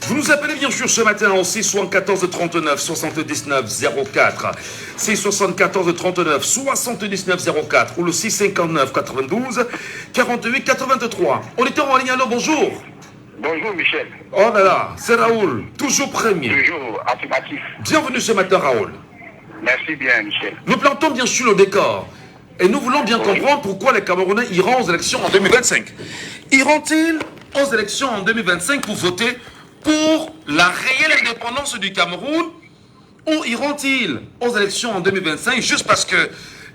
Vous nous appelez bien sûr ce matin au 674 39 79 04, 674 39 79 04 ou le 659 92 48 83. On est en ligne, allô, bonjour. Bonjour Michel. Oh là là, c'est Raoul, toujours premier. Toujours affirmatif. Bienvenue ce matin Raoul. Merci bien Michel. Nous plantons bien sûr le décor. Et nous voulons bien comprendre pourquoi les Camerounais iront aux élections en 2025. Iront-ils aux élections en 2025 pour voter pour la réelle indépendance du Cameroun, ou iront-ils aux élections en 2025 juste parce que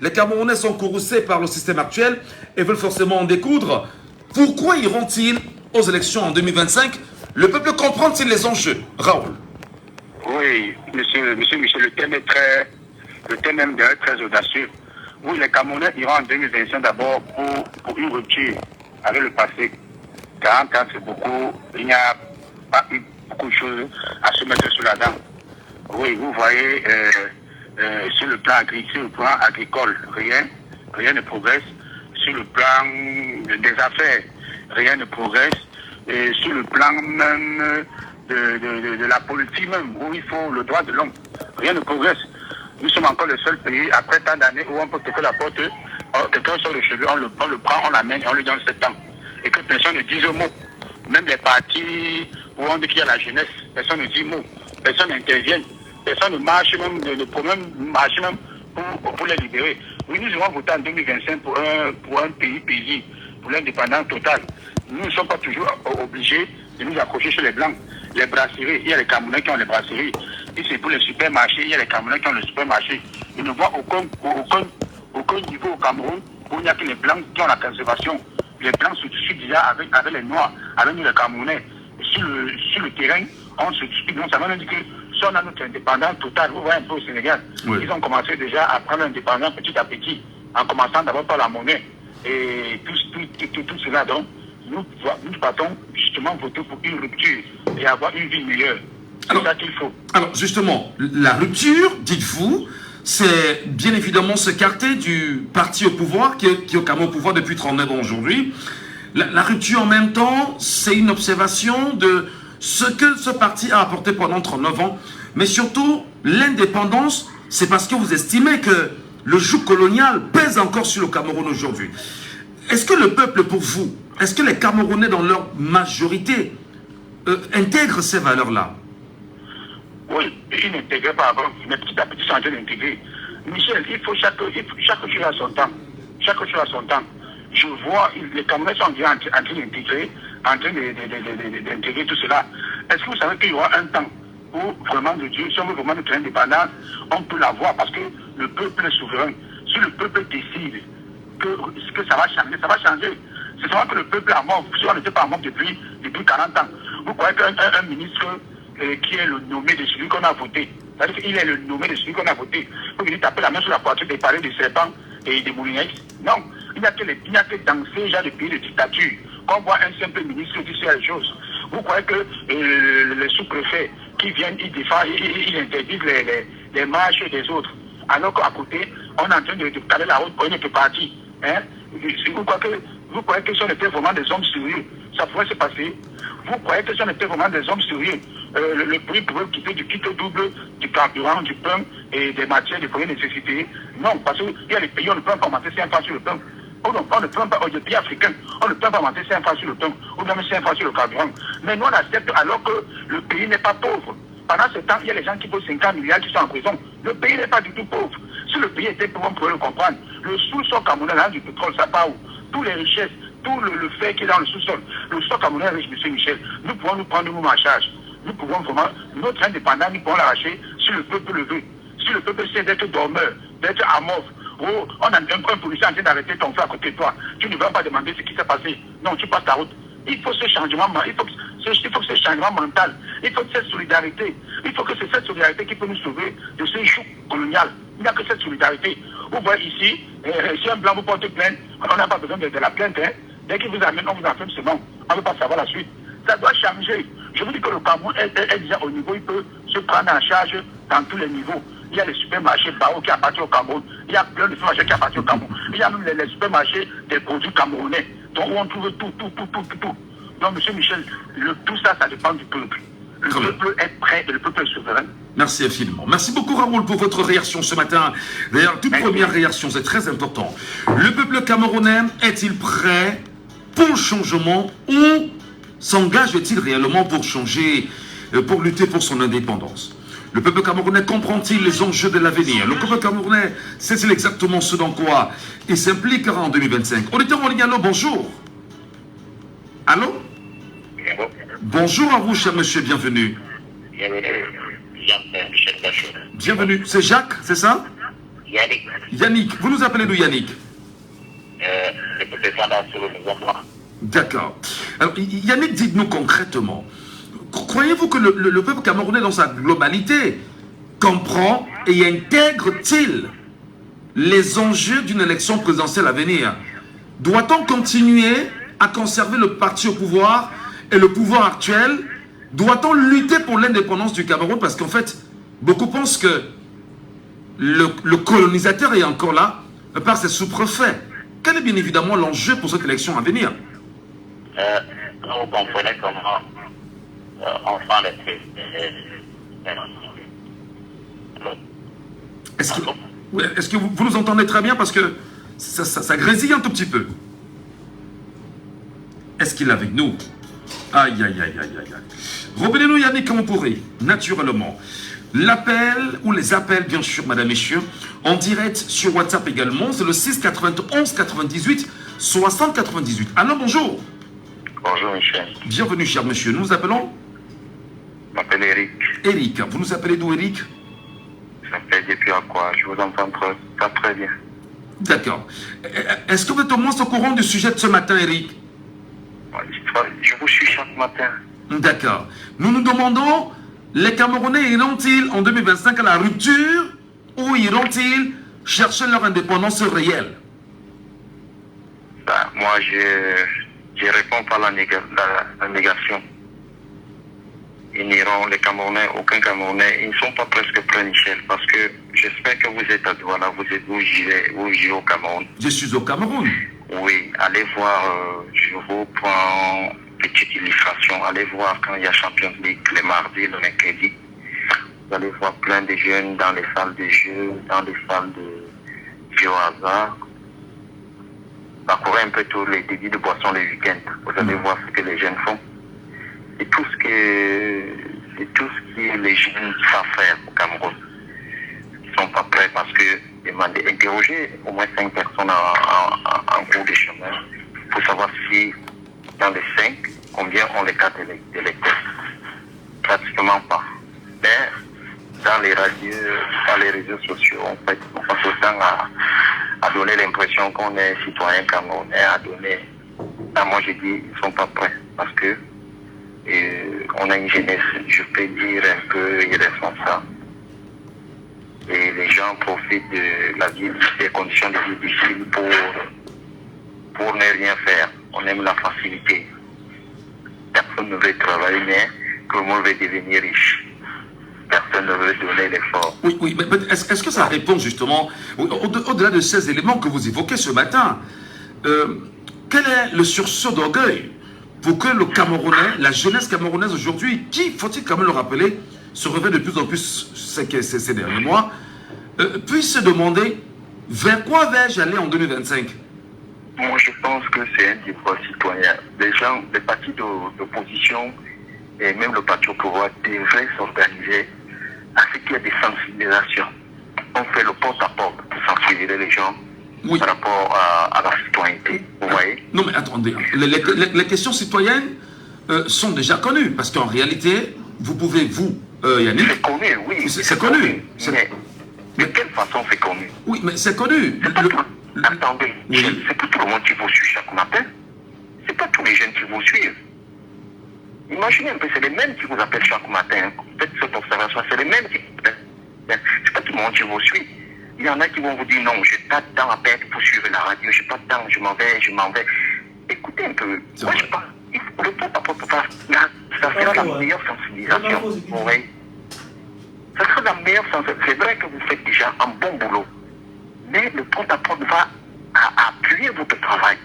les Camerounais sont courroucés par le système actuel et veulent forcément en découdre? Pourquoi iront-ils aux élections en 2025? Le peuple comprend-il les enjeux? Raoul. Oui, monsieur Michel, le thème même est très audacieux. Oui, les Camerounais iront en 2025 d'abord pour une rupture avec le passé. 40 ans, c'est beaucoup. Il n'y a pas eu beaucoup de choses à se mettre sur la dent. Oui, vous voyez, sur le plan agricole, rien ne progresse. Sur le plan des affaires, rien ne progresse. Et sur le plan même de la politique même, où il faut le droit de l'homme, rien ne progresse. Nous sommes encore le seul pays, après tant d'années, où on peut toquer la porte, quelqu'un sur le cheveu, on le prend, on l'amène et on lui donne 7 ans. Et que personne ne dise mot. Même les partis où on dit qu'il y a la jeunesse, personne ne dit mot. Personne n'intervient. Personne ne marche même, marche même pour les libérer. Oui, nous allons voter en 2025 pour un pays paisible, pour l'indépendance totale. Nous ne sommes pas toujours obligés de nous accrocher sur les Blancs. Les brasseries, il y a les Camerounais qui ont les brasseries. Et c'est pour les supermarchés, il y a les Camerounais qui ont les supermarchés. Je ne vois aucun niveau au Cameroun où il n'y a que les Blancs qui ont la conservation. Les Blancs se discutent déjà avec les Noirs, avec nous les Camerounais. Sur le terrain, on se dispute. Donc ça veut dire que si on a notre indépendance totale, vous voyez un peu au Sénégal, oui. Ils ont commencé déjà à prendre l'indépendance petit à petit, en commençant d'abord par la monnaie. Et tout cela, donc, nous partons justement voter pour une rupture et avoir une vie meilleure. C'est ça qu'il faut. Alors justement, la rupture, dites-vous, c'est bien évidemment s'écarter du parti au pouvoir qui est au Cameroun au pouvoir depuis 39 ans aujourd'hui. La rupture en même temps, c'est une observation de ce que ce parti a apporté pendant 39 ans. Mais surtout, l'indépendance, c'est parce que vous estimez que le joug colonial pèse encore sur le Cameroun aujourd'hui. Est-ce que le peuple, pour vous, est-ce que les Camerounais dans leur majorité intègrent ces valeurs-là? Oui, ils n'intègrent pas avant, mais petit à petit, ils sont en train d'intégrer. Michel, il faut chaque chose à son temps. Chaque chose à son temps. Je vois, les Camerounais sont en train d'intégrer, d'intégrer tout cela. Est-ce que vous savez qu'il y aura un temps où, vraiment, de Dieu, si on veut vraiment notre indépendance, on peut l'avoir parce que le peuple est souverain. Si le peuple décide que ça va changer, ça va changer. C'est seulement que le peuple est mort. Si on n'était pas mort depuis 40 ans. Vous croyez qu'un ministre qui est le nommé de celui qu'on a voté, c'est-à-dire qu'il est le nommé de celui qu'on a voté, vous venez taper la main sur la poitrine et parler de serpents et de moulinets? Non. Il n'y a que dans ces genres de pays de dictature qu'on voit un simple ministre dire ces choses. Vous croyez que les sous-préfets qui viennent, ils défendent, ils interdisent les marches des autres, alors qu'à côté, on est en train de caler la route pour une autre partie. Hein? Vous croyez que si on était vraiment des hommes sérieux, ça pourrait se passer? Vous croyez que si on était vraiment des hommes sérieux, le prix pourrait quitter du kit double, du carburant, du pain et des matières de première nécessité? Non, parce qu'il y a des pays où on ne peut pas monter 5 francs sur le pain. On ne peut pas, des pays africains, on ne peut pas monter 5 francs sur le pain, ou même 5 francs sur le carburant. Mais nous, on accepte alors que le pays n'est pas pauvre. Pendant ce temps, il y a les gens qui posent 50 milliards qui sont en prison. Le pays n'est pas du tout pauvre. Si le pays était pauvre, on pourrait le comprendre. Le sous-sol camerounais, là, du pétrole, ça part où? Toutes les richesses, tout le fait qui est dans le sous-sol. Le sous-sol camerounais est riche, monsieur Michel. Nous pouvons nous prendre nous en charge. Nous pouvons vraiment, notre indépendance, nous pouvons l'arracher si le peuple le veut. Si le peuple sait d'être dormeur, d'être amorphe. Oh, on a un policier en train d'arrêter ton frère à côté de toi. Tu ne vas pas demander ce qui s'est passé. Non, tu passes ta route. Il faut ce changement, il faut que ce changement mental. Il faut cette solidarité. Il faut que c'est cette solidarité qui peut nous sauver de ce joug colonial. Il n'y a que cette solidarité. Vous voyez ici, si un blanc vous porte plainte, on n'a pas besoin de la plainte. Hein. Dès qu'il vous amène, on vous enferme seulement. On ne veut pas savoir la suite. Ça doit changer. Je vous dis que le Cameroun est déjà au niveau, il peut se prendre en charge dans tous les niveaux. Il y a les supermarchés Bao qui appartiennent au Cameroun. Il y a plein de supermarchés qui appartiennent au Cameroun. Il y a même les supermarchés des produits camerounais. Donc où on trouve tout. Donc, monsieur Michel, tout ça, ça dépend du peuple. Le peuple est prêt et le peuple est souverain. Merci infiniment. Merci beaucoup Raoul pour votre réaction ce matin. D'ailleurs, toute première réaction, c'est très important. Le peuple camerounais est-il prêt pour le changement ou s'engage-t-il réellement pour changer, pour lutter pour son indépendance? Le peuple camerounais comprend-il les enjeux de l'avenir? Le peuple camerounais sait-il exactement ce dans quoi il s'impliquera en 2025? Auditeur en ligne, allô, bonjour. Allô? Bonjour à vous, cher monsieur, bienvenue. Bienvenue, c'est Jacques, c'est ça? Yannick. Yannick, vous nous appelez d'où Yannick? D'accord. Alors Yannick, dites-nous concrètement, croyez-vous que le peuple camerounais dans sa globalité comprend et intègre-t-il les enjeux d'une élection présidentielle à venir? Doit-on continuer à conserver le parti au pouvoir et le pouvoir actuel? Doit-on lutter pour l'indépendance du Cameroun? Parce qu'en fait, beaucoup pensent que le colonisateur est encore là par ses sous-préfets. Quel est bien évidemment l'enjeu pour cette élection à venir? Vous comprenez comment on sent les Est-ce que vous nous entendez très bien? Parce que ça grésille un tout petit peu. Est-ce qu'il est avec nous? Aïe, aïe, aïe, aïe, aïe. Revenez-nous Yannick comme on pourrait, naturellement. L'appel, ou les appels bien sûr, madame, messieurs, en direct sur WhatsApp également, c'est le 6 91 98 60 98. Alors bonjour. Bonjour Michel. Bienvenue cher monsieur, nous nous appelons? Je m'appelle Eric. Eric, vous nous appelez d'où Eric? Je m'appelle depuis à quoi? Je vous entends pas très bien. D'accord. Est-ce que vous êtes au moins au courant du sujet de ce matin Eric? Je vous suis chaque matin. D'accord. Nous nous demandons, les Camerounais iront-ils en 2025 à la rupture ou iront-ils chercher leur indépendance réelle? Moi, je réponds par la négation. Ils n'iront, les Camerounais, aucun Camerounais, ils ne sont pas presque prêts, Michel, parce que j'espère que vous êtes à Douala, vous girez au Cameroun. Je suis au Cameroun. Oui, allez voir, je vous prends une petite illustration, allez voir quand il y a Champions League le mardi, le mercredi. Vous allez voir plein de jeunes dans les salles de jeux, dans les salles de jeux au hasard. Parcourez un peu tous les débits de boissons le week-end. Vous allez voir ce que les jeunes font. C'est tout ce que les jeunes savent faire au Cameroun. Ils ne sont pas prêts parce que demander, interroger au moins 5 personnes en cours de chemin pour savoir si dans les 5, combien ont les cartes d'électeurs. Pratiquement pas. Mais dans les radios, dans les réseaux sociaux, on passe autant à donner l'impression qu'on est citoyen camerounais, à donner. Moi je dis, ils ne sont pas prêts parce que on a une jeunesse, je peux dire, un peu irresponsable. Et les gens profitent de la vie, des conditions de vie difficiles pour ne rien faire. On aime la facilité. Personne ne veut travailler, mais tout le monde veut devenir riche. Personne ne veut donner l'effort. Oui, mais est-ce que ça répond justement, au-delà de ces éléments que vous évoquez ce matin, quel est le sursaut d'orgueil pour que le Camerounais, la jeunesse camerounaise aujourd'hui, qui, faut-il quand même le rappeler, se réveille de plus en plus ces derniers mois, puisse se demander vers quoi vais-je aller en 2025? Moi, je pense que c'est un débat citoyen. Les gens, les partis d'opposition et même le parti au pouvoir devraient s'organiser à ce qu'il y ait des sensibilisations. On fait le porte-à-porte pour sensibiliser les gens par rapport à la citoyenneté. Vous voyez? Non, mais attendez. Les questions citoyennes sont déjà connues. Parce qu'en réalité, vous pouvez, Yannick... C'est connu, oui. C'est connu. Mais de quelle façon c'est connu? Oui, mais c'est connu. Attendez, c'est pas tout le monde qui vous suit chaque matin. C'est pas tous les jeunes qui vous suivent. Imaginez un peu, c'est les mêmes qui vous appellent chaque matin. Faites cette observation, c'est les mêmes qui vous appellent. C'est pas tout le monde qui vous suit. Il y en a qui vont vous dire non, j'ai pas de temps à perdre pour suivre la radio, j'ai pas de temps, je m'en vais. Écoutez un peu. Moi, je parle. Le porte-à-porte, ça sera la meilleure sensibilisation. Vous voyez? Ça sera la meilleure sensibilisation. C'est vrai que vous faites déjà un bon boulot. Mais le porte-à-porte va appuyer votre travail.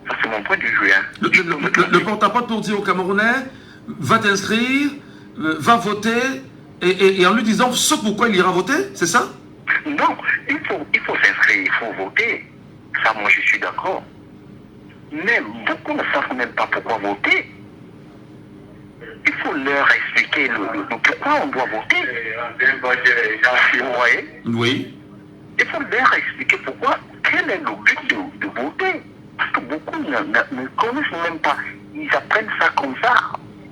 Ça, c'est mon point de vue. Hein. Le porte-à-porte pour dire aux Camerounais, va t'inscrire, va voter et en lui disant ce pourquoi il ira voter, c'est ça? Non, il faut s'inscrire, il faut voter. Ça, moi, je suis d'accord. Mais beaucoup ne savent même pas pourquoi voter. Il faut leur expliquer le pourquoi on doit voter. Vous voyez? Oui. Il faut leur expliquer pourquoi, quel est le but de voter. Parce que beaucoup ne connaissent même pas. Ils apprennent ça comme ça.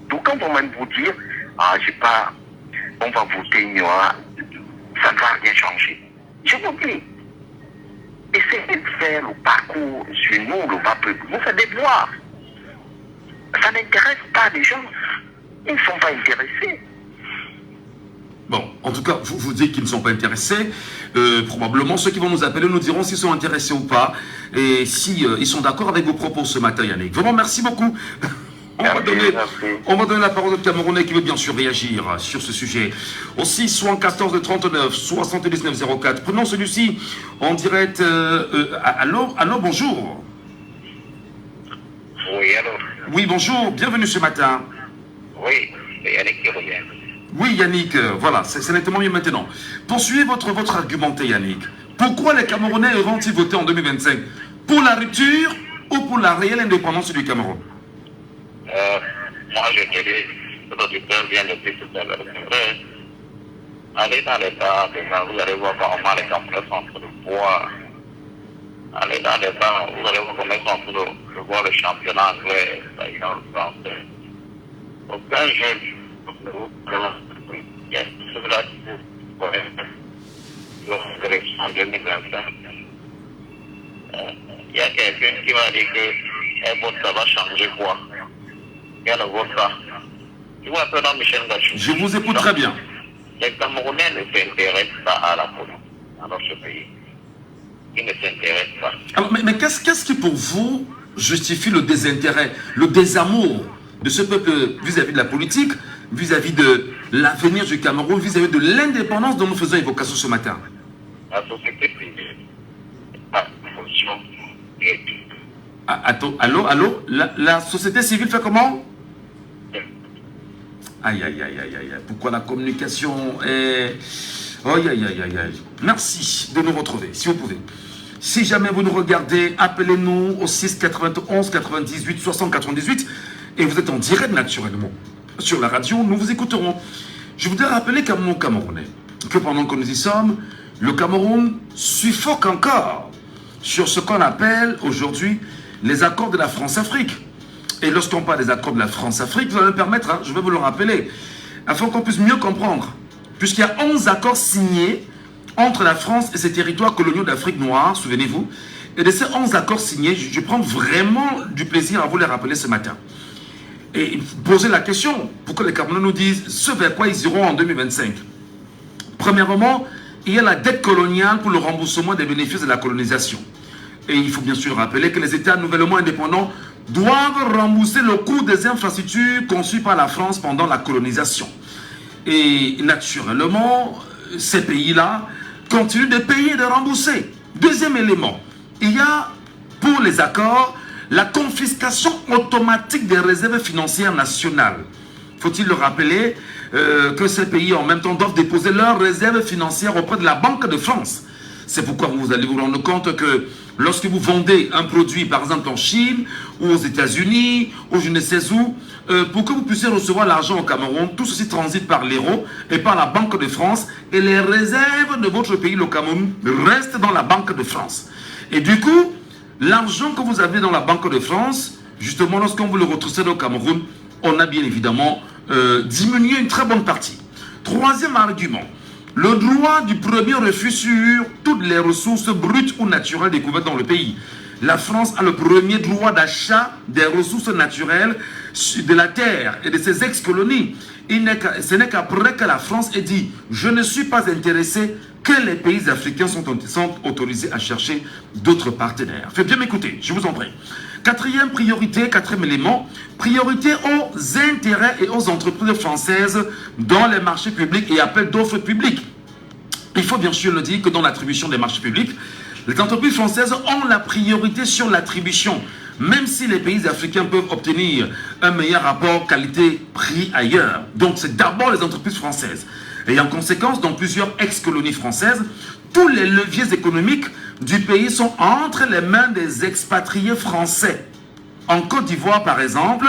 Donc quand on va vous dire, ah, j'ai pas, on va voter, il y aura, ça ne va rien changer. Je vous dis, essayez de faire le parcours sur nous, le bas peuple. Vous faites des devoirs. Ça n'intéresse pas les gens. Ils ne sont pas intéressés. Bon, en tout cas, vous dites qu'ils ne sont pas intéressés. Probablement, ceux qui vont nous appeler nous diront s'ils sont intéressés ou pas. Et si ils sont d'accord avec vos propos ce matin, Yannick. Vraiment, merci beaucoup. On va donner la parole au Camerounais qui veut bien sûr réagir sur ce sujet. Aussi, 74 39 79 04. Prenons celui-ci en direct. Allô, bonjour. Oui, allô. Oui, bonjour. Bienvenue ce matin. Oui, c'est Yannick qui revient. Oui, Yannick, voilà, c'est nettement mieux maintenant. Poursuivez votre argumenté, Yannick. Pourquoi les Camerounais vont-ils voter en 2025? Pour la rupture ou pour la réelle indépendance du Cameroun? Moi, je te dis, l'auditeur vient de dire tout à l'heure, c'est vrai. Allez dans les bars, vous allez voir comment les Camerounais sont en train de boire. Allez dans les bars, vous allez voir comment ils sont en train de voir le championnat anglais, d'ailleurs le français. Aucun jeune, il y a ceux-là qui vont en 2025. Il y a quelqu'un qui m'a dit que un vote, ça va changer quoi? Il y a le vote ça. Tu vois un peu dans Michel Gachou. Je vous écoute très bien. Les Camerounais ne s'intéressent pas à la politique dans notre pays. Ils ne s'intéressent pas. Alors, mais qu'est-ce qui pour vous justifie le désintérêt, le désamour de ce peuple vis-à-vis de la politique, vis-à-vis de l'avenir du Cameroun, vis-à-vis de l'indépendance dont nous faisons évocation ce matin? La société privée, la fonction et Allô, la société civile fait comment? Aïe. Pourquoi la communication est... Aïe. Merci de nous retrouver, si vous pouvez. Si jamais vous nous regardez, appelez-nous au 6 91 98 60 98 et vous êtes en direct naturellement sur la radio, nous vous écouterons. Je voudrais rappeler qu'à mon Camerounais, que pendant que nous y sommes, le Cameroun suffoque encore sur ce qu'on appelle aujourd'hui les accords de la France-Afrique. Et lorsqu'on parle des accords de la France-Afrique, vous allez me permettre, je vais vous le rappeler, afin qu'on puisse mieux comprendre, puisqu'il y a 11 accords signés entre la France et ses territoires coloniaux d'Afrique noire, souvenez-vous. Et de ces 11 accords signés, je prends vraiment du plaisir à vous les rappeler ce matin. Et poser la question, pour que les Camerounais nous disent ce vers quoi ils iront en 2025. Premièrement, il y a la dette coloniale pour le remboursement des bénéfices de la colonisation. Et il faut bien sûr rappeler que les États nouvellement indépendants doivent rembourser le coût des infrastructures conçues par la France pendant la colonisation. Et naturellement, ces pays-là continuent de payer et de rembourser. Deuxième élément, il y a pour les accords la confiscation automatique des réserves financières nationales. Faut-il le rappeler que ces pays en même temps doivent déposer leurs réserves financières auprès de la Banque de France. C'est pourquoi vous allez vous rendre compte que lorsque vous vendez un produit, par exemple en Chine, ou aux États-Unis, ou je ne sais où, pour que vous puissiez recevoir l'argent au Cameroun, tout ceci transite par l'euro et par la Banque de France, et les réserves de votre pays, le Cameroun, restent dans la Banque de France. Et du coup, l'argent que vous avez dans la Banque de France, justement, lorsqu'on vous le retrouve au Cameroun, on a bien évidemment diminué une très bonne partie. Troisième argument. Le droit du premier refus sur toutes les ressources brutes ou naturelles découvertes dans le pays. La France a le premier droit d'achat des ressources naturelles de la terre et de ses ex-colonies. Ce n'est qu'après que la France ait dit « Je ne suis pas intéressé » que les pays africains sont autorisés à chercher d'autres partenaires. Faites bien m'écouter, je vous en prie. Quatrième priorité, quatrième élément, priorité aux intérêts et aux entreprises françaises dans les marchés publics et appels d'offres publics. Il faut bien sûr le dire que dans l'attribution des marchés publics, les entreprises françaises ont la priorité sur l'attribution même si les pays africains peuvent obtenir un meilleur rapport qualité-prix ailleurs. Donc c'est d'abord les entreprises françaises. Et en conséquence, dans plusieurs ex-colonies françaises, tous les leviers économiques du pays sont entre les mains des expatriés français. En Côte d'Ivoire, par exemple,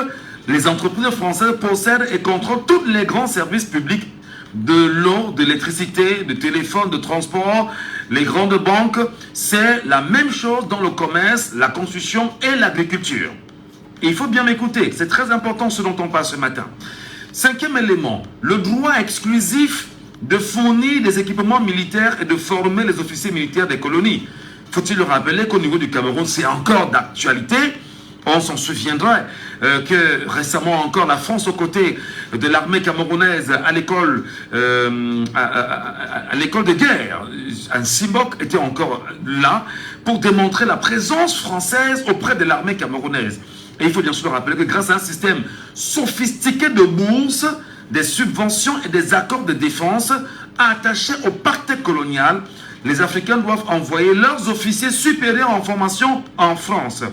les entreprises françaises possèdent et contrôlent tous les grands services publics de l'eau, de l'électricité, de téléphone, de transport, les grandes banques. C'est la même chose dans le commerce, la construction et l'agriculture. Il faut bien m'écouter, c'est très important ce dont on parle ce matin. Cinquième élément, le droit exclusif de fournir des équipements militaires et de former les officiers militaires des colonies. Faut-il le rappeler qu'au niveau du Cameroun, c'est encore d'actualité. On s'en souviendra que récemment encore, la France aux côtés de l'armée camerounaise à l'école de guerre, un Simbok était encore là pour démontrer la présence française auprès de l'armée camerounaise. Et il faut bien sûr rappeler que grâce à un système sophistiqué de bourses, des subventions et des accords de défense attachés au pacte colonial, les Africains doivent envoyer leurs officiers supérieurs en formation en France.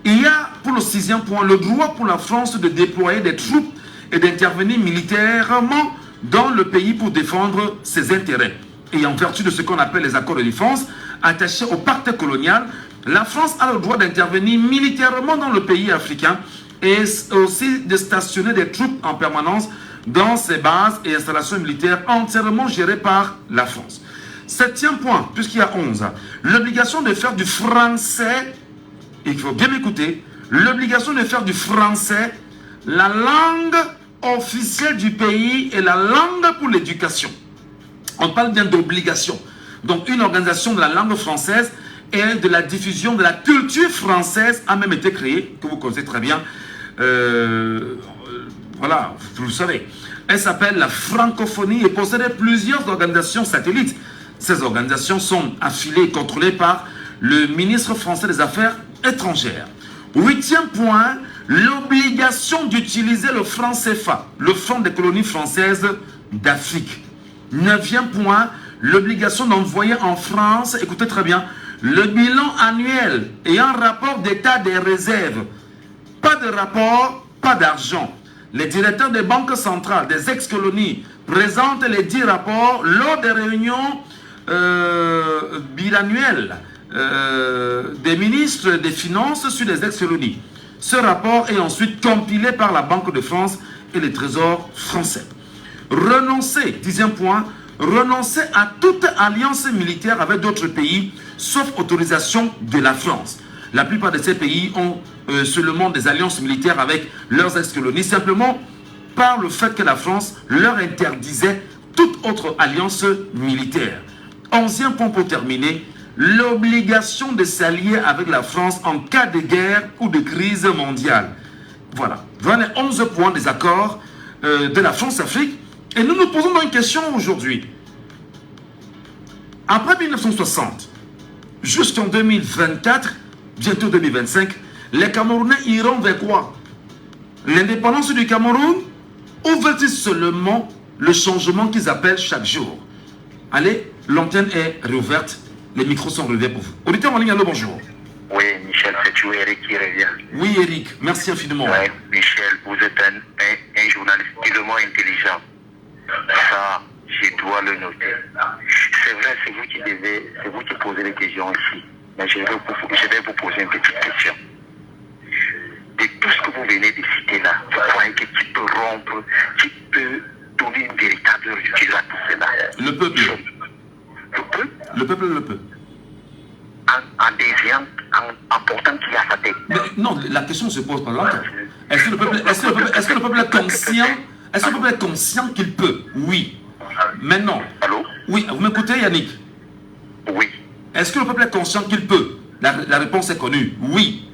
Il y a, pour le sixième point, le droit pour la France de déployer des troupes et d'intervenir militairement dans le pays pour défendre ses intérêts. Et en vertu de ce qu'on appelle les accords de défense, attachés au pacte colonial, la France a le droit d'intervenir militairement dans le pays africain et aussi de stationner des troupes en permanence dans ses bases et installations militaires entièrement gérées par la France. Septième point, puisqu'il y a 11, l'obligation de faire du français, et il faut bien m'écouter, l'obligation de faire du français la langue officielle du pays et la langue pour l'éducation. On parle bien d'obligation. Donc une organisation de la langue française et de la diffusion de la culture française a même été créée, que vous connaissez très bien. Voilà, vous le savez. Elle s'appelle la francophonie et possède plusieurs organisations satellites. Ces organisations sont affiliées et contrôlées par le ministre français des Affaires étrangères. Huitième point, l'obligation d'utiliser le franc CFA, le fonds des colonies françaises d'Afrique. Neuvième point, l'obligation d'envoyer en France, écoutez très bien, le bilan annuel et un rapport d'état des réserves. Pas de rapport, pas d'argent. Les directeurs des banques centrales des ex-colonies présentent les 10 rapports lors des réunions bilannuelles des ministres des Finances sur les ex-colonies. Ce rapport est ensuite compilé par la Banque de France et les trésors français. Renoncer, dixième point, renoncer à toute alliance militaire avec d'autres pays, sauf autorisation de la France. La plupart de ces pays ont seulement des alliances militaires avec leurs ex-colonies, simplement par le fait que la France leur interdisait toute autre alliance militaire. Onzième point pour terminer, l'obligation de s'allier avec la France en cas de guerre ou de crise mondiale. Voilà. Voilà les 11 points des accords de la France-Afrique. Et nous nous posons une question aujourd'hui. Après 1960, jusqu'en 2024, bientôt 2025, les Camerounais iront vers quoi? L'indépendance du Cameroun ou veulent-ils seulement le changement qu'ils appellent chaque jour? Allez, l'antenne est réouverte. Les micros sont relevés pour vous. Auditeur en ligne, allô, bonjour. Oui, Michel, c'est tu Eric qui revient. Oui, Eric, merci infiniment. Oui, Michel, vous êtes un journaliste tellement intelligent. Ça, je dois le noter. C'est vrai, c'est vous qui posez les questions ici. Mais je vais vous poser une petite question. De tout ce que vous venez de citer là, vous croyez que tu peux rompre, tu peux donner une véritable rupture à tout cela? Le peuple. Le peuple? Le peuple le peut. En déviant, en portant qui a sa tête. Mais non, la question se pose pas longtemps. Est-ce que le peuple est conscient? Est-ce que le peuple est conscient qu'il peut? Oui. Maintenant. Allô? Oui, vous m'écoutez, Yannick? Oui. Est-ce que le peuple est conscient qu'il peut? La réponse est connue. Oui.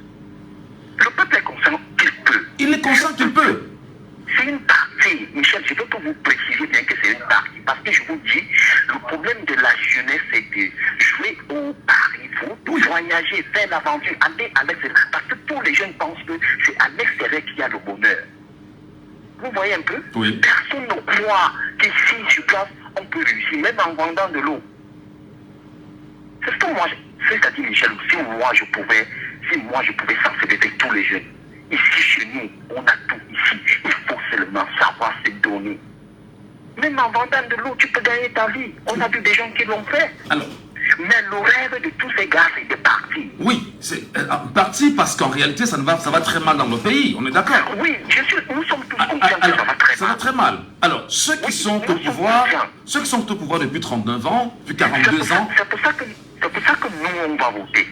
Le peuple est conscient qu'il peut. Il est conscient qu'il peut. C'est une partie. Michel, je veux pas vous préciser bien que c'est une partie. Parce que je vous dis, le problème de la jeunesse, c'est de jouer au pari, vous voyager, faire l'aventure, aller à l'extérieur. Parce que tous les jeunes pensent que c'est à l'extérieur qu'il y a le bonheur. Vous voyez un peu? Oui. Personne ne croit qu'ici, sur place, on peut réussir, même en vendant de l'eau. C'est ce que moi, c'est-à-dire, Michel, si moi je pouvais si moi je pouvais sensibiliser tous les jeunes, ici chez nous, on a tout ici. Il faut seulement savoir se donner. Même en vendant de l'eau, tu peux gagner ta vie. On a vu des gens qui l'ont fait. Alors, mais le rêve de tous ces gars, c'est de partir. oui, c'est parti parce qu'en réalité, ça va très mal dans le pays. On est d'accord? Oui, nous sommes tous conscients que ça va très Ça va mal. très mal. Alors, ceux qui sont au pouvoir depuis 39 ans, depuis 42 ans. C'est pour ça que nous, on va voter.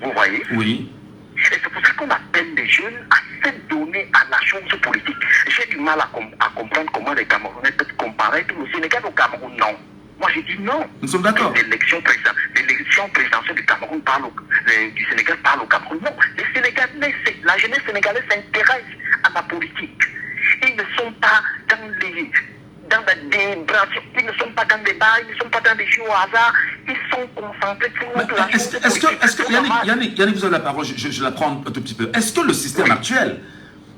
Vous voyez? Oui. Et c'est pour ça qu'on appelle les jeunes à se donner à la chose politique. J'ai du mal à comprendre comment les Camerounais peuvent comparer tout le Sénégal au Cameroun. Non. Moi, j'ai dit non. Nous sommes d'accord. L'élection présidentielle du Cameroun du Sénégal parle au Cameroun. Non. Les Sénégalais, la jeunesse sénégalaise s'intéresse à la politique. Ils ne sont pas dans la débats, ils ne sont pas dans des bars, ils ne sont pas dans des jeux au hasard. Ils sont concentrés sur la chose politique. Est-ce que Yannick, vous avez la parole, je la prends un tout petit peu. Est-ce que le système actuel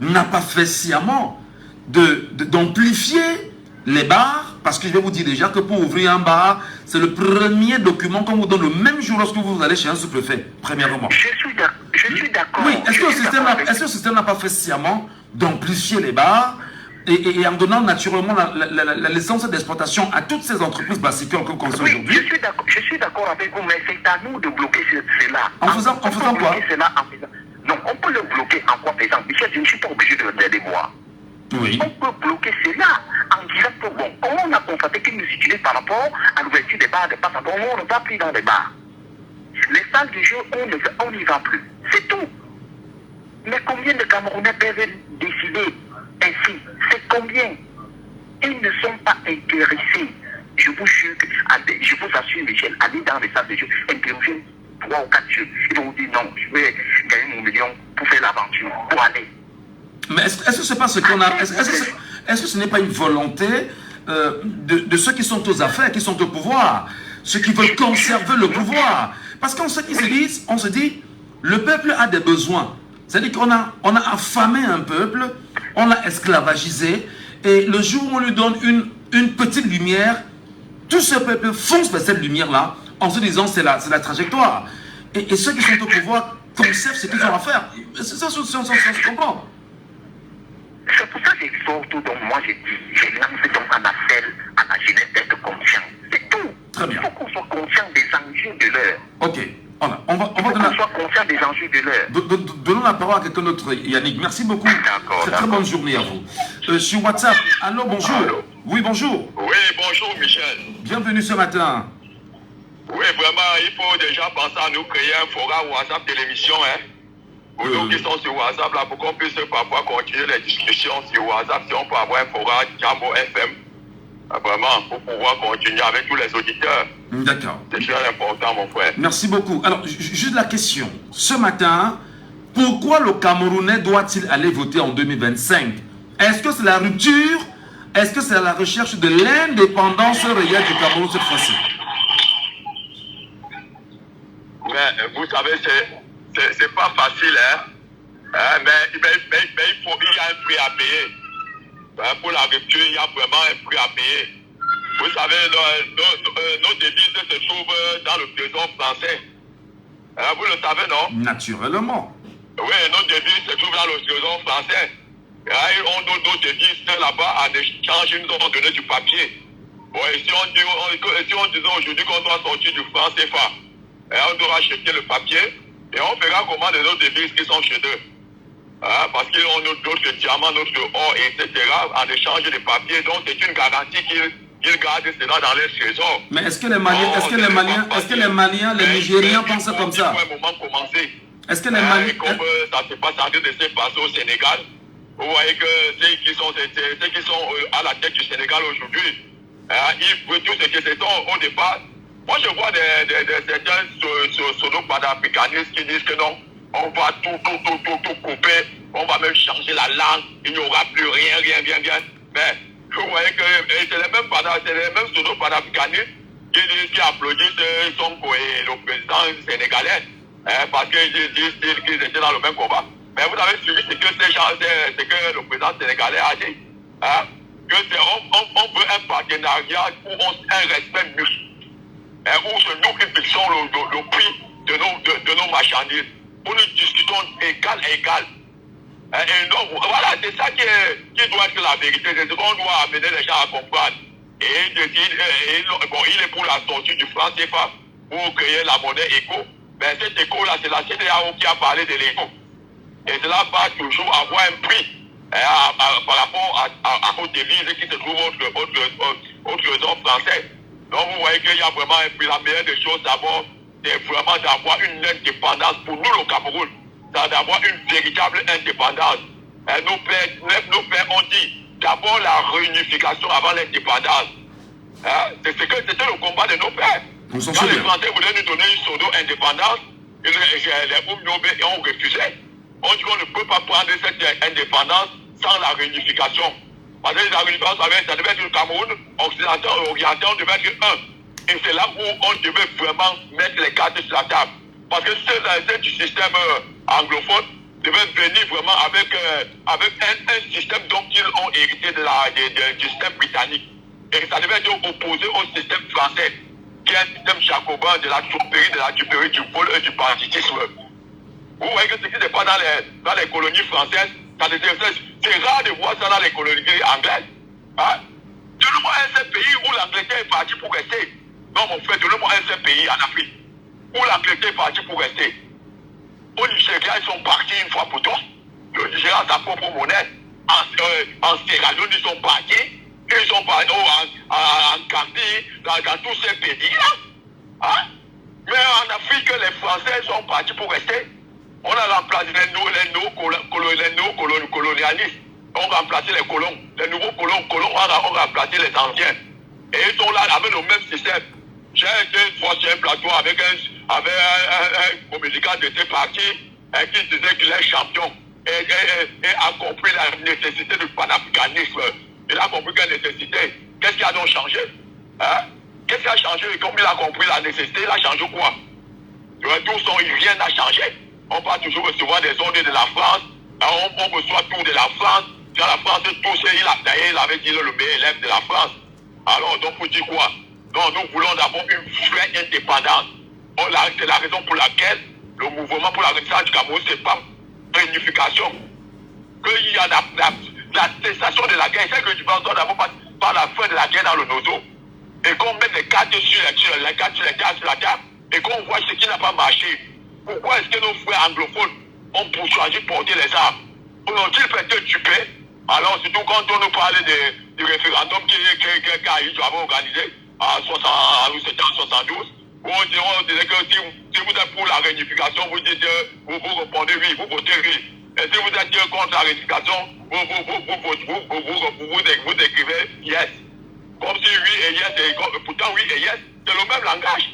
n'a pas fait sciemment d'amplifier les bars? Parce que je vais vous dire déjà que pour ouvrir un bar, c'est le premier document qu'on vous donne le même jour lorsque vous allez chez un sous-préfet, premièrement. Je suis d'accord. Oui, est-ce que le système n'a pas fait sciemment d'amplifier les bars et en donnant naturellement la licence d'exploitation à toutes ces entreprises basiques qu'on construit aujourd'hui? Je suis d'accord avec vous, mais c'est à nous de bloquer cela. En faisant quoi? Non, on peut le bloquer en quoi faisant. Michel, je ne suis pas obligé de le voir. Oui. On peut bloquer cela en disant que bon, comment on a constaté qu'ils nous utilisent par rapport à l'ouverture des bars, des passaports, on ne va plus dans les bars. Les salles de jeu, on n'y va plus. C'est tout. Mais combien de Camerounais peuvent décider ainsi? C'est combien? Ils ne sont pas intéressés. Je vous jure, je vous assure, Michel, allez dans les salles de jeu, interroger 3 ou 4 jeux. Ils vont vous dire non, je vais gagner mon million pour faire l'aventure, pour aller. Mais est-ce que c'est pas ce qu'on a? Est-ce que ce n'est pas une volonté de ceux qui sont aux affaires, qui sont au pouvoir, ceux qui veulent conserver le pouvoir? Parce qu'on se dit, le peuple a des besoins. C'est-à-dire qu'on a affamé un peuple, on l'a esclavagisé, et le jour où on lui donne une petite lumière, tout ce peuple fonce vers cette lumière-là, en se disant c'est la trajectoire. Et ceux qui sont au pouvoir conservent ce qu'ils ont à faire. C'est ça, on se comprend. C'est pour ça que j'exhorte tout. Donc moi, j'ai lancé donc un appel à la jeunesse d'être conscient. C'est tout. Très bien. Il faut qu'on soit conscient des enjeux de l'heure. Ok. On va qu'on soit conscient des enjeux de l'heure. Donnons la parole à quelqu'un d'autre, Yannick. Merci beaucoup. D'accord. Très bonne journée à vous. Sur WhatsApp. Allô, bonjour. Allô. Oui, bonjour. Oui, bonjour Michel. Bienvenue ce matin. Oui, vraiment, il faut déjà penser à nous créer un forum WhatsApp de l'émission, hein. Pour nous qui sont sur WhatsApp, là, pour qu'on puisse parfois continuer les discussions sur WhatsApp, si on peut avoir un forum Jambo FM, vraiment, pour pouvoir continuer avec tous les auditeurs. D'accord. C'est très important, mon frère. Merci beaucoup. Alors, juste la question. Ce matin, pourquoi le Camerounais doit-il aller voter en 2025? Est-ce que c'est la rupture? Est-ce que c'est la recherche de l'indépendance réelle du Cameroun cette fois-ci? Mais vous savez, c'est pas facile, hein. Mais il y a un prix à payer. Pour la rupture, il y a vraiment un prix à payer. Vous savez, nos devises se trouvent dans le trésor français. Vous le savez, non? Naturellement. Oui, nos devises se trouvent dans le trésor français. Ils ont nos devises là-bas en échange, ils nous ont donné du papier. Bon, et si on disait aujourd'hui qu'on doit sortir du franc CFA, on doit acheter le papier et on verra comment de nos devises qui sont chez eux. Parce qu'ils ont notre diamant, notre or, etc. en échange de papier. Donc c'est une garantie qu'ils gardent cela dans les trésors. Mais est-ce que les Maliens, les Nigériens pensent comme ça? Un moment commencer. Est-ce que les Maliens... Comme ça se passe en train de se passer au Sénégal, vous voyez que ceux qui sont à la tête du Sénégal aujourd'hui, ils veulent tout ce que c'est au départ. Moi, je vois certains sono-panafricanistes qui disent que non, on va tout couper, on va même changer la langue, il n'y aura plus rien. Mais vous voyez que c'est les mêmes sono-panafricanistes qui applaudissent Sonko et le président sénégalais, parce qu'ils disent qu'ils étaient dans le même combat. Mais vous avez suivi ce que ces gens, c'est que le président sénégalais a dit. On veut un partenariat où un respect mutuel. Où nous fixons le prix de nos marchandises. où nous discutons égal à égal. Et donc, voilà, c'est ça qui doit être la vérité. C'est ce qu'on doit amener les gens à comprendre. Et il est pour la sortie du franc CFA pour créer la monnaie éco. Mais cet éco-là, c'est la CEDEAO qui a parlé de l'éco. Et cela va toujours avoir un prix par rapport aux devises qui se trouvent autre zone française. Donc vous voyez qu'il y a vraiment un prix. La meilleure des choses d'abord, c'est vraiment d'avoir une indépendance pour nous le Cameroun. C'est d'avoir une véritable indépendance. Nos pères ont dit d'abord la réunification avant l'indépendance. C'était le combat de nos pères. Quand les Français voulaient nous donner une pseudo-indépendance, les Oumniobé ont refusé. On dit qu'on ne peut pas prendre cette indépendance sans la réunification. Parce que la réunification, ça devait être le Cameroun, occidental et oriental, on devait être un. Et c'est là où on devait vraiment mettre les cartes sur la table. Parce que c'est du système anglophone devait venir vraiment avec un système dont ils ont hérité du système britannique. Et ça devait être opposé au système français, qui est un système jacobin de la tromperie, du vol et du banditisme. Vous voyez que ce qui se passe dans les colonies françaises, c'est rare de voir ça dans les colonies anglaises. Hein? Donne-moi un seul pays où l'Angleterre est partie pour rester. Non, mon frère, donne-moi un seul pays en Afrique où l'Angleterre est partie pour rester. Au Nigeria, ils sont partis une fois pour toutes. Le Nigeria a sa propre monnaie. En Sierra Leone, ils sont partis. Ils sont partis en Gambie, dans tous ces pays-là. Hein? Mais en Afrique, les Français sont partis pour rester. On a remplacé les néocolonialistes. On a remplacé les colons. Les nouveaux colons ont remplacé les anciens. Et ils sont là avec le même système. J'ai été une fois sur un plateau avec un communicant de ces partis qui disait qu'il est champion et a compris la nécessité du panafricanisme. Il a compris quelle nécessité. Qu'est-ce qui a donc changé? Hein? Qu'est-ce qui a changé? Et comme il a compris la nécessité, il a changé quoi? Rien n'a changé. On va toujours recevoir des ordres de la France. On reçoit tout de la France. Quand la France est touchée, il avait dit le meilleur élève de la France. Alors, donc, vous dites quoi? Non, nous voulons d'abord une vraie indépendance. C'est la raison pour laquelle le mouvement pour la renaissance du Cameroun, c'est pas réunification. Qu'il y a la cessation de la guerre. C'est que tu penses d'abord par la fin de la guerre dans le Nozo. Et qu'on mette les cartes sur la table et qu'on voit ce qui n'a pas marché. Pourquoi est-ce que nos frères anglophones ont pour choisir de porter les armes? Ont-ils fait que tuer? Alors, surtout quand on nous parlait du référendum qui avait organisé en 72, où on disait que si vous êtes pour la réunification, vous dites, vous répondez oui, vous votez oui. Et si vous êtes contre la réunification, vous écrivez yes. Comme si oui et yes, pourtant oui et yes, c'est le même langage.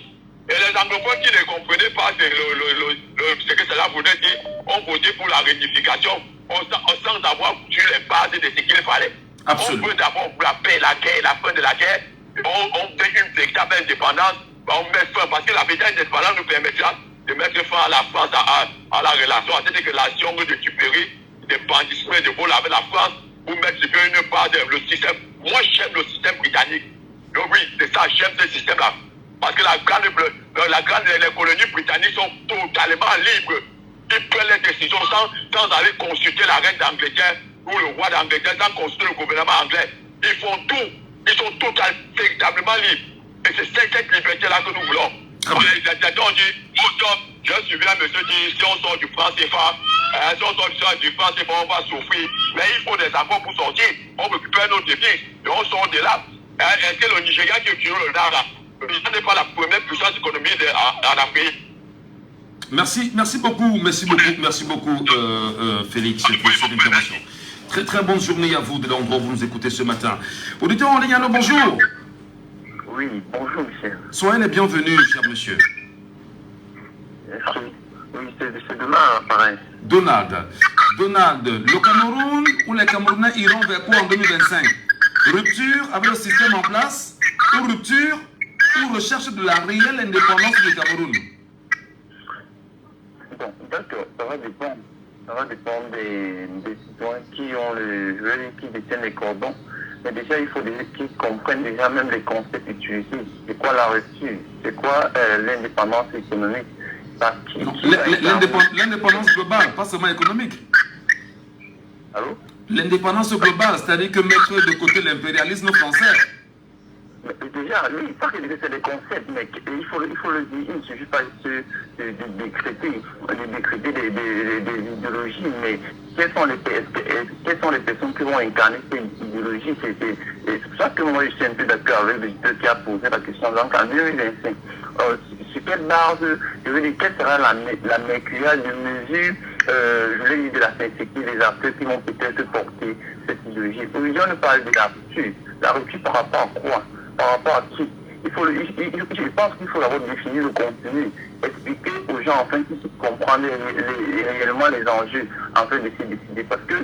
Et les anglophones qui ne comprenaient pas ce que cela voulait dire, ont voté pour la réunification sans avoir tué les bases de ce qu'il fallait. Absolument. On veut d'abord la paix, la guerre, la fin de la guerre. On fait une véritable indépendance. On met fin, parce que la véritable indépendance nous permettra de mettre fin à la France, à la relation, à cette relation de tuperie, de bandisme et de vol avec la France, pour mettre sur une base le système. Moi, j'aime le système britannique. Donc, oui, c'est ça, j'aime ce système-là. Parce que les colonies britanniques sont totalement libres. Ils prennent les décisions sans aller consulter la reine d'Angleterre ou le roi d'Angleterre, sans consulter le gouvernement anglais. Ils font tout. Ils sont véritablement libres. Et c'est cette liberté-là que nous voulons. On dit, je suis bien, monsieur dit, si on sort du franc CFA, si on sort du franc CFA, on va souffrir. Mais il faut des accords pour sortir. On récupère nos défis et on sort de là. Est-ce que le Nigeria qui utilise le Nara, ce n'est pas la première puissance économique en Afrique? Merci beaucoup, Félix, pour cette intervention. Très très bonne journée à vous de l'endroit où vous nous écoutez ce matin. Auditeur en ligne, allô, bonjour. Oui, bonjour, monsieur. Soyez les bienvenus, cher monsieur. Oui, c'est Donald, pareil. Donald, le Cameroun ou les Camerounais iront vers quoi en 2025? Rupture avec le système en place ou rupture ou recherche de la réelle indépendance du Cameroun? Bon, d'accord, ça va dépendre. Ça va dépendre des citoyens qui détiennent les cordons. Mais déjà, il faut qu'ils comprennent déjà même les concepts utilisés. C'est quoi la rupture? C'est quoi l'indépendance économique? L'indépendance globale, pas seulement économique. Allô? L'indépendance globale, c'est-à-dire que mettre de côté l'impérialisme français. Mais déjà, oui, ça c'est des concepts, mais il faut le dire, il ne suffit pas de décréter des idéologies, mais quelles sont les personnes qui vont incarner ces idéologies? C'est pour ça que moi je suis un peu d'accord avec le directeur qui a posé la question. Donc en 2025, sur quelle base, je veux dire, quelle sera la mercuriale de mesure, je veux dire, de la sincérité des acteurs qui vont peut-être porter cette idéologie? Aujourd'hui, on parle de la rupture. La rupture par rapport à quoi? Par rapport à qui? Je pense qu'il faut d'abord définir le contenu, expliquer aux gens afin qu'ils comprennent réellement les enjeux afin de se décider. Parce que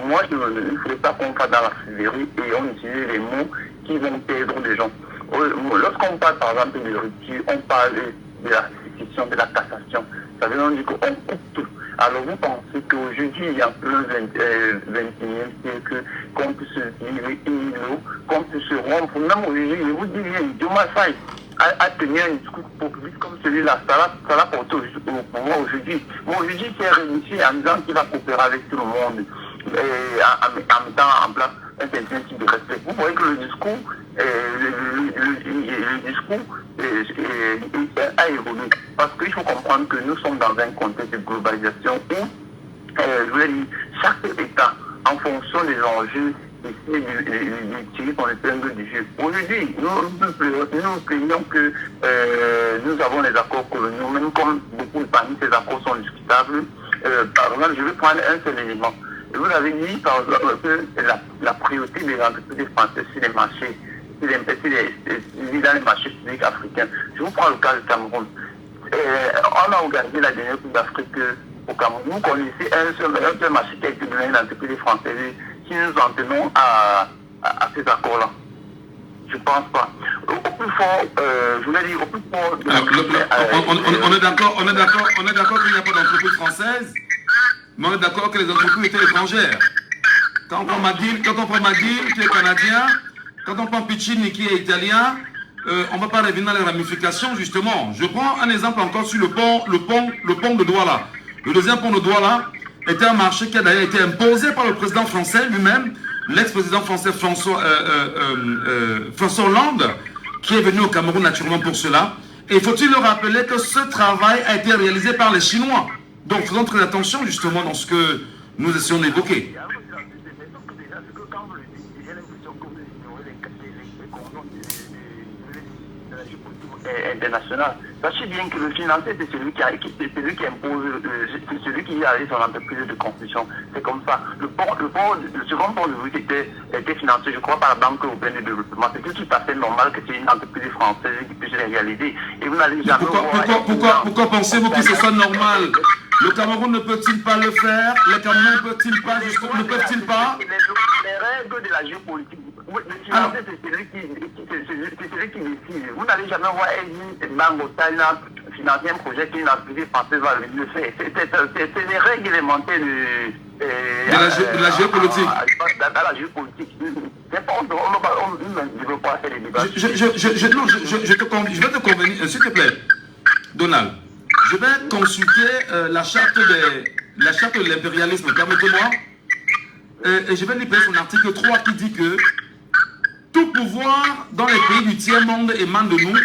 moi, il ne faudrait pas qu'on fasse dans la sévérité et on utilise les mots qui vont perdre des gens. Lorsqu'on parle par exemple de rupture, on parle de la succession, de la cassation. Ça veut dire qu'on coupe tout. Alors vous pensez qu'aujourd'hui, il y a plein 21e siècle, qu'on peut se vivre îlot, qu'on peut se rompre. Même aujourd'hui, je vous dis, Diomaye Faye a tenu un discours populiste comme celui-là. Ça l'a porté au pouvoir aujourd'hui. Moi, aujourd'hui, c'est réussi en disant qu'il va coopérer avec tout le monde, en mettant en place un certain type de respect. Vous voyez que le discours a évolué. Parce qu'il faut comprendre que nous sommes dans un contexte de globalisation où, je voulais dire, chaque État, en fonction des enjeux, essaie de tirer son épingle du jeu. Aujourd'hui, nous plaignons que nous avons les accords coloniaux, même comme beaucoup parmi ces accords sont discutables. Par exemple, je vais prendre un seul élément. Vous avez dit, par exemple, que la priorité des entreprises françaises sur les marchés, dans les marchés publics africains. Je vous prends le cas du Cameroun. On a regardé la dernière Coupe d'Afrique au Cameroun. Vous connaissez un seul marché qui a été donné à l'entreprise française si nous en tenons à ces accords-là. Je ne pense pas. Au plus fort, je voulais dire, au plus fort... On est d'accord qu'il n'y a pas d'entreprise française, mais on est d'accord que les entreprises étaient étrangères. Quand on prend Madil qui est canadien, quand on prend Piccini qui est italien, on ne va pas revenir dans les ramifications, justement. Je prends un exemple encore sur le pont de Douala. Le deuxième pont de Douala était un marché qui a d'ailleurs été imposé par le président français lui-même, l'ex-président français François Hollande, qui est venu au Cameroun naturellement pour cela. Et faut-il le rappeler que ce travail a été réalisé par les Chinois. Donc faisons très attention justement dans ce que nous essayons d'évoquer. International. Sachez bien que le financier, c'est celui qui impose, c'est celui qui a son entreprise de construction. C'est comme ça. Le second pont de route était financé, je crois, par la Banque européenne de développement. C'est tout à fait normal que c'est une entreprise française qui puisse les réaliser. Et vous n'allez jamais pourquoi pensez-vous que ce soit normal? Le Cameroun ne peut-il pas le faire? Les Camerounais ne peuvent-ils pas? Les règles de la géopolitique. Le financier, c'est celui qui décide. Vous n'allez jamais voir une banque au China financer un projet qu'une entreprise française va le faire. C'est les règles élémentaires de la géopolitique. Dans la géopolitique. On ne veut pas faire des débats. Je vais te convenir, s'il te plaît, Donald. Je vais consulter la charte de l'impérialisme, permettez-moi. Et je vais lire son article 3 qui dit que tout pouvoir dans les pays du tiers-monde émane de nous,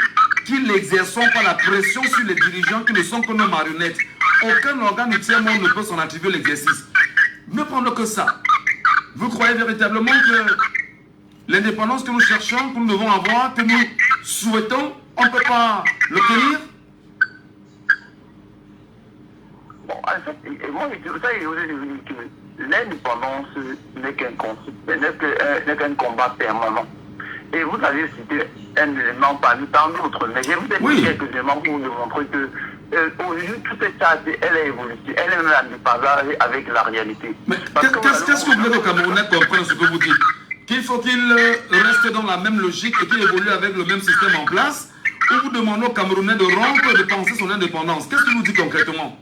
qui l'exerçons par la pression sur les dirigeants qui ne sont que nos marionnettes. Aucun organe du tiers-monde ne peut s'en attribuer l'exercice. Ne prenons que ça. Vous croyez véritablement que l'indépendance que nous cherchons, que nous devons avoir, que nous souhaitons, on ne peut pas l'obtenir? Bon, en fait, moi, je vous ai dit que l'indépendance n'est qu'un combat permanent. Et vous avez cité un élément parmi tant d'autres, mais je vous ai dit quelques éléments pour vous démontrer que aujourd'hui, toute cette charte, elle est évoluée, elle est même indépendante avec la réalité. Mais qu'est-ce que vous voulez que les Camerounais comprennent ce que vous dites? Qu'il faut qu'ils restent dans la même logique et qu'ils évoluent avec le même système en place, ou vous demandez aux Camerounais de rompre et de penser son indépendance? Qu'est-ce que vous dites concrètement?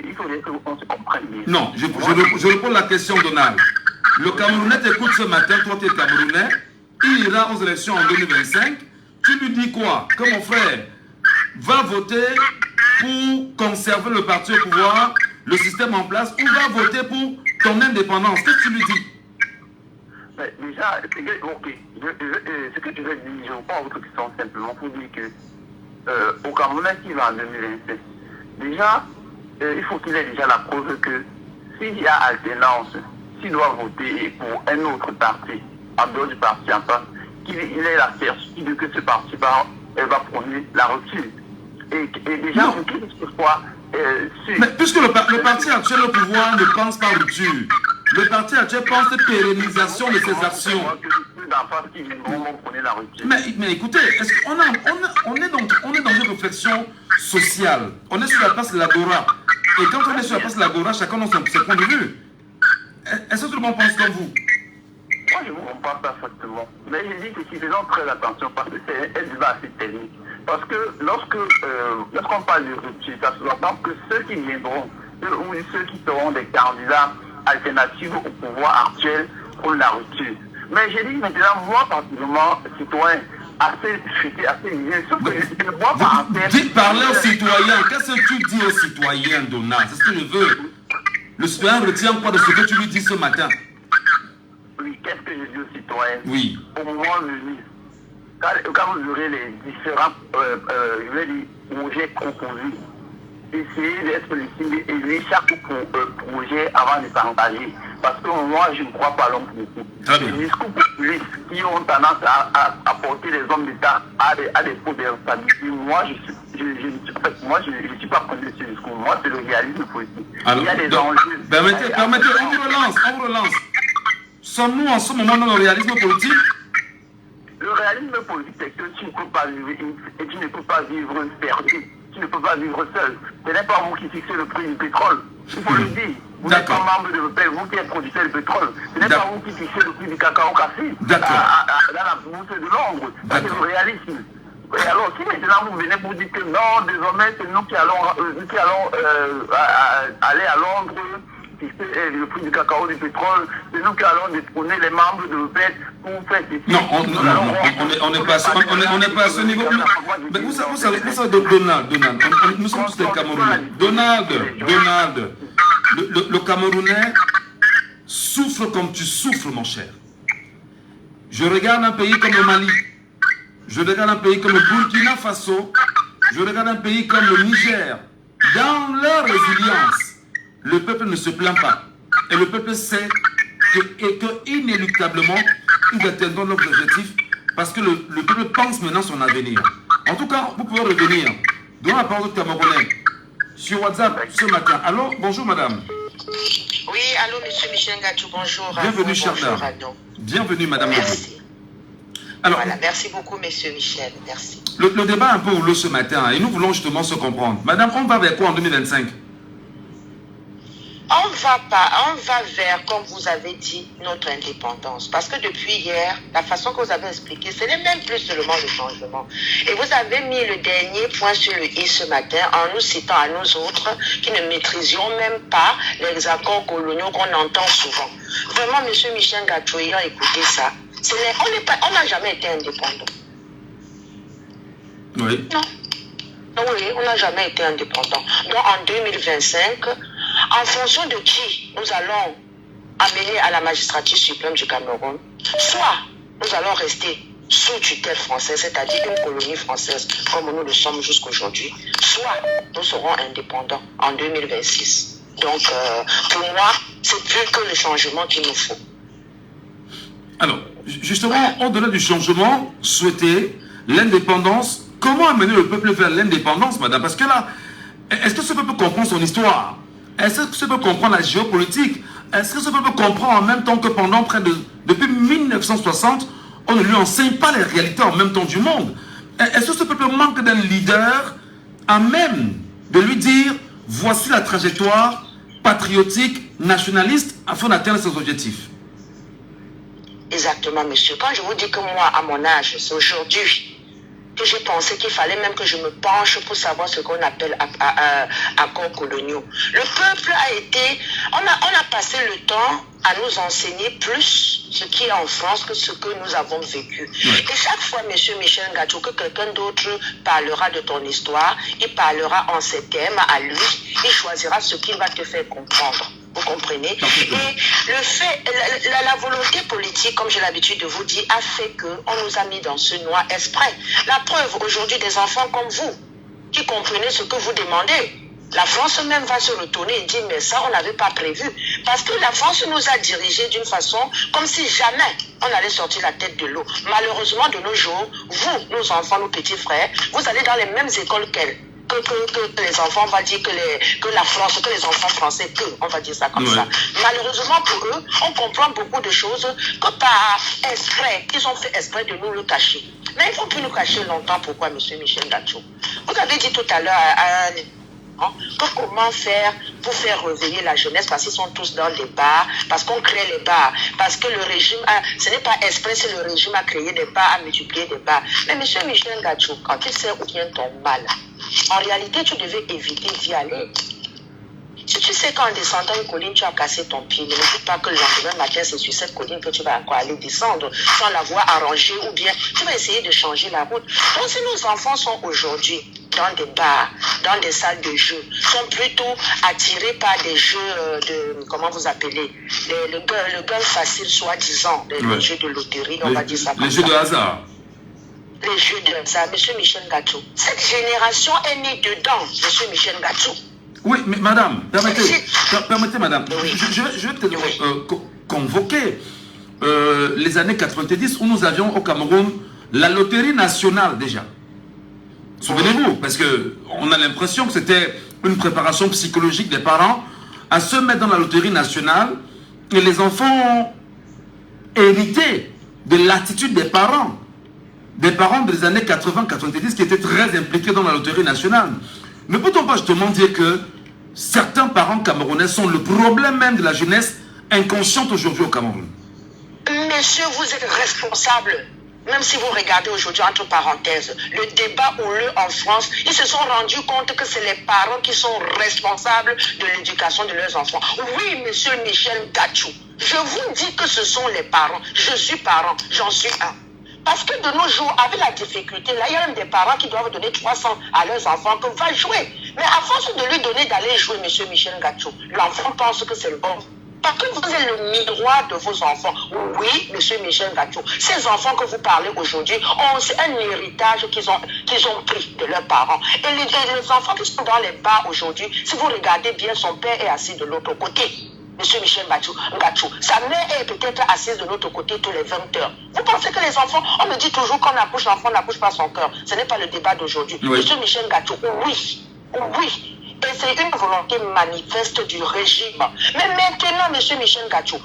Il faudrait qu'on se comprenne bien. Non, je réponds la question, Donald. Le Camerounais t'écoute ce matin, toi qui es Camerounais, il ira aux élections en 2025. tu lui dis quoi? Que mon frère va voter pour conserver le parti au pouvoir, le système en place, ou va voter pour ton indépendance? Qu'est-ce que tu lui dis? Mais déjà, ce que tu veux dire, je reprends votre question simplement pour dire que au Cameroun qui va en 2027, déjà, il faut qu'il ait déjà la preuve que s'il y a alternance, s'il doit voter pour un autre parti, en dehors du parti en face, qu'il ait la certitude que ce parti va prôner la rupture. Et déjà, on quitte toutefois. Mais puisque le parti actuel au pouvoir ne pense pas rupture, le parti actuel pense pérennisation de ses actions. Mais écoutez, on est dans une réflexion sociale. On est sur la place de l'Agora. Et quand on est sur la place de l'Agora, chacun a ses points de vue. Est-ce que tout le monde pense comme vous? Moi, je ne vous comprends pas forcément. Mais je dis que si faisons très attention parce que c'est un débat assez technique. Parce que lorsqu'on parle de rupture, ça sous-entend que ceux qui viendront, ou ceux qui seront des candidats alternatifs au pouvoir actuel pour la rupture. Mais j'ai dit maintenant, moi, particulièrement, citoyen, assez futé, assez bien, sauf que je ne vois pas en tête. Dites parler aux citoyens. Qu'est-ce que tu dis aux citoyens, Donald? C'est ce que je veux. Le citoyen retient quoi de ce que tu lui dis ce matin? Oui, qu'est-ce que je dis aux citoyens? Oui. Au moment venu, quand vous aurez les différents projets proposés, essayez d'être lucide et élever chaque projet avant de s'engager. Parce que moi, je ne crois pas à l'homme politique. Les discours populistes qui ont tendance à porter les hommes d'État à des faux de responsabilité, moi, je ne suis pas contre ce discours. Moi, c'est le réalisme politique. Alors, il y a des enjeux. Permettez, on vous relance. Sommes-nous en ce moment dans le réalisme politique? Le réalisme politique, c'est que tu ne peux pas vivre et tu ne peux pas vivre perdu. Tu ne peux pas vivre seul. Ce n'est pas vous qui fixez le prix du pétrole. Il faut le dire. Vous n'êtes pas membre de l'OPEP, vous qui êtes producteur de pétrole. Ce n'est pas vous qui fixez le prix du cacao café dans la bourse de Londres. C'est le réalisme. Et alors, si maintenant vous venez pour dire que non, désormais, c'est nous qui allons aller à Londres, fixer le prix du cacao, du pétrole, c'est nous qui allons détrôner les membres de l'OPEP pour faire ceci. Non, on n'est pas à ce niveau. Mais vous savez, Donald, nous sommes tous des Camerounais. Donald, le Camerounais souffre comme tu souffres, mon cher. Je regarde un pays comme le Mali, je regarde un pays comme le Burkina Faso, je regarde un pays comme le Niger. Dans leur résilience, le peuple ne se plaint pas. Et le peuple sait que inéluctablement, ils atteindront leurs objectifs parce que le peuple pense maintenant son avenir. En tout cas, vous pouvez revenir dans la parole de Camerounais sur WhatsApp ce matin. Allô, bonjour madame. Oui, allô monsieur Michel Gatou, bonjour. Bienvenue chère dame. Bienvenue madame. Merci. Alors, voilà, merci beaucoup monsieur Michel, merci. Le débat est un peu houleux ce matin et nous voulons justement se comprendre. Madame, on va vers quoi en 2025? On va vers, comme vous avez dit, notre indépendance. Parce que depuis hier, la façon que vous avez expliqué, ce n'est même plus seulement le changement. Et vous avez mis le dernier point sur le i ce matin en nous citant à nous autres qui ne maîtrisions même pas les accords coloniaux qu'on entend souvent. Vraiment, monsieur Michel Gatou, ayant écouté ça, on n'a jamais été indépendant. Oui. Non. Oui, on n'a jamais été indépendant. Donc en 2025, en fonction de qui nous allons amener à la magistrature suprême du Cameroun, soit nous allons rester sous tutelle française, c'est-à-dire une colonie française, comme nous le sommes jusqu'aujourd'hui, soit nous serons indépendants en 2026. Donc, pour moi, c'est plus que le changement qu'il nous faut. Alors, justement, au-delà du changement souhaité, l'indépendance, comment amener le peuple vers l'indépendance, madame? Parce que là, est-ce que ce peuple comprend son histoire? Est-ce que ce peuple comprend la géopolitique? Est-ce que ce peuple comprend en même temps que depuis 1960, on ne lui enseigne pas les réalités en même temps du monde? Est-ce que ce peuple manque d'un leader à même de lui dire, voici la trajectoire patriotique, nationaliste, afin d'atteindre ses objectifs? Exactement, monsieur. Quand je vous dis que moi, à mon âge, c'est aujourd'hui que j'ai pensé qu'il fallait même que je me penche pour savoir ce qu'on appelle accords coloniaux. Le peuple a été, On a passé le temps à nous enseigner plus ce qui est en France que ce que nous avons vécu. Et chaque fois, monsieur Michel Ngacho, que quelqu'un d'autre parlera de ton histoire, il parlera en ces termes à lui, il choisira ce qu'il va te faire comprendre. Vous comprenez? Et le fait, la volonté politique, comme j'ai l'habitude de vous dire, a fait qu'on nous a mis dans ce noir exprès. La preuve, aujourd'hui, des enfants comme vous, qui comprenez ce que vous demandez, la France même va se retourner et dire, mais ça, on n'avait pas prévu. Parce que la France nous a dirigés d'une façon comme si jamais on allait sortir la tête de l'eau. Malheureusement, de nos jours, vous, nos enfants, nos petits frères, vous allez dans les mêmes écoles qu'elles. Que les enfants, on va dire que la France, que les enfants français, on va dire ça comme ça. Malheureusement pour eux, on comprend beaucoup de choses que par exprès, ils ont fait exprès de nous le cacher. Mais il ne faut plus nous cacher longtemps. Pourquoi, monsieur Michel Ngacho? Vous avez dit tout à l'heure que comment faire pour faire réveiller la jeunesse, parce qu'ils sont tous dans les bars, parce qu'on crée les bars, parce que le régime, ce n'est pas exprès, c'est le régime à créer des bars, à multiplier des bars. Mais monsieur Michel Ngacho, quand tu sais où vient ton mal, en réalité, tu devais éviter d'y aller. Si tu sais qu'en descendant une colline, tu as cassé ton pied, ne me dis pas que le lendemain matin, c'est sur cette colline que tu vas encore aller descendre sans l'avoir arrangée, ou bien tu vas essayer de changer la route. Donc si nos enfants sont aujourd'hui dans des bars, dans des salles de jeux, sont plutôt attirés par des jeux de, comment vous appelez, le gun facile, soi-disant, les jeux de loterie, on va dire ça comme ça. Les jeux de hasard. Les jeux de hasard, monsieur Michel Ngacho. Cette génération est née dedans, monsieur Michel Ngacho. Oui, mais madame, permettez madame, je vais peut-être convoquer les années 90 où nous avions au Cameroun la loterie nationale déjà. Souvenez-vous, parce qu'on a l'impression que c'était une préparation psychologique des parents à se mettre dans la loterie nationale, et les enfants ont hérité de l'attitude des parents des années 80-90 qui étaient très impliqués dans la loterie nationale. Ne peut-on pas justement dire que certains parents camerounais sont le problème même de la jeunesse inconsciente aujourd'hui au Cameroun? Monsieur, vous êtes responsable. Même si vous regardez aujourd'hui, entre parenthèses, le débat houleux en France, ils se sont rendus compte que c'est les parents qui sont responsables de l'éducation de leurs enfants. Oui, monsieur Michel Ngacho, je vous dis que ce sont les parents. Je suis parent, j'en suis un. Parce que de nos jours, avec la difficulté, là, il y a même des parents qui doivent donner 300 à leurs enfants que va jouer. Mais à force de lui donner d'aller jouer, monsieur Michel Ngacho, l'enfant pense que c'est le bon. Parce que vous êtes le miroir de vos enfants. Oui, monsieur Michel Ngacho, ces enfants que vous parlez aujourd'hui, c'est un héritage qu'ils ont pris de leurs parents. Et les enfants qui sont dans les bars aujourd'hui, si vous regardez bien, son père est assis de l'autre côté. Monsieur Michel Ngacho, sa mère est peut-être assise de l'autre côté tous les 20 heures. Vous pensez que les enfants, on me dit toujours qu'on accouche, l'enfant n'accouche pas son cœur. Ce n'est pas le débat d'aujourd'hui. Oui. Monsieur Michel Ngacho, oui. Et c'est une volonté manifeste du régime. Mais maintenant, monsieur Michel Ngacho,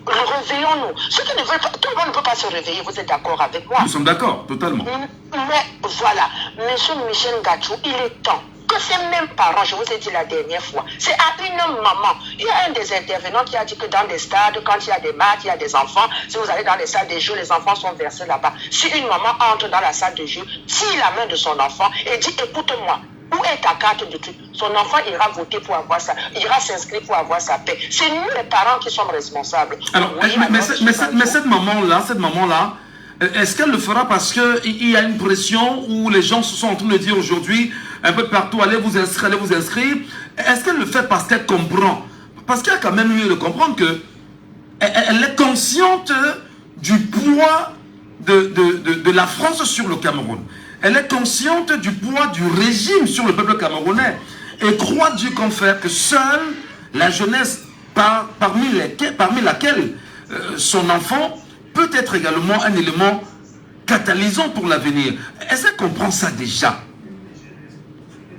réveillons-nous. Ceux qui ne veulent pas, tout le monde ne peut pas se réveiller, vous êtes d'accord avec moi? Nous sommes d'accord, totalement. Mais voilà, monsieur Michel Ngacho, il est temps que ces mêmes parents, je vous ai dit la dernière fois, c'est à une maman. Il y a un des intervenants qui a dit que dans des stades, quand il y a des matchs, il y a des enfants, si vous allez dans les salles de jeux, les enfants sont versés là-bas. Si une maman entre dans la salle de jeu, tire la main de son enfant et dit, écoute-moi, où est ta carte de truc? Son enfant ira voter pour avoir ça, ira s'inscrire pour avoir sa paix. C'est nous les parents qui sommes responsables. Alors, oui, mais cette maman-là, est-ce qu'elle le fera parce qu'il y a une pression où les gens se sont en train de dire aujourd'hui, un peu partout, allez vous inscrire. Est-ce qu'elle le fait parce qu'elle comprend? Parce qu'il y a quand même mieux de comprendre qu'elle est consciente du poids de la France sur le Cameroun. Elle est consciente du poids du régime sur le peuple camerounais. Et croit Dieu qu'en fait que seule la jeunesse, parmi laquelle son enfant peut être également un élément catalysant pour l'avenir. Est-ce qu'elle comprend ça déjà?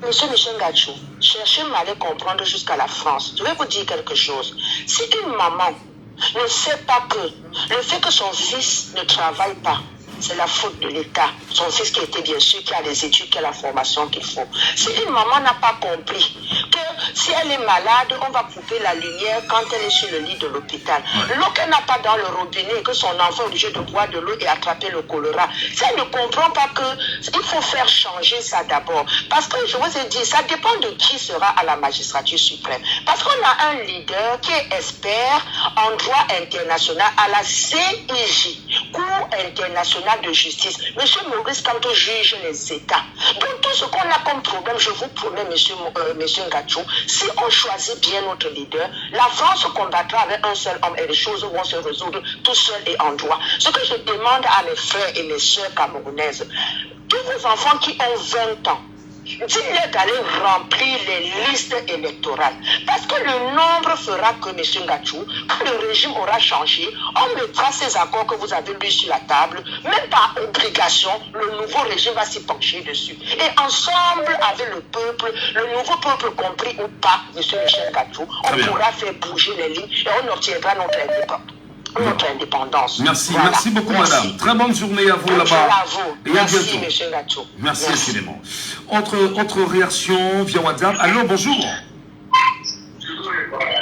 Monsieur Michel Ngacho, cherchez à aller comprendre jusqu'à la France. Je vais vous dire quelque chose. Si une maman ne sait pas que le fait que son fils ne travaille pas, c'est la faute de l'État. Son fils qui était bien sûr, qui a les études, qui a la formation qu'il faut. Si une maman n'a pas compris que si elle est malade, on va couper la lumière quand elle est sur le lit de l'hôpital. L'eau qu'elle n'a pas dans le robinet et que son enfant est obligé de boire de l'eau et attraper le choléra. Si elle ne comprend pas qu'il faut faire changer ça d'abord. Parce que je vous ai dit, ça dépend de qui sera à la magistrature suprême. Parce qu'on a un leader qui est expert en droit international à la CIJ, Cour internationale de justice. Monsieur Maurice Kamto juge les États. Donc tout ce qu'on a comme problème, je vous promets, monsieur Ngachou, si on choisit bien notre leader, la France combattra avec un seul homme et les choses vont se résoudre tout seul et en droit. Ce que je demande à mes frères et mes soeurs camerounaises, tous vos enfants qui ont 20 ans, dites-leur d'aller remplir les listes électorales. Parce que le nombre fera que, M. Ngachou, quand le régime aura changé, on mettra ces accords que vous avez lus sur la table, même par obligation, le nouveau régime va s'y pencher dessus. Et ensemble, avec le peuple, le nouveau peuple compris ou pas, M. Michel Ngachou, on pourra faire bouger les lignes et on obtiendra notre indépendance. Merci, voilà. Merci beaucoup, madame. Très bonne journée à vous là-bas. Merci, M. Ngachou. Merci infiniment. Autre réaction via WhatsApp. Allô, bonjour.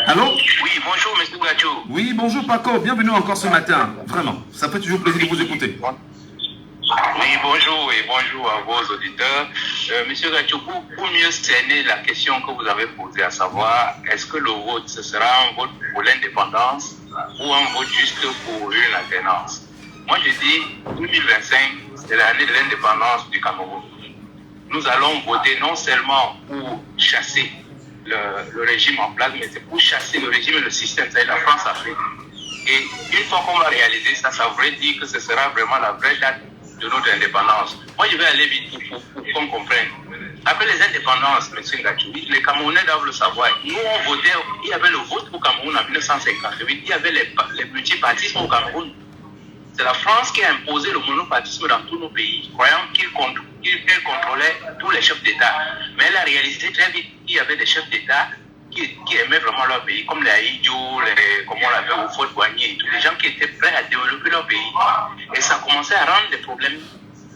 Allô? Oui, bonjour, M. Ngachou. Oui, bonjour, Paco. Bienvenue encore ce matin. Vraiment, ça fait toujours plaisir de vous écouter. Oui, bonjour et bonjour à vos auditeurs. Monsieur Ngachou, pour mieux cerner la question que vous avez posée, à savoir, est-ce que le vote, ce sera un vote pour l'indépendance ou un vote juste pour une alternance? Moi, je dis 2025, c'est l'année de l'indépendance du Cameroun. Nous allons voter non seulement pour chasser le régime en place, mais c'est pour chasser le régime et le système, c'est-à-dire la France-Afrique. Et une fois qu'on va réaliser ça, ça veut dire que ce sera vraiment la vraie date de notre indépendance. Moi, je vais aller vite pour qu'on comprenne. Après les indépendances, M. Ngachou, les Camerounais doivent le savoir. Nous, on votait, il y avait le vote au Cameroun en 1958, il y avait les multipartismes au Cameroun. C'est la France qui a imposé le monopartisme dans tous nos pays, croyant qu'elle contrôlait tous les chefs d'État. Mais elle a réalisé très vite qu'il y avait des chefs d'État qui aimaient vraiment leur pays, comme les Haïdjo, comme on l'appelle, au Fort-Boigny et tous les gens qui étaient prêts à développer leur pays. Et ça a commencé à rendre des problèmes,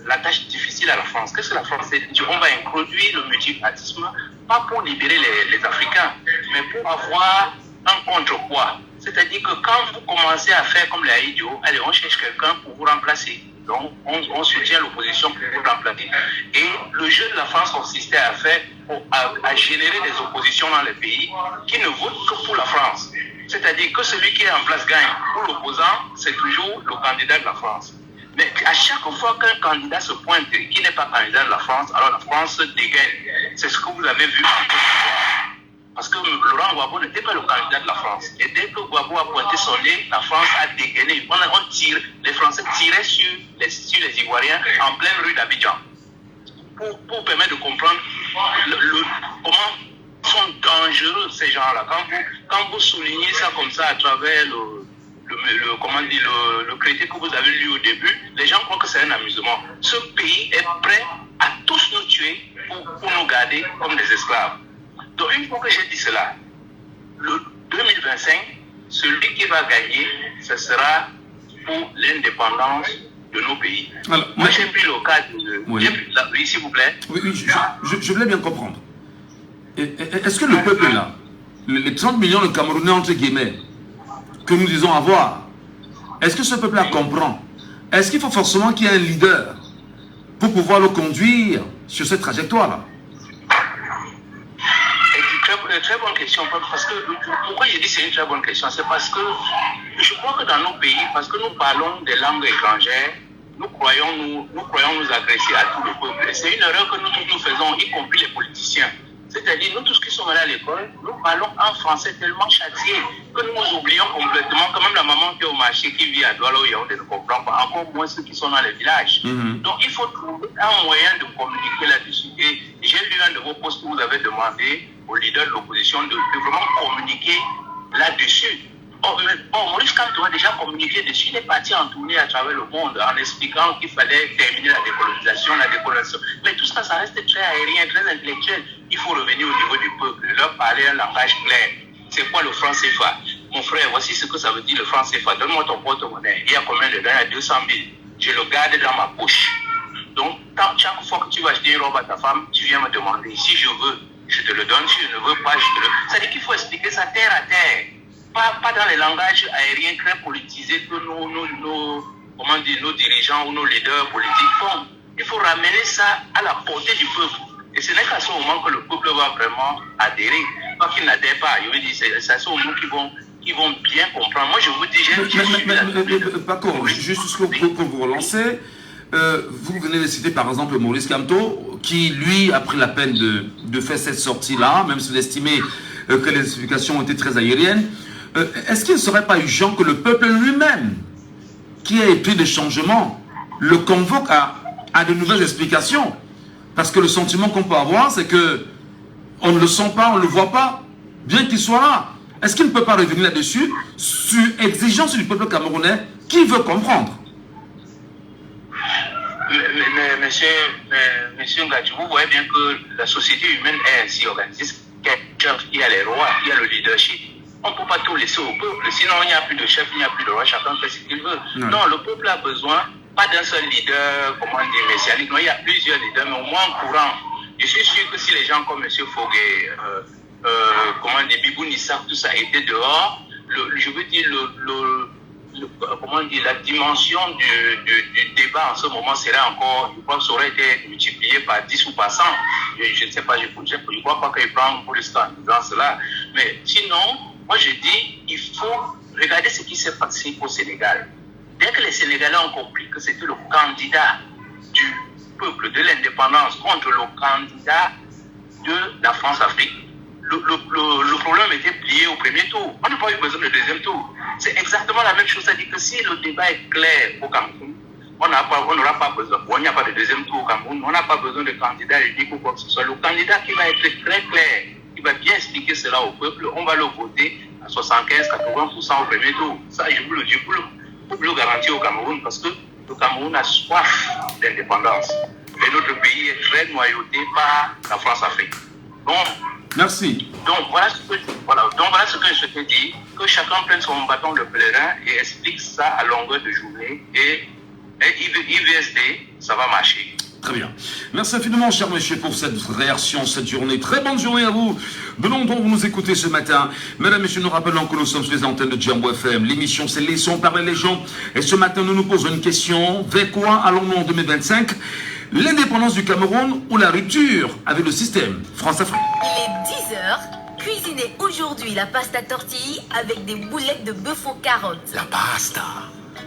la tâche difficile à la France. Qu'est-ce que la France dit? On va introduire le multipartisme, pas pour libérer les Africains, mais pour avoir un contrepoids. C'est-à-dire que quand vous commencez à faire comme les Haïdjo, allez, on cherche quelqu'un pour vous remplacer. Donc, on soutient l'opposition pour vous remplacer. Et le jeu de la France consistait à générer des oppositions dans les pays qui ne votent que pour la France. C'est-à-dire que celui qui est en place gagne. Pour l'opposant, c'est toujours le candidat de la France. Mais à chaque fois qu'un candidat se pointe qui n'est pas candidat de la France, alors la France dégaine. C'est ce que vous avez vu en Côte d'Ivoire. Parce que Laurent Gbagbo n'était pas le candidat de la France. Et dès que Gbagbo a pointé son nez, la France a dégainé. Les Français tiraient sur les Ivoiriens en pleine rue d'Abidjan. Pour permettre de comprendre comment sont dangereux ces gens-là. Quand vous soulignez ça comme ça à travers le critique que vous avez lu au début, les gens croient que c'est un amusement. Ce pays est prêt à tous nous tuer pour nous garder comme des esclaves. Donc une fois que j'ai dit cela, le 2025, celui qui va gagner, ce sera pour l'indépendance de nos pays. Alors, moi j'ai pris le cas de... Oui, s'il vous plaît. Oui, je voulais bien comprendre. Est-ce que le peuple là, les 30 millions de Camerounais entre guillemets, que nous disons avoir, est-ce que ce peuple-là comprend? Est-ce qu'il faut forcément qu'il y ait un leader pour pouvoir le conduire sur cette trajectoire-là? Très bonne question, parce que pourquoi je dis c'est une très bonne question, c'est parce que je crois que dans nos pays, parce que nous parlons des langues étrangères, nous croyons nous agresser à tout le peuple. C'est une erreur que nous tous nous faisons, y compris les politiciens. C'est-à-dire, nous tous qui sommes allés à l'école, nous parlons un français tellement châtié que nous nous oublions complètement, quand même la maman qui est au marché, qui vit à Douala ou Yaoundé ne comprend pas, encore moins ceux qui sont dans les villages. Donc il faut trouver un moyen de communiquer là-dessus. Et j'ai lu un de vos posts où vous avez demandé au leader de l'opposition de vraiment communiquer là-dessus. Maurice Kamto a déjà communiqué dessus, il est parti en tournée à travers le monde en expliquant qu'il fallait terminer la décolonisation. Mais tout ça, ça reste très aérien, très intellectuel. Il faut revenir au niveau du peuple, leur parler un langage clair. C'est quoi le franc CFA? Mon frère, voici ce que ça veut dire le franc CFA. Donne-moi ton porte-monnaie. Il y a combien dedans? Il y a 200 000. Je le garde dans ma poche. Donc, chaque fois que tu vas acheter une robe à ta femme, tu viens me demander si je veux je te le donne. Si je ne veux pas, je te le... C'est-à-dire qu'il faut expliquer ça terre à terre. Pas dans les langages aériens très politisés que nos dirigeants ou nos leaders politiques font. Il faut ramener ça à la portée du peuple. Et ce n'est qu'à ce moment que le peuple va vraiment adhérer. Pas qu'il n'adhère pas. Je veux dire, c'est à ce moment qu'ils vont bien comprendre. Moi, je vous dis, D'accord, juste pour vous relancer, vous venez de citer par exemple Maurice Kamto, qui lui a pris la peine de faire cette sortie-là, même si vous estimez que les explications ont été très aériennes. Est-ce qu'il ne serait pas urgent que le peuple lui-même, qui a épris de changement, le convoque à de nouvelles explications? Parce que le sentiment qu'on peut avoir, c'est que on ne le sent pas, on ne le voit pas, bien qu'il soit là. Est-ce qu'il ne peut pas revenir là-dessus, sur exigence du peuple camerounais qui veut comprendre? Monsieur Ngadji, vous voyez bien que la société humaine est ainsi organisée. Il y a les rois, il y a le leadership. On ne peut pas tout laisser au peuple, sinon il n'y a plus de chef, il n'y a plus de roi, chacun fait ce qu'il veut. Non, le peuple a besoin, pas d'un seul leader, comment dire, messianique, non, il y a plusieurs leaders, mais au moins courant. Je suis sûr que si les gens comme M. Foguet, comment dire, Bibou Nissa, tout ça était dehors, je veux dire, comment dire, la dimension du débat en ce moment serait encore, je crois que ça aurait été multiplié par 10 ou par 100. Je ne sais pas, je ne crois pas qu'il prend pour l'instant en disant cela. Mais sinon, moi je dis, il faut regarder ce qui s'est passé au Sénégal. Dès que les Sénégalais ont compris que c'était le candidat du peuple de l'indépendance contre le candidat de la France-Afrique, le problème était plié au premier tour. On n'a pas eu besoin de deuxième tour. C'est exactement la même chose. C'est-à-dire que si le débat est clair au Cameroun, on n'aura pas besoin. Il n'y a pas de deuxième tour au Cameroun. On n'a pas besoin de candidat unique ou quoi que ce soit. Le candidat qui va être très clair, qui va bien expliquer cela au peuple, on va le voter à 75-80% au premier tour. Ça, je vous le dis, pour le garantir au Cameroun, parce que le Cameroun a soif d'indépendance. Et notre pays est très noyauté par la France-Afrique. Donc, merci. Donc voilà ce que je te dis, que chacun prenne son bâton de pèlerin et explique ça à longueur de journée. Et IVSD, ça va marcher. Très bien. Merci infiniment, cher monsieur, pour cette réaction, cette journée. Très bonne journée à vous. De longtemps, vous nous écoutez ce matin. Mesdames, messieurs, nous rappelons que nous sommes sur les antennes de Jambo FM. L'émission, c'est Laissons parler les gens. Et ce matin, nous nous posons une question. Vers quoi allons-nous en 2025 ? L'indépendance du Cameroun ou la rupture avec le système France-Afrique? Il est 10h. Cuisinez aujourd'hui la pasta tortille avec des boulettes de bœuf aux carottes. La pasta.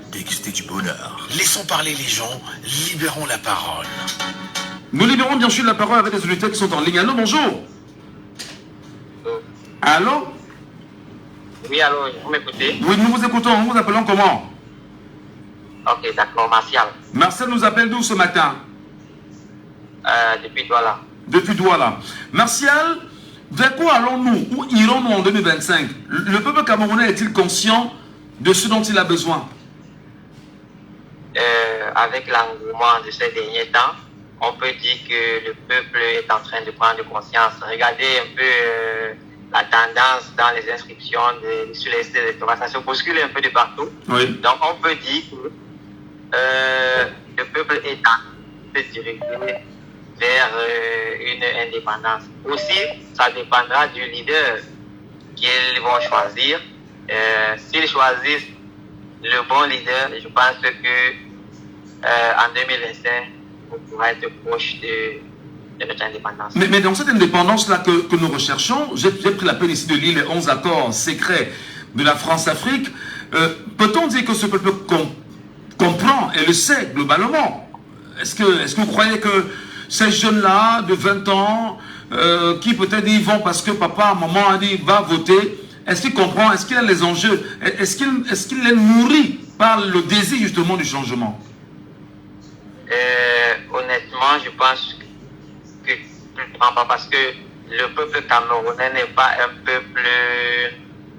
Déguster du bonheur. Laissons parler les gens. Libérons la parole. Nous libérons bien sûr la parole avec les auditeurs qui sont en ligne. Allô, bonjour. Allô? Oui, allô, vous m'écoutez? Oui, nous vous écoutons. Nous vous appelons comment? Ok, d'accord, Martial. Marcel nous appelle d'où ce matin? Depuis Douala. Depuis Douala. Martial, vers quoi allons-nous? Où irons-nous en 2025? Le peuple camerounais est-il conscient de ce dont il a besoin? Avec l'engouement de ces derniers temps, on peut dire que le peuple est en train de prendre conscience. Regardez un peu la tendance dans les inscriptions sur les listes électorales. Ça se bouscule un peu de partout. Oui. Donc on peut dire que le peuple est en train de se diriger vers une indépendance. Aussi, ça dépendra du leader qu'ils vont choisir. S'ils choisissent le bon leader, je pense que en 2025, on pourra être proche de notre indépendance. Mais dans cette indépendance-là que nous recherchons, j'ai pris la peine ici de lire les 11 accords secrets de la France-Afrique. Peut-on dire que ce peuple comprend et le sait globalement? Est-ce que vous croyez que ces jeunes-là de 20 ans, qui peut-être y vont parce que papa, maman a dit va voter, est-ce qu'il comprend? Est-ce qu'il a les enjeux? Est-ce qu'il est nourri par le désir justement du changement? Honnêtement, je pense que je ne comprends pas parce que le peuple camerounais n'est pas un peuple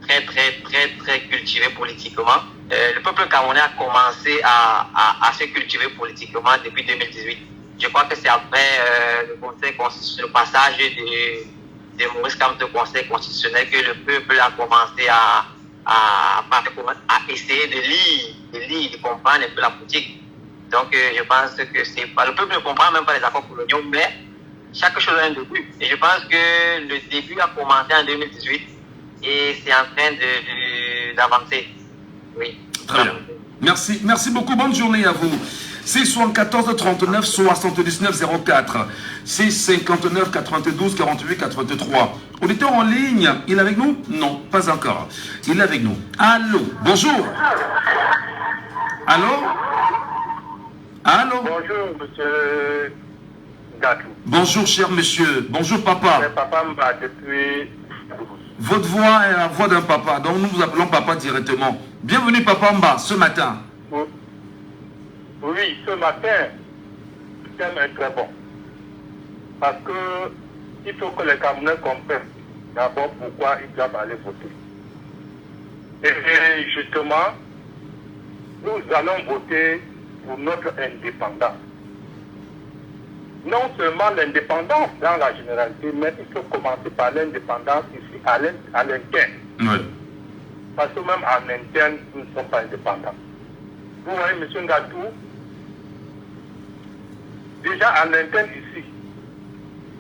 très cultivé politiquement. Le peuple camerounais a commencé à se cultiver politiquement depuis 2018. Je crois que c'est après le passage de Maurice Kamto au Conseil constitutionnel que le peuple a commencé à essayer de lire, de comprendre un peu la politique. Donc je pense que c'est pas, le peuple ne comprend même pas les accords coloniaux, mais chaque chose a un début. Et je pense que le début a commencé en 2018 et c'est en train d'avancer. Oui. Très bien. Merci, merci beaucoup. Bonne journée à vous. 674 39 79 04. 659 92 48 83. Auditeur en ligne, il est avec nous? Non, pas encore. Il est avec nous. Allô, bonjour. Allô? Allô? Bonjour, monsieur Gatou. Bonjour, cher monsieur. Bonjour, papa. C'est Papa Mba depuis... Votre voix est la voix d'un papa, donc nous vous appelons papa directement. Bienvenue, Papa Mba, ce matin. Oui, ce matin, le thème est très bon. Parce que il faut que les Camerounais comprennent d'abord pourquoi ils doivent aller voter. Et justement, nous allons voter pour notre indépendance. Non seulement l'indépendance dans la généralité, mais il faut commencer par l'indépendance ici à l'interne. Oui. Parce que même en interne, nous ne sommes pas indépendants. Vous voyez, M. Ngatou, déjà en interne ici,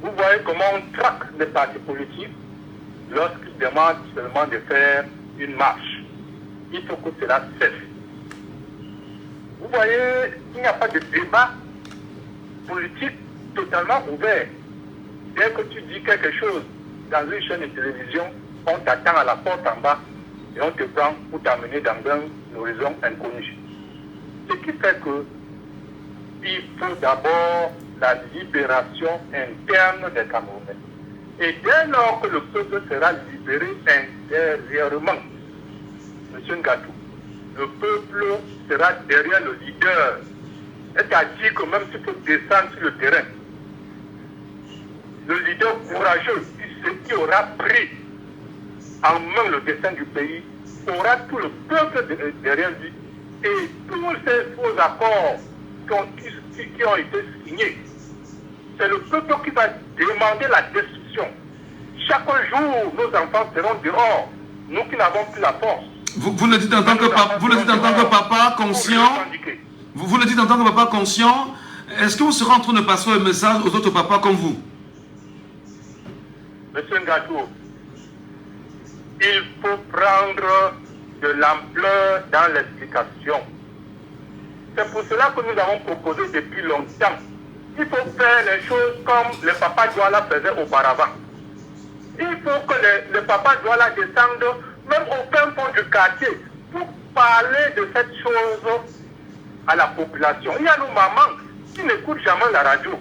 vous voyez comment on traque les partis politiques lorsqu'ils demandent seulement de faire une marche. Il faut que cela cesse. Vous voyez, il n'y a pas de débat politique totalement ouvert. Dès que tu dis quelque chose dans une chaîne de télévision, on t'attend à la porte en bas et on te prend pour t'amener dans un horizon inconnu. Ce qui fait que il faut d'abord la libération interne des Camerounais. Et dès lors que le peuple sera libéré intérieurement, M. Ngatou, le peuple sera derrière le leader. C'est-à-dire que même s'il faut descendre sur le terrain, le leader courageux, qui aura pris en main le destin du pays, aura tout le peuple derrière lui. Et tous ces faux accords qui ont été signés, c'est le peuple qui va demander la destruction. Chaque jour, nos enfants seront dehors, nous qui n'avons plus la force. Vous le dites en tant que papa conscient. Vous le dites en tant que papa conscient. Est-ce que vous serez en train de passer un message aux autres papas comme vous? Monsieur Ngatou, il faut prendre de l'ampleur dans l'explication. C'est pour cela que nous avons proposé depuis longtemps. Il faut faire les choses comme le papa Douala faisait auparavant. Il faut que le papa Douala descende même au fin fond du quartier pour parler de cette chose à la population. Il y a nos mamans qui n'écoutent jamais la radio.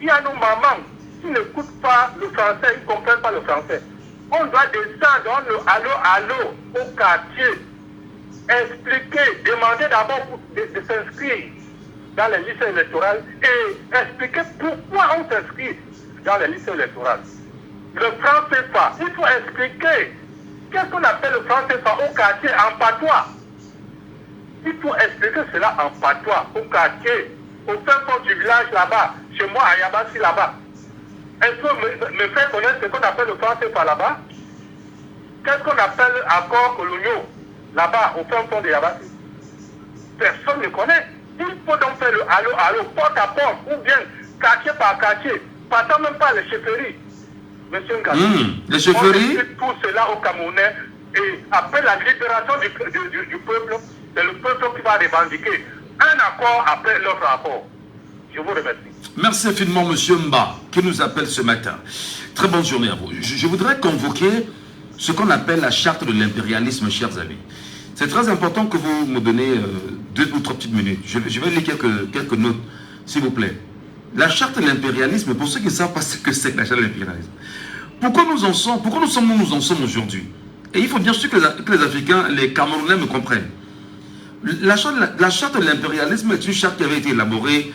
Il y a nos mamans qui n'écoutent pas le français, ils ne comprennent pas le français. On doit descendre, allô au quartier, expliquer, demander d'abord de s'inscrire dans les listes électorales et expliquer pourquoi on s'inscrit dans les listes électorales. Le franc CFA, il faut expliquer qu'est-ce qu'on appelle le franc CFA au quartier en patois. Il faut expliquer cela en patois au quartier, au fin fond du village là-bas, chez moi à Yabassi là-bas. Est-ce que me faire connaître ce qu'on appelle le franc CFA là-bas? Qu'est-ce qu'on appelle accords coloniaux là-bas au fin fond de Yabassi? Personne ne connaît. Il faut donc faire le allô, porte à porte, ou bien quartier par quartier, passant même pas les chefferies. Monsieur Ngatou, les chefferies? On explique tout cela aux Camerounais et après la libération du peuple, c'est le peuple qui va revendiquer un accord après l'autre accord. Je vous remercie. Merci infiniment, monsieur Mba, qui nous appelle ce matin. Très bonne journée à vous. Je voudrais convoquer ce qu'on appelle la charte de l'impérialisme, chers amis. C'est très important que vous me donnez 2 ou 3 petites minutes. Je vais lire quelques notes, s'il vous plaît. La charte de l'impérialisme, pour ceux qui ne savent pas ce que c'est que la charte de l'impérialisme, pourquoi nous en sommes aujourd'hui? Et il faut bien sûr que les Africains, les Camerounais me comprennent. La charte de l'impérialisme est une charte qui avait été élaborée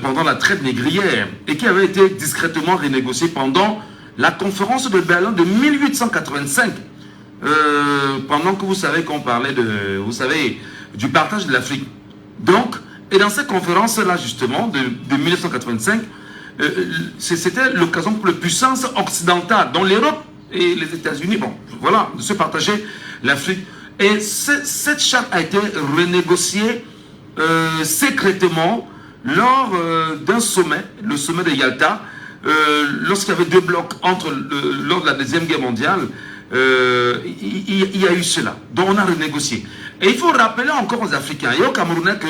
pendant la traite négrière et qui avait été discrètement renégociée pendant la conférence de Berlin de 1885. Pendant que vous savez qu'on parlait du partage de l'Afrique. Donc, et dans cette conférence-là justement de 1985, c'était l'occasion pour les puissances occidentales, dont l'Europe et les États-Unis, bon, voilà, de se partager l'Afrique. Et cette charte a été renégociée secrètement lors d'un sommet, le sommet de Yalta, lorsqu'il y avait deux blocs lors de la Deuxième Guerre mondiale, il y a eu cela. Donc on a renégocié. Et il faut rappeler encore aux Africains et aux Camerounais que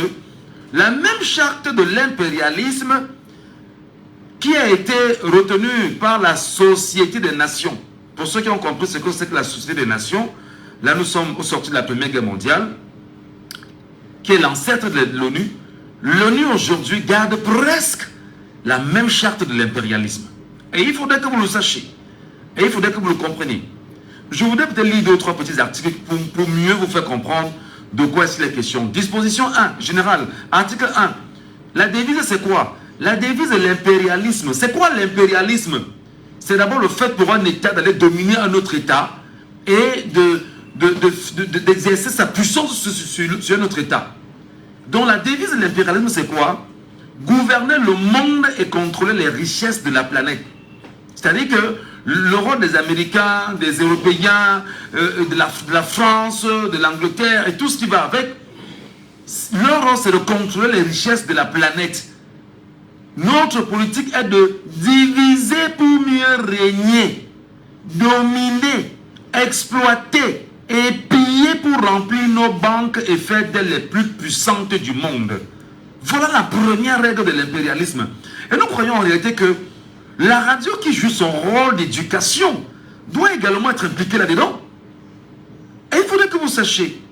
la même charte de l'impérialisme qui a été retenue par la Société des Nations, pour ceux qui ont compris ce que c'est que la Société des Nations, là nous sommes au sorti de la Première Guerre mondiale, qui est l'ancêtre de l'ONU. L'ONU aujourd'hui garde presque la même charte de l'impérialisme. Et il faudrait que vous le sachiez. Et il faudrait que vous le compreniez. Je voudrais peut-être lire 2 ou 3 petits articles pour mieux vous faire comprendre de quoi est-ce qu'il est question. Disposition 1, générale. Article 1. La devise, c'est quoi? La devise de l'impérialisme. C'est quoi l'impérialisme? C'est d'abord le fait pour un État d'aller dominer un autre État et d'exercer sa puissance sur un autre État. Donc la devise de l'impérialisme, c'est quoi? Gouverner le monde et contrôler les richesses de la planète. C'est-à-dire que le rôle des Américains, des Européens, de la France, de l'Angleterre et tout ce qui va avec, leur rôle c'est de contrôler les richesses de la planète. Notre politique est de diviser pour mieux régner, dominer, exploiter et piller pour remplir nos banques et faire d'elles les plus puissantes du monde. Voilà la première règle de l'impérialisme. Et nous croyons en réalité que la radio qui joue son rôle d'éducation doit également être impliquée là-dedans. Et il faudrait que vous sachiez,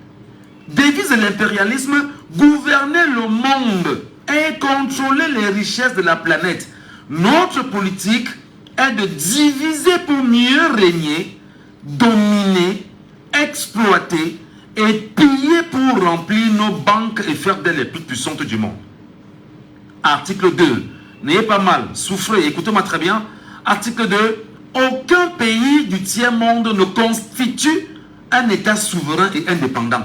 devise de l'impérialisme, gouverner le monde et contrôler les richesses de la planète. Notre politique est de diviser pour mieux régner, dominer, exploiter et piller pour remplir nos banques et faire d'elles les plus puissantes du monde. Article 2. N'ayez pas mal, souffrez, écoutez-moi très bien. Article 2. Aucun pays du tiers-monde ne constitue un État souverain et indépendant.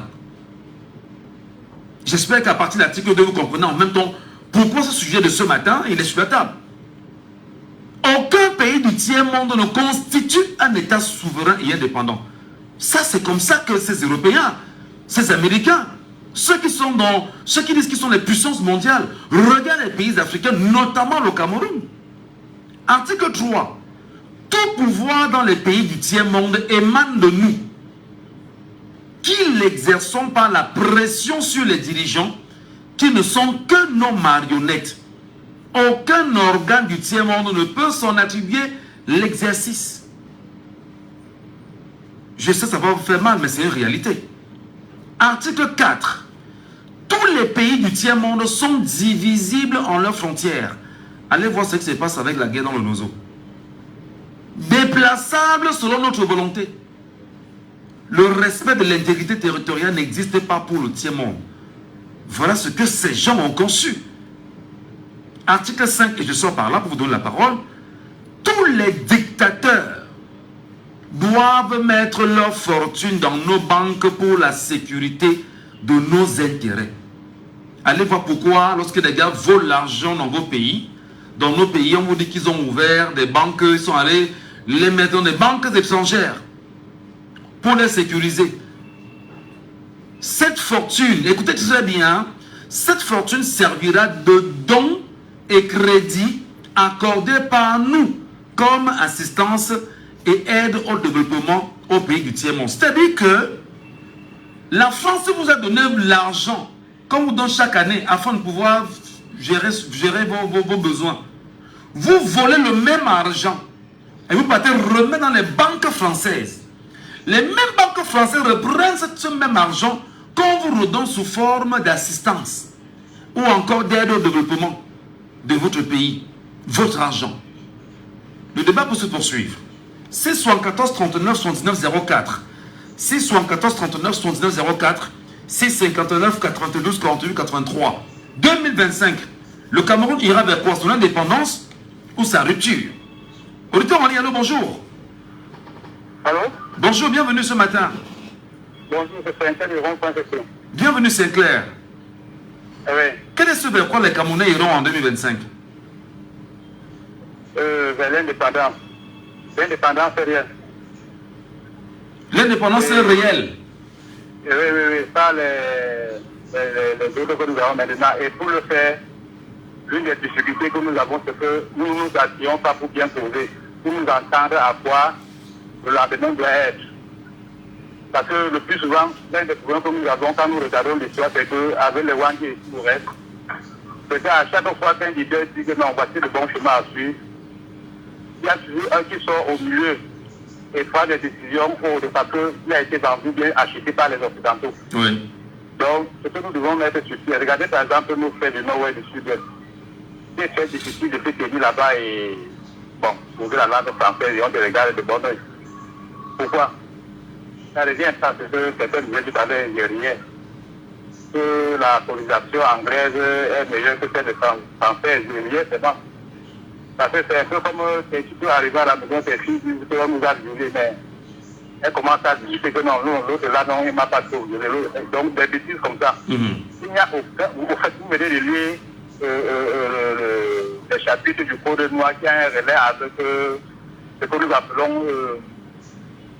J'espère qu'à partir de l'article 2, vous comprenez en même temps pourquoi ce sujet de ce matin, il est sur la table. Aucun pays du tiers-monde ne constitue un État souverain et indépendant. Ça, c'est comme ça que ces Européens, ces Américains, ceux qui disent qu'ils sont les puissances mondiales, regardent les pays africains, notamment le Cameroun. Article 3. Tout pouvoir dans les pays du tiers-monde émane de nous, qui l'exerçons par la pression sur les dirigeants, qui ne sont que nos marionnettes. Aucun organe du tiers-monde ne peut s'en attribuer l'exercice. Je sais, ça va vous faire mal, mais c'est une réalité. Article 4. Tous les pays du tiers-monde sont divisibles en leurs frontières. Allez voir ce qui se passe avec la guerre dans le Nozo. Déplaçables selon notre volonté. Le respect de l'intégrité territoriale n'existe pas pour le tiers-monde. Voilà ce que ces gens ont conçu. Article 5, et je sors par là pour vous donner la parole. Tous les dictateurs doivent mettre leur fortune dans nos banques pour la sécurité de nos intérêts. Allez voir pourquoi, lorsque des gars volent l'argent dans vos pays, dans nos pays, on vous dit qu'ils ont ouvert des banques, ils sont allés les mettre dans des banques étrangères pour les sécuriser. Cette fortune, écoutez très bien, cette fortune servira de dons et crédits accordés par nous comme assistance et aide au développement au pays du tiers-monde. C'est-à-dire que la France vous a donné l'argent qu'on vous donne chaque année afin de pouvoir gérer vos besoins. Vous volez le même argent et vous partez remettre dans les banques françaises. Les mêmes banques françaises reprennent ce même argent qu'on vous redonne sous forme d'assistance ou encore d'aide au développement de votre pays, votre argent. Le débat peut se poursuivre. C'est 74 39 79 04. C'est 74 39 79 04. C'est 59 92 48 83. 2025. Le Cameroun ira vers quoi? Son indépendance ou sa rupture? Auditeur en ligne, allô, bonjour. Allô? Bonjour, bienvenue ce matin. Bonjour, c'est Saint-Clair du rond-point. Bienvenue Saint-Clair. Oui. Quel est ce vers quoi les Camerounais iront en 2025? Vers l'indépendance. L'indépendance est réelle. L'indépendance est réelle. Oui, pas les autres que nous avons maintenant. Et pour le faire, l'une des difficultés que nous avons, c'est que nous ne nous asseyons pas pour bien poser, pour nous entendre à quoi le lendemain doit être. Parce que le plus souvent, l'un des problèmes que nous avons quand nous regardons l'histoire, c'est qu'avec les Wangis et tout le reste, c'est qu'à chaque fois qu'un leader dit que non, voici le bon chemin à suivre, il y a toujours un qui sort au milieu et prend des décisions parce qu'il a été vendu bien acheté par les Occidentaux. Oui. Donc, ce que nous devons mettre sur pied, regardez par exemple nos frères du Nord-Ouest et du Sud-Est. C'est très difficile de se tenir là-bas et, bon, ouvrir la langue française et on te regarde de bon oeil. Pourquoi? Ça revient à ça, c'est que quelqu'un disait tout à l'heure, il n'y a rien. Que la colonisation anglaise est meilleure que celle de française, il n'y a rien, c'est bon. Parce que c'est un peu comme tu peux arriver à la maison, tes filles disent que nous a violé, mais elle commence à dire que non, l'autre là, non, il ne m'a pas tout violé. Donc, des bêtises comme ça. Il n'y a aucun, vous faites, vous venez de lire le chapitre du Code noir qui a un relais avec ce que nous appelons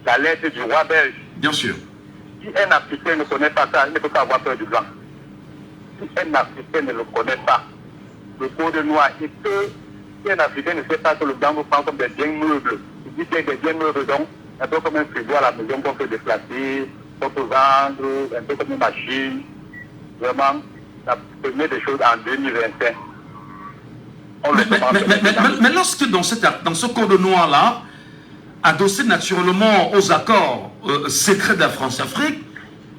la lettre du roi belge. Bien sûr. Si un Africain ne connaît pas ça, il ne peut pas avoir peur du blanc. Si un Africain ne le connaît pas, le Code noir, et que si un Africain ne sait pas que le blanc vous prend comme des biens meubles, il dit qu'il y a des biens meubles, donc un peu comme un frigo à la maison qu'on peut déplacer, qu'on peut vendre, un peu comme une machine. Vraiment, ça permet des choses en 2025. Mais lorsque dans ce code noir-là, adossé naturellement aux accords secrets de la France-Afrique,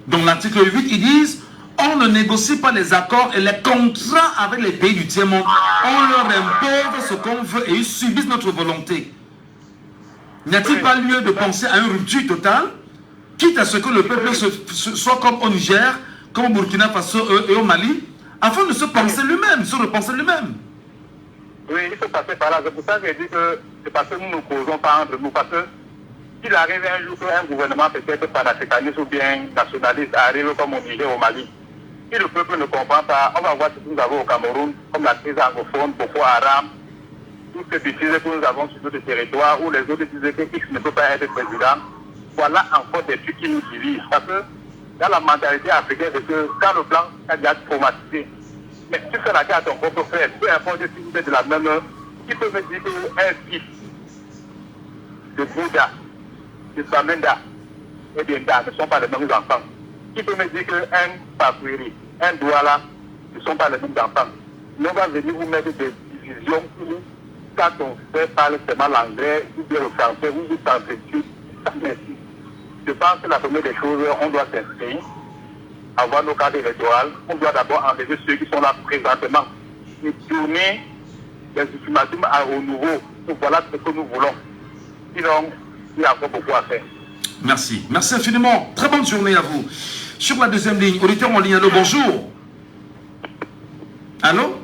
dans l'article 8, ils disent on ne négocie pas les accords et les contrats avec les pays du tiers-monde. On leur impose ce qu'on veut et ils subissent notre volonté. N'y a-t-il pas lieu de penser à une rupture totale, quitte à ce que le peuple soit comme au Niger, comme au Burkina Faso et au Mali, afin de se penser lui-même, se repenser lui-même? Oui, il faut passer par là. C'est pour ça que je dis que c'est parce que nous ne causons pas entre nous. Parce que s'il arrive un jour qu'un gouvernement peut-être panafricaniste ou bien nationaliste arrive comme au Niger, au Mali, si le peuple ne comprend pas, on va voir ce que nous avons au Cameroun, comme la crise anglophone, Boko Haram, toutes ces bêtises que nous avons sur notre territoire, où les autres disaient que X ne peut pas être président. Voilà encore des trucs qui nous divisent. Parce que dans la mentalité africaine, c'est que quand le blanc a déjà traumatisé, mais tu fais la guerre à ton propre frère, peu importe si vous êtes de la même, qui peut me dire qu'un fils de Bouddha, de Samenda et d'Enda ne sont pas les mêmes enfants? Qui peut me dire qu'un Pakwiri, un Douala ne sont pas les mêmes enfants? Nous on va venir vous mettre des divisions où, quand ton frère parle seulement l'anglais, ou bien le français, ou vous t'entretient, ça merci. Je pense que la première des choses, on doit s'inscrire, avoir nos cadres électoraux, on doit d'abord enlever ceux qui sont là présentement et tourner les ultimatums au nouveau. Donc voilà ce que nous voulons. Sinon, il y a encore beaucoup à faire. Merci. Merci infiniment. Très bonne journée à vous. Sur la deuxième ligne, auditeur en ligne, allô, bonjour. Allô?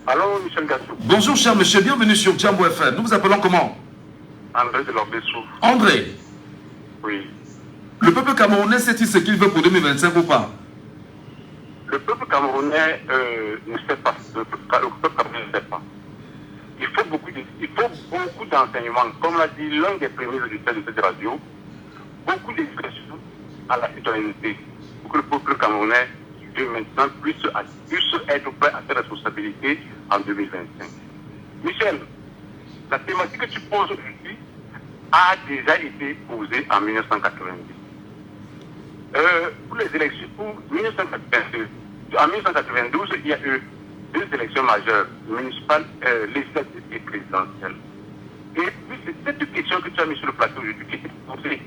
Allô, Michel Gassou. Bonjour, cher monsieur. Bienvenue sur Djambo FM. Nous vous appelons comment? André de l'Orbessou. André. Oui. Le peuple camerounais sait-il ce qu'il veut pour 2025 ou pas? Le peuple camerounais ne sait pas. Le peuple camerounais ne sait pas. Il faut beaucoup d'enseignements. Comme l'a dit l'un des premiers auditeurs de cette radio, beaucoup d'éducation à la citoyenneté pour que le peuple camerounais de maintenant puisse être prêt à ses responsabilités en 2025. Michel, la thématique que tu poses aujourd'hui a déjà été posée en 1990. Pour les élections, pour 1992, en 1992, il y a eu deux élections majeures, municipales, législatives et présidentielles. Et puis c'est cette question que tu as mise sur le plateau aujourd'hui qui était posée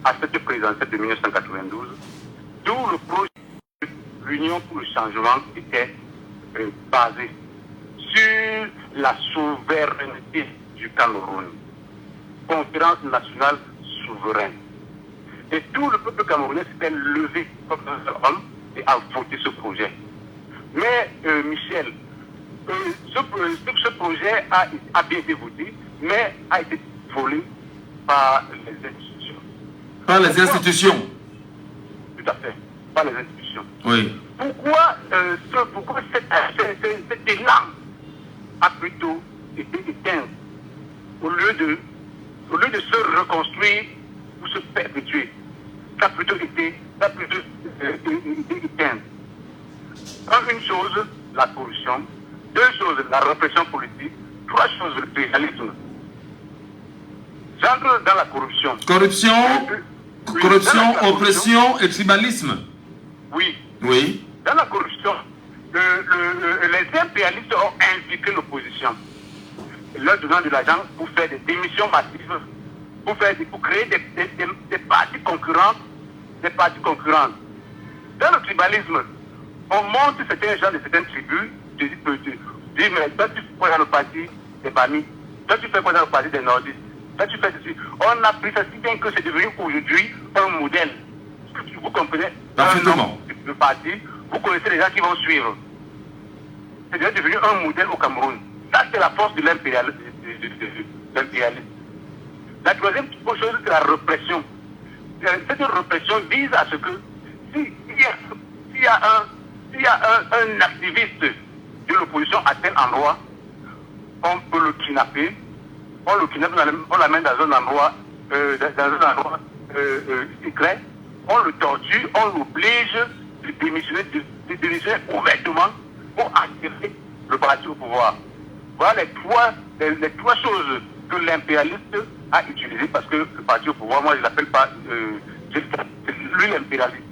à cette présidentielle de 1992, d'où le projet de l'Union pour le changement était basé sur la souveraineté du Cameroun, conférence nationale souveraine. Et tout le peuple camerounais s'était levé comme un seul homme et a voté ce projet. Mais Michel, ce projet a bien été voté, mais a été volé par les institutions. Par les institutions? Tout à fait, par les institutions. Oui. Pourquoi cet élan a plutôt été éteint au lieu de se reconstruire ou se perpétuer? Ça a plutôt été éteint. Une chose, la corruption. 2 choses, la répression politique. 3 choses, le pluralisme. J'entre dans la corruption. Corruption, oppression et tribalisme. Oui. Oui. Dans la corruption, les impérialistes ont impliqué l'opposition, leur donnant de l'argent pour faire des démissions massives, pour créer des partis concurrents. Dans le tribalisme, on monte certains gens de certaines tribus, tu dis, mais toi tu fais quoi dans le parti des Bami, toi tu fais quoi dans le parti des Nordistes, toi tu fais ceci. On a pris ça si bien que c'est devenu aujourd'hui un modèle. Vous comprenez? Parfaitement. Le parti, vous connaissez les gens qui vont suivre. C'est déjà devenu un modèle au Cameroun. Ça, c'est la force de l'impérialisme. La troisième chose, c'est la répression. Cette répression vise à ce que s'il y a un activiste de l'opposition à tel endroit, on peut le kidnapper. On le kidnappe, on l'amène dans un endroit secret. On le torture, on l'oblige de démissionner ouvertement pour attirer le parti au pouvoir. Voilà les trois choses que l'impérialiste a utilisées, parce que le parti au pouvoir, moi je ne l'appelle pas, c'est lui l'impérialiste.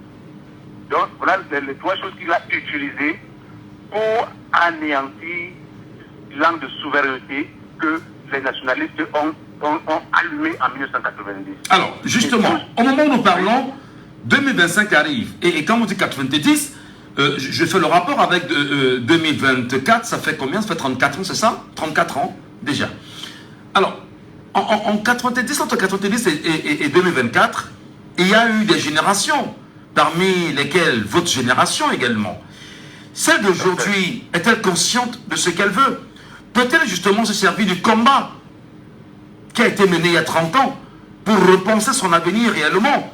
Donc voilà les 3 choses qu'il a utilisées pour anéantir l'angle de souveraineté que les nationalistes ont allumé en 1990. Alors, justement, au moment où nous parlons, 2025 arrive. Et quand on dit 90, je fais le rapport avec 2024, ça fait combien? Ça fait 34 ans, c'est ça? 34 ans, déjà. Alors, en 90, entre 90 et 2024, il y a eu des générations, parmi lesquelles votre génération également. Celle d'aujourd'hui, est-elle consciente de ce qu'elle veut? Peut-elle justement se servir du combat qui a été mené il y a 30 ans pour repenser son avenir réellement,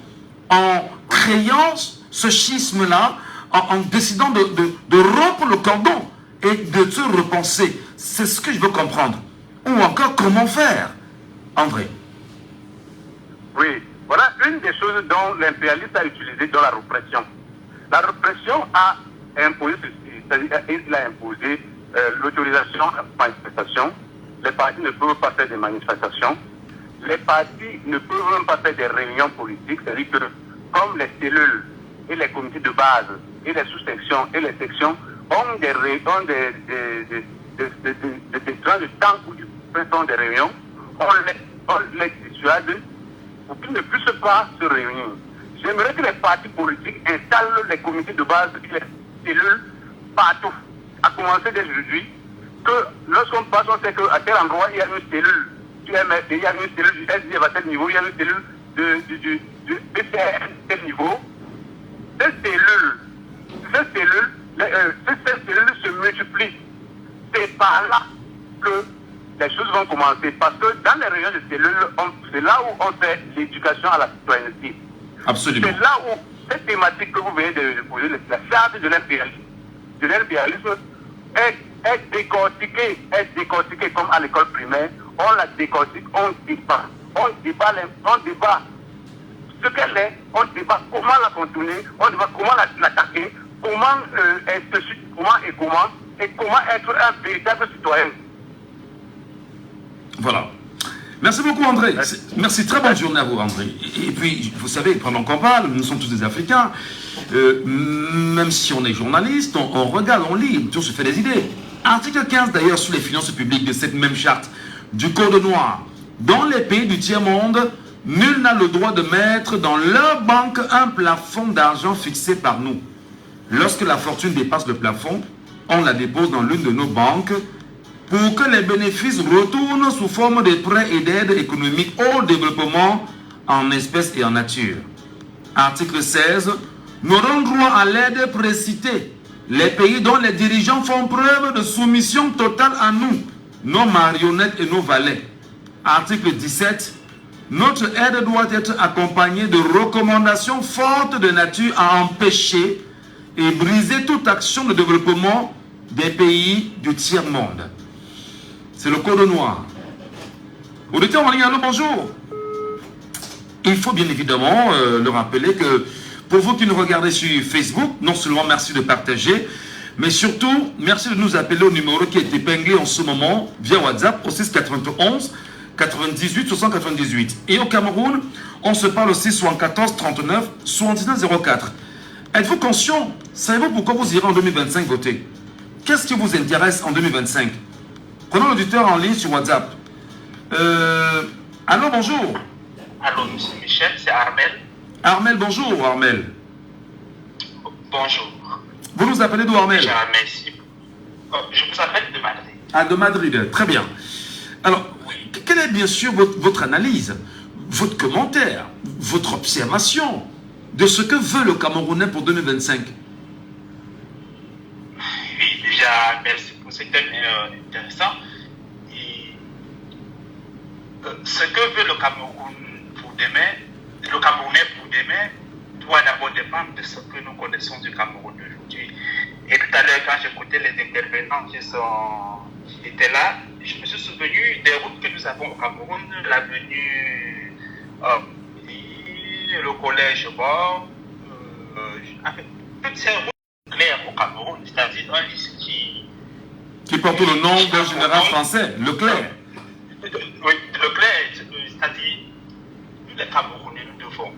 en créant ce schisme-là, en décidant de rompre le cordon et de se repenser? C'est ce que je veux comprendre. Ou encore, comment faire, André? Oui, voilà une des choses dont l'impérialiste a utilisé dans la répression. La répression a imposé ceci, c'est-à-dire il a imposé l'autorisation à la manifestation. Les partis ne peuvent pas faire des manifestations. Les partis ne peuvent même pas faire des réunions politiques, c'est-à-dire que comme les cellules et les comités de base et les sous-sections et les sections ont des trains de temps où ils font des réunions, on les dissuade pour qu'ils ne puissent pas se réunir. J'aimerais que les partis politiques installent les comités de base et les cellules partout, à commencer dès aujourd'hui, que lorsqu'on passe, on sait qu'à tel endroit, il y a une cellule du MSD, il y a une cellule du SDF à tel niveau, il y a une cellule du BCN à tel niveau. Ces cellules se multiplient. C'est par là que les choses vont commencer. Parce que dans les réunions de cellules, c'est là où on fait l'éducation à la citoyenneté. Absolument. C'est là où cette thématique que vous venez de poser, la charte de l'impérialisme, est décortiquée comme à l'école primaire. On la décortique, on débat. On débat ce qu'elle est, on débat comment la contourner, on débat comment l'attaquer, comment être un véritable citoyen. Voilà. Merci beaucoup, André. Merci, très bonne journée à vous, André. Et puis, vous savez, pendant qu'on parle, nous sommes tous des Africains. Même si on est journaliste, on regarde, on lit, on se fait des idées. Article 15, d'ailleurs, sur les finances publiques de cette même charte du Code noir. Dans les pays du tiers-monde, nul n'a le droit de mettre dans leur banque un plafond d'argent fixé par nous. Lorsque la fortune dépasse le plafond, on la dépose dans l'une de nos banques pour que les bénéfices retournent sous forme de prêts et d'aides économiques au développement en espèces et en nature. Article 16. N'auront droit à l'aide précitée les pays dont les dirigeants font preuve de soumission totale à nous, nos marionnettes et nos valets. Article 17. Notre aide doit être accompagnée de recommandations fortes de nature à empêcher et briser toute action de développement des pays du tiers-monde. C'est le Code noir. Auditeur en ligne, allô, bonjour. Il faut bien évidemment le rappeler que pour vous qui nous regardez sur Facebook, non seulement merci de partager, Mais surtout, merci de nous appeler au numéro qui est épinglé en ce moment via WhatsApp au 691 98 698. Et au Cameroun, on se parle aussi 74 39 79 04. Êtes-vous conscient? Savez-vous pourquoi vous irez en 2025 voter? Qu'est-ce qui vous intéresse en 2025? Prenons l'auditeur en ligne sur WhatsApp. Allô, bonjour. Allô, monsieur Michel, c'est Armel. Armel, bonjour, Armel. Bonjour. Vous nous appelez d'où, Armel? Merci. Je vous appelle de Madrid. Ah, de Madrid, très bien. Alors, quelle est bien sûr votre analyse, votre commentaire, votre observation de ce que veut le Camerounais pour 2025? Oui, déjà, merci pour ce thème intéressant. Et, ce que veut le Cameroun pour demain, le Camerounais pour demain, doit d'abord dépendre de ce que nous connaissons du Cameroun d'aujourd'hui. Et tout à l'heure, quand j'écoutais les intervenants qui étaient là, je me suis souvenu des routes que nous avons au Cameroun, l'avenue, le collège Bord, toutes ces routes claires au Cameroun, c'est-à-dire un lycée qui porte le nom d'un général français, Leclerc. Oui, Leclerc, c'est-à-dire nous les Camerounais, nous devons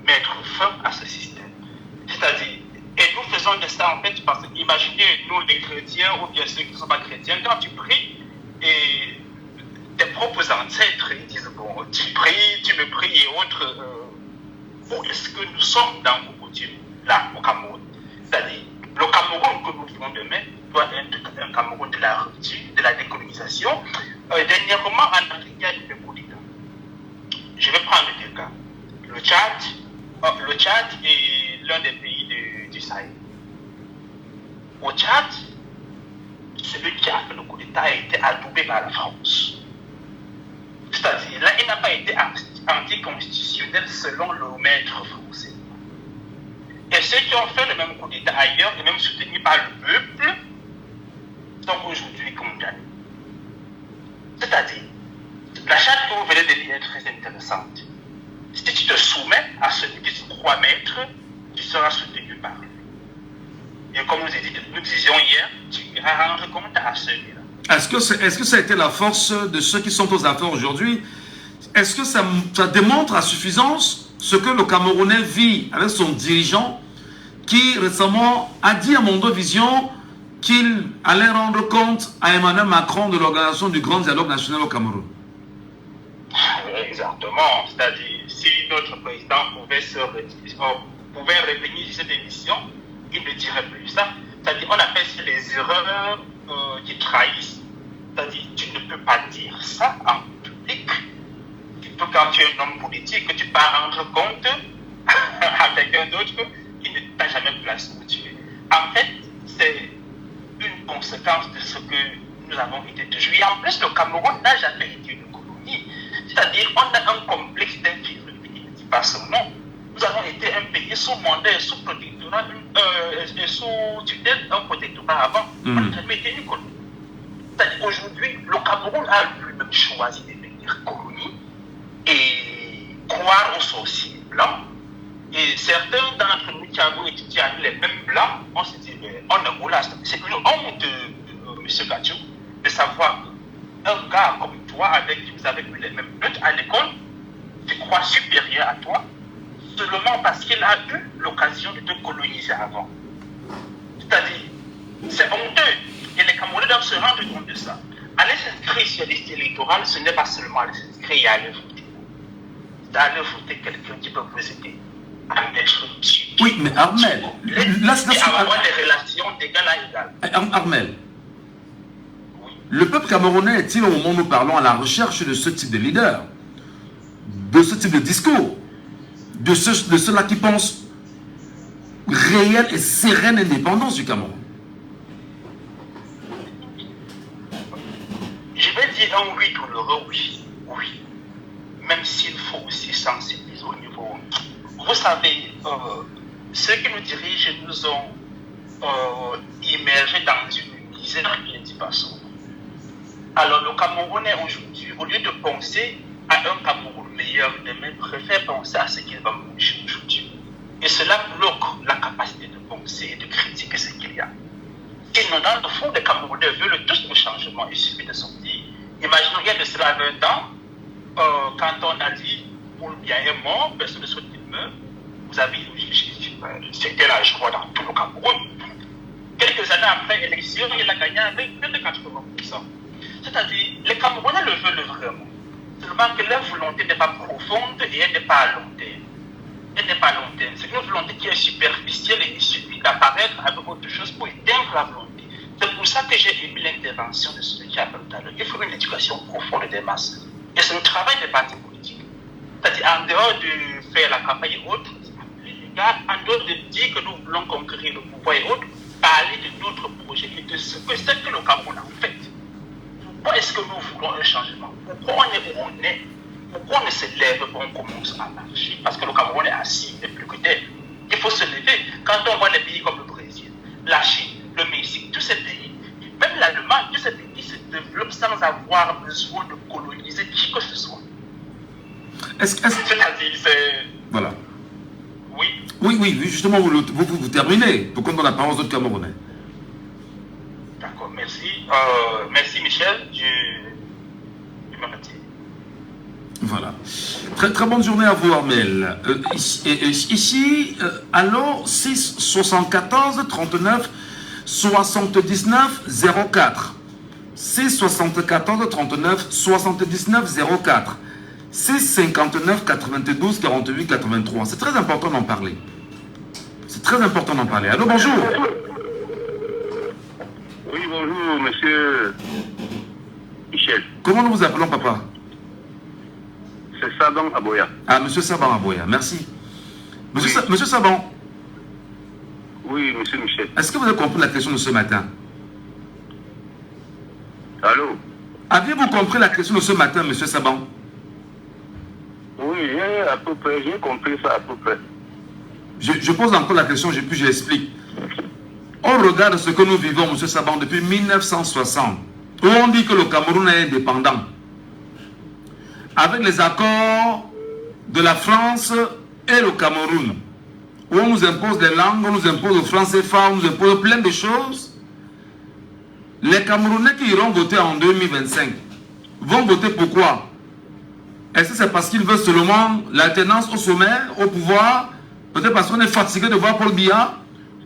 mettre fin à ce système. C'est-à-dire, et nous faisons de ça en fait parce que imaginez nous les chrétiens ou bien ceux qui ne sont pas chrétiens, quand tu pries et tes propres ancêtres ils disent bon, tu pries, tu me pries et autres, où est-ce que nous sommes dans vos coutumes là au Cameroun? C'est-à-dire, le Cameroun que nous vivons demain doit être un Cameroun de la rupture, de la décolonisation. Dernièrement en Afrique, il y a eu des coups d'État. Je vais prendre deux cas. Le Tchad est l'un des pays du Sahel. Au Tchad, celui qui a fait le coup d'État a été adoubé par la France. C'est-à-dire, là, il n'a pas été anticonstitutionnel selon le maître français. Et ceux qui ont fait le même coup d'État ailleurs, et même soutenus par le peuple, sont aujourd'hui condamnés. C'est-à-dire, la charte que vous venez de lire est très intéressante. Si tu te soumets à celui qui se croit maître, tu seras soutenu par lui. Et comme nous disions hier, tu iras rendre compte à celui-là. Est-ce que ça a été la force de ceux qui sont aux affaires aujourd'hui? Est-ce que ça démontre à suffisance ce que le Camerounais vit avec son dirigeant qui récemment a dit à Mondo Vision qu'il allait rendre compte à Emmanuel Macron de l'organisation du Grand Dialogue National au Cameroun? Exactement. C'est-à-dire, si notre président pouvait revenir sur cette émission, il ne dirait plus ça. C'est-à-dire, on appelle ça les erreurs qui trahissent. C'est-à-dire, tu ne peux pas dire ça en public. Surtout quand tu es un homme politique, que tu peux rendre compte à quelqu'un d'autre qui ne t'a jamais placé où tu es. En fait, c'est une conséquence de ce que nous avons été toujours. Et en plus, le Cameroun n'a jamais été une colonie. C'est-à-dire, on a un complexe d'infériorité, c'est pas son nom. Nous avons été un pays sous mandat et sous protectorat, sous tutelle, un protectorat avant. On n'a jamais été une colonie. C'est-à-dire, aujourd'hui, le Cameroun a lui-même choisi de devenir colonie et croire aux sorciers blancs. Et certains d'entre nous qui avons étudié les mêmes blancs, on se dit, on est où là? C'est une honte, M. Gatchou, de savoir qu'un gars comme toi, avec qui vous avez eu les mêmes notes à l'école, se croit supérieur à toi, seulement parce qu'il a eu l'occasion de te coloniser avant. C'est-à-dire, c'est honteux. Et les Camerounais doivent se rendre compte de ça. Aller s'inscrire sur la liste électorale, ce n'est pas seulement aller s'inscrire et aller voter. C'est aller voter quelqu'un qui peut vous aider à mettre dessus. Oui, mais Armel, là, c'est avoir des relations d'égal à égal. Armel, oui. Le peuple camerounais est-il au moment où nous parlons à la recherche de ce type de leader, de ce type de discours, de ceux-là qui pensent réelle et sereine indépendance du Cameroun? Je vais dire un oui douloureux, oui. Oui. Même s'il faut aussi sensibiliser au niveau. Vous savez, ceux qui nous dirigent nous ont immergés dans une misère qui est passée. Alors le Camerounais aujourd'hui, au lieu de penser à un Cameroun meilleur demain, préfère penser à ce qu'il va manger aujourd'hui. Et cela bloque la capacité de penser et de critiquer ce qu'il y a. dans le fond, les Camerounais veulent tous le changement, il suffit de sortir. Imaginons, il y a de cela 20 ans, quand on a dit pour le bien est mort, personne ne souhaite qu'il meure. Vous avez, c'était la joie dans tout le Cameroun. Quelques années après l'élection, il a gagné avec plus de 80%. C'est-à-dire, les Camerounais le veulent vraiment. Seulement que leur volonté n'est pas profonde et elle n'est pas à long terme. Elle n'est pas à long terme. C'est une volonté qui est superficielle et il suffit d'apparaître avec autre chose pour éteindre la volonté. C'est pour ça que j'ai émis l'intervention de celui qui a parlé tout à l'heure. Il faut une éducation profonde des masses. Et c'est le travail des partis politiques. C'est-à-dire, en dehors de faire la campagne et autres, en dehors de dire que nous voulons conquérir le pouvoir et autres, parler de notre projet et de ce que c'est que le Cameroun en fait. Pourquoi est-ce que nous voulons un changement? Pourquoi on est où on est? Pourquoi on ne se lève pas, on commence à marcher? Parce que le Cameroun est assis, il n'est plus que tel. Il faut se lever. Quand on voit les pays comme le Brésil, la Chine, le Mexique, tous ces pays, même l'Allemagne, tous ces pays se développent sans avoir besoin de coloniser qui que ce soit. C'est-à-dire, c'est... Voilà. Oui. Oui, justement, vous terminez pour qu'on donne la parole aux autres Camerounais. D'accord, merci. Merci Michel, je me retire. Voilà. Très bonne journée à vous, Armel. Ici, alors, 6 74 39 79 04. 6 74 39 79 04. 6 59 92 48 83. C'est très important d'en parler. C'est très important d'en parler. Allô, bonjour. Oui, bonjour, monsieur Michel. Comment nous vous appelons, papa? C'est Saban Aboya. Ah, monsieur Saban Aboya, merci. Monsieur Saban. Oui, monsieur Michel. Est-ce que vous avez compris la question de ce matin? Allô? Aviez-vous compris la question de ce matin, monsieur Saban? Oui, à peu près, j'ai compris ça à peu près. Je pose encore la question, puis j'explique. On regarde ce que nous vivons, monsieur Saban, depuis 1960, où on dit que le Cameroun est indépendant. Avec les accords de la France et le Cameroun, où on nous impose des langues, on nous impose le franc CFA, on nous impose plein de choses. Les Camerounais qui iront voter en 2025 vont voter pourquoi? Est-ce que c'est parce qu'ils veulent seulement l'alternance au sommet, au pouvoir? Peut-être parce qu'on est fatigué de voir Paul Biya?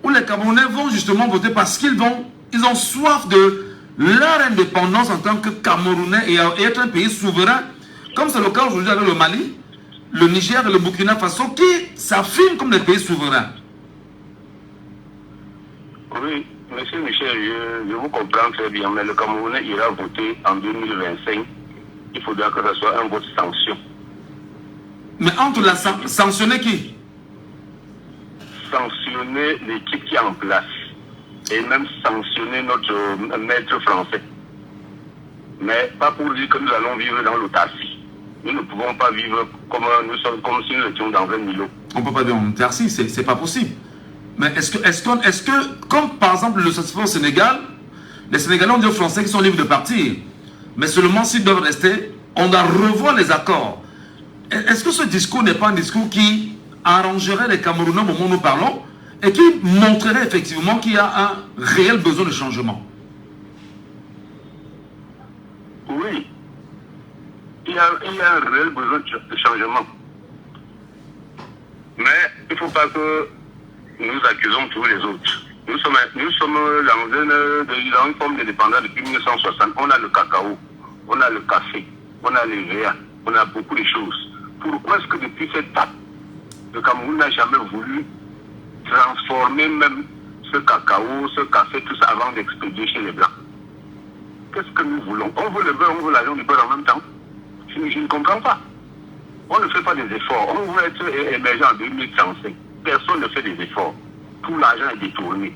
Ou les Camerounais vont justement voter parce qu'ils ont soif de leur indépendance en tant que Camerounais et être un pays souverain, comme c'est le cas aujourd'hui avec le Mali, le Niger et le Burkina Faso, qui s'affirment comme des pays souverains. Oui, monsieur Michel, je vous comprends très bien, mais le Camerounais ira voter en 2025. Il faudra que ce soit un vote sanction. Mais entre la sanctionner qui? Sanctionner l'équipe qui est en place. Et même sanctionner notre maître français. Mais pas pour dire que nous allons vivre dans l'autarcie. Nous ne pouvons pas vivre comme si nous étions dans un îlot. On ne peut pas vivre en autarcie, c'est pas possible. Mais est-ce que, comme par exemple le au Sénégal, les Sénégalais ont dit aux Français qu'ils sont libres de partir. Mais seulement s'ils doivent rester, on doit revoir les accords. Est-ce que ce discours n'est pas un discours qui arrangerait les Camerounais au moment où nous parlons et qui montrerait effectivement qu'il y a un réel besoin de changement? Oui. Il y a un réel besoin de changement. Mais il ne faut pas que nous accusons tous les autres. Nous sommes dans une forme de dépendance depuis 1960. On a le cacao, on a le café, on a les verres, on a beaucoup de choses. Pourquoi est-ce que depuis cette date, le Cameroun n'a jamais voulu transformer même ce cacao, ce café, tout ça avant d'expédier chez les Blancs? Qu'est-ce que nous voulons? On veut le beurre, on veut l'argent du beurre en même temps. Je ne comprends pas. On ne fait pas des efforts. On veut être émergent en 2035. Personne ne fait des efforts. Tout l'argent est détourné.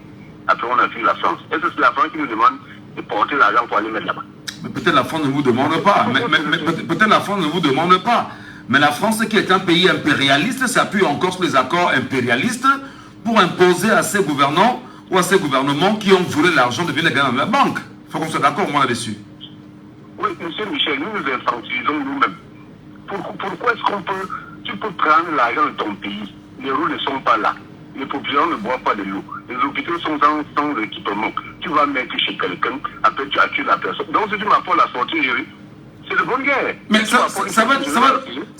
Après, on a vu la France. Est-ce que c'est la France qui nous demande de porter l'argent pour aller mettre là-bas? Peut-être la France ne vous demande pas. Peut-être la France ne vous demande pas. Mais la France, qui est un pays impérialiste, s'appuie encore sur les accords impérialistes pour imposer à ses gouvernants ou à ses gouvernements qui ont volé l'argent de venir gagner dans la banque. Il faut qu'on soit d'accord au moins là-dessus. Oui, monsieur Michel, nous nous infantilisons nous-mêmes. Pourquoi est-ce tu peux prendre l'argent de ton pays? Les roues ne sont pas là. Les populations ne boivent pas de l'eau. Les hôpitaux sont sans équipement. tu vas mettre chez quelqu'un, après tu as tué la personne. Donc si tu m'apportes la sortie, c'est de bonne guerre. Mais ça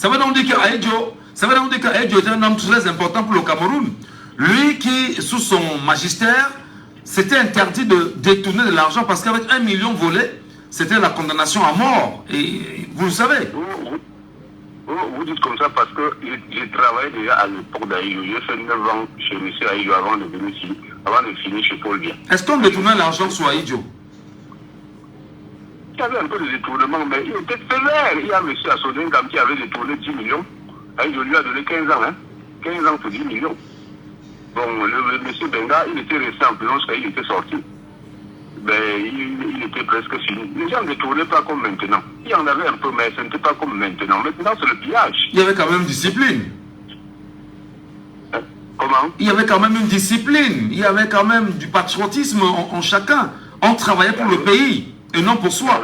va donc dire qu'Aïdjo était un homme très important pour le Cameroun. Lui qui, sous son magistère, c'était interdit de détourner de l'argent parce qu'avec 1 million volé, c'était la condamnation à mort. Et vous le savez. Vous dites comme ça parce que j'ai travaillé déjà à l'époque d'Aïdjo. J'ai fait 9 ans chez M. Aïdjo avant de venir ici, avant de finir chez Paul Biya. Est-ce qu'on détournait l'argent sur Aïdjo? Il y avait un peu de détournement, mais il était sévère. Il y a M. Assodingam qui avait détourné 10 millions. Aïdjo lui a donné 15 ans, hein. 15 ans pour 10 millions. Bon, le M. Benga, il était resté en prison quand il était sorti. Ben, il était presque fini. Les gens ne détournaient pas comme maintenant. Il y en avait un peu, mais ce n'était pas comme maintenant. Maintenant, c'est le pillage. Il y avait quand même discipline. Comment? Il y avait quand même une discipline. Il y avait quand même du patriotisme en chacun. On travaillait pour le pays et non pour soi.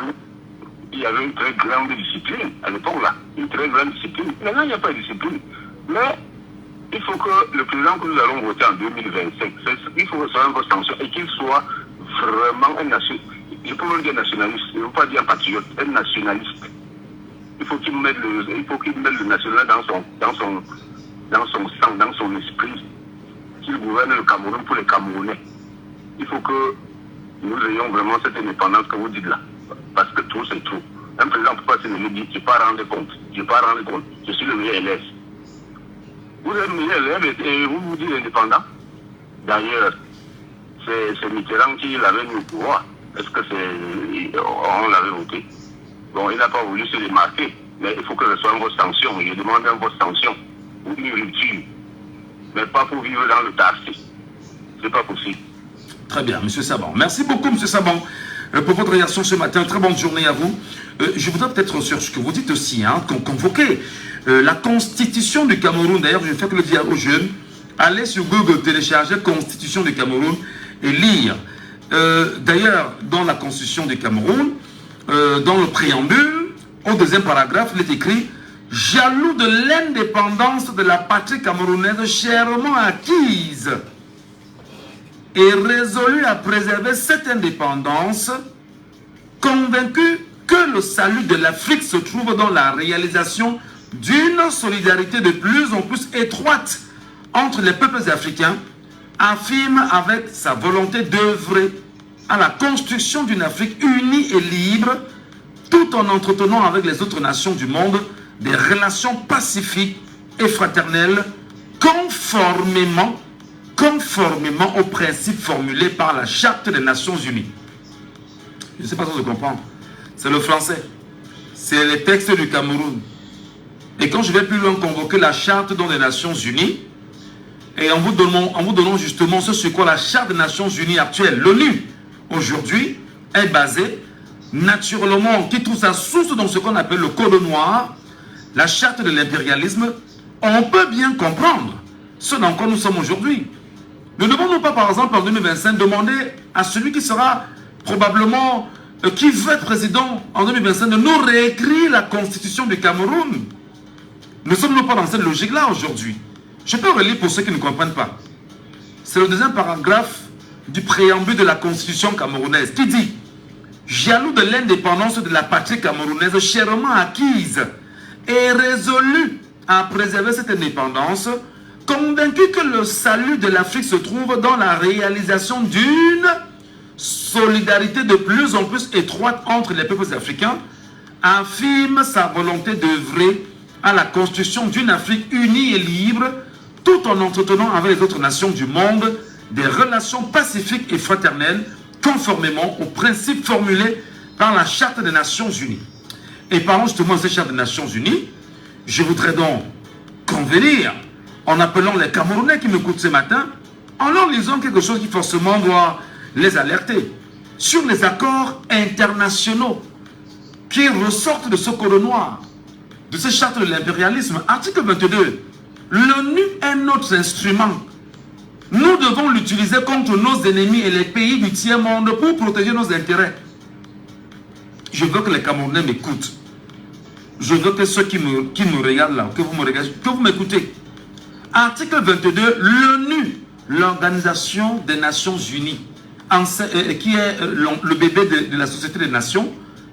Il y avait une très grande discipline à l'époque là. Une très grande discipline. Maintenant, il n'y a pas de discipline. Mais il faut que le président que nous allons voter en 2025, il faut que ce soit une sanction et qu'il soit vraiment un nationaliste. Je peux même dire nationaliste, je ne veux pas dire patriote, un nationaliste. Il faut qu'il mette le national dans son sang, dans son esprit. Qu'il gouverne le Cameroun pour les Camerounais. Il faut que nous ayons vraiment cette indépendance que vous dites là. Parce que trop, c'est trop. Un président ne peut pas se dire, je ne vais pas rendre compte. Je ne vais pas rendre compte. Je suis le meilleur élève. Vous êtes le meilleur élève et vous vous dites indépendant. D'ailleurs, c'est Mitterrand qui l'avait mis au pouvoir. Est-ce que on l'avait voté? Bon, il n'a pas voulu se démarquer. Mais il faut que ce soit une grosse sanction. Je demande une grosse sanction. Ou une rupture. Mais pas pour vivre dans le taxi. C'est pas possible. Très bien, M. Saban. Merci beaucoup, M. Saban, pour votre réaction ce matin. Très bonne journée à vous. Je voudrais peut-être sur ce que vous dites aussi, hein, convoquer la Constitution du Cameroun. D'ailleurs, je ne fais que le dire aux jeunes. Allez sur Google, télécharger Constitution du Cameroun et lire. D'ailleurs, dans la Constitution du Cameroun, dans le préambule, au deuxième paragraphe, il est écrit « Jaloux de l'indépendance de la patrie camerounaise chèrement acquise et résolu à préserver cette indépendance, convaincu que le salut de l'Afrique se trouve dans la réalisation d'une solidarité de plus en plus étroite entre les peuples africains, affirme avec sa volonté d'œuvrer à la construction d'une Afrique unie et libre, tout en entretenant avec les autres nations du monde des relations pacifiques et fraternelles, conformément aux principes formulés par la Charte des Nations Unies. Je ne sais pas si vous comprenez. C'est le français. C'est les textes du Cameroun. Et quand je vais plus loin convoquer la Charte des Nations Unies, et en vous donnant justement ce sur quoi la Charte des Nations Unies actuelle, l'ONU, aujourd'hui, est basée, naturellement, qui trouve sa source dans ce qu'on appelle le Code noir, la Charte de l'impérialisme, on peut bien comprendre ce dans quoi nous sommes aujourd'hui. Ne devons-nous pas, par exemple, en 2025, demander à celui qui sera probablement, qui veut être président en 2025, de nous réécrire la Constitution du Cameroun? Ne sommes-nous pas dans cette logique-là aujourd'hui? Je peux relire pour ceux qui ne comprennent pas. C'est le deuxième paragraphe du préambule de la Constitution camerounaise qui dit « Jaloux de l'indépendance de la patrie camerounaise chèrement acquise et résolu à préserver cette indépendance, convaincu que le salut de l'Afrique se trouve dans la réalisation d'une solidarité de plus en plus étroite entre les peuples africains, affirme sa volonté d'œuvrer à la construction d'une Afrique unie et libre, tout en entretenant avec les autres nations du monde des relations pacifiques et fraternelles, conformément aux principes formulés par la Charte des Nations Unies. » Et parlant justement de cette Charte des Nations Unies, je voudrais donc convenir, en appelant les Camerounais qui m'écoutent ce matin, en leur lisant quelque chose qui forcément doit les alerter, sur les accords internationaux qui ressortent de ce code noir, de cette Charte de l'impérialisme. Article 22, l'ONU est notre instrument. Nous devons l'utiliser contre nos ennemis et les pays du tiers-monde pour protéger nos intérêts. Je veux que les Camerounais m'écoutent. Je veux que ceux qui me regardent là, que vous m'écoutez. Article 22, l'ONU, l'Organisation des Nations Unies, qui est le bébé de la Société des Nations,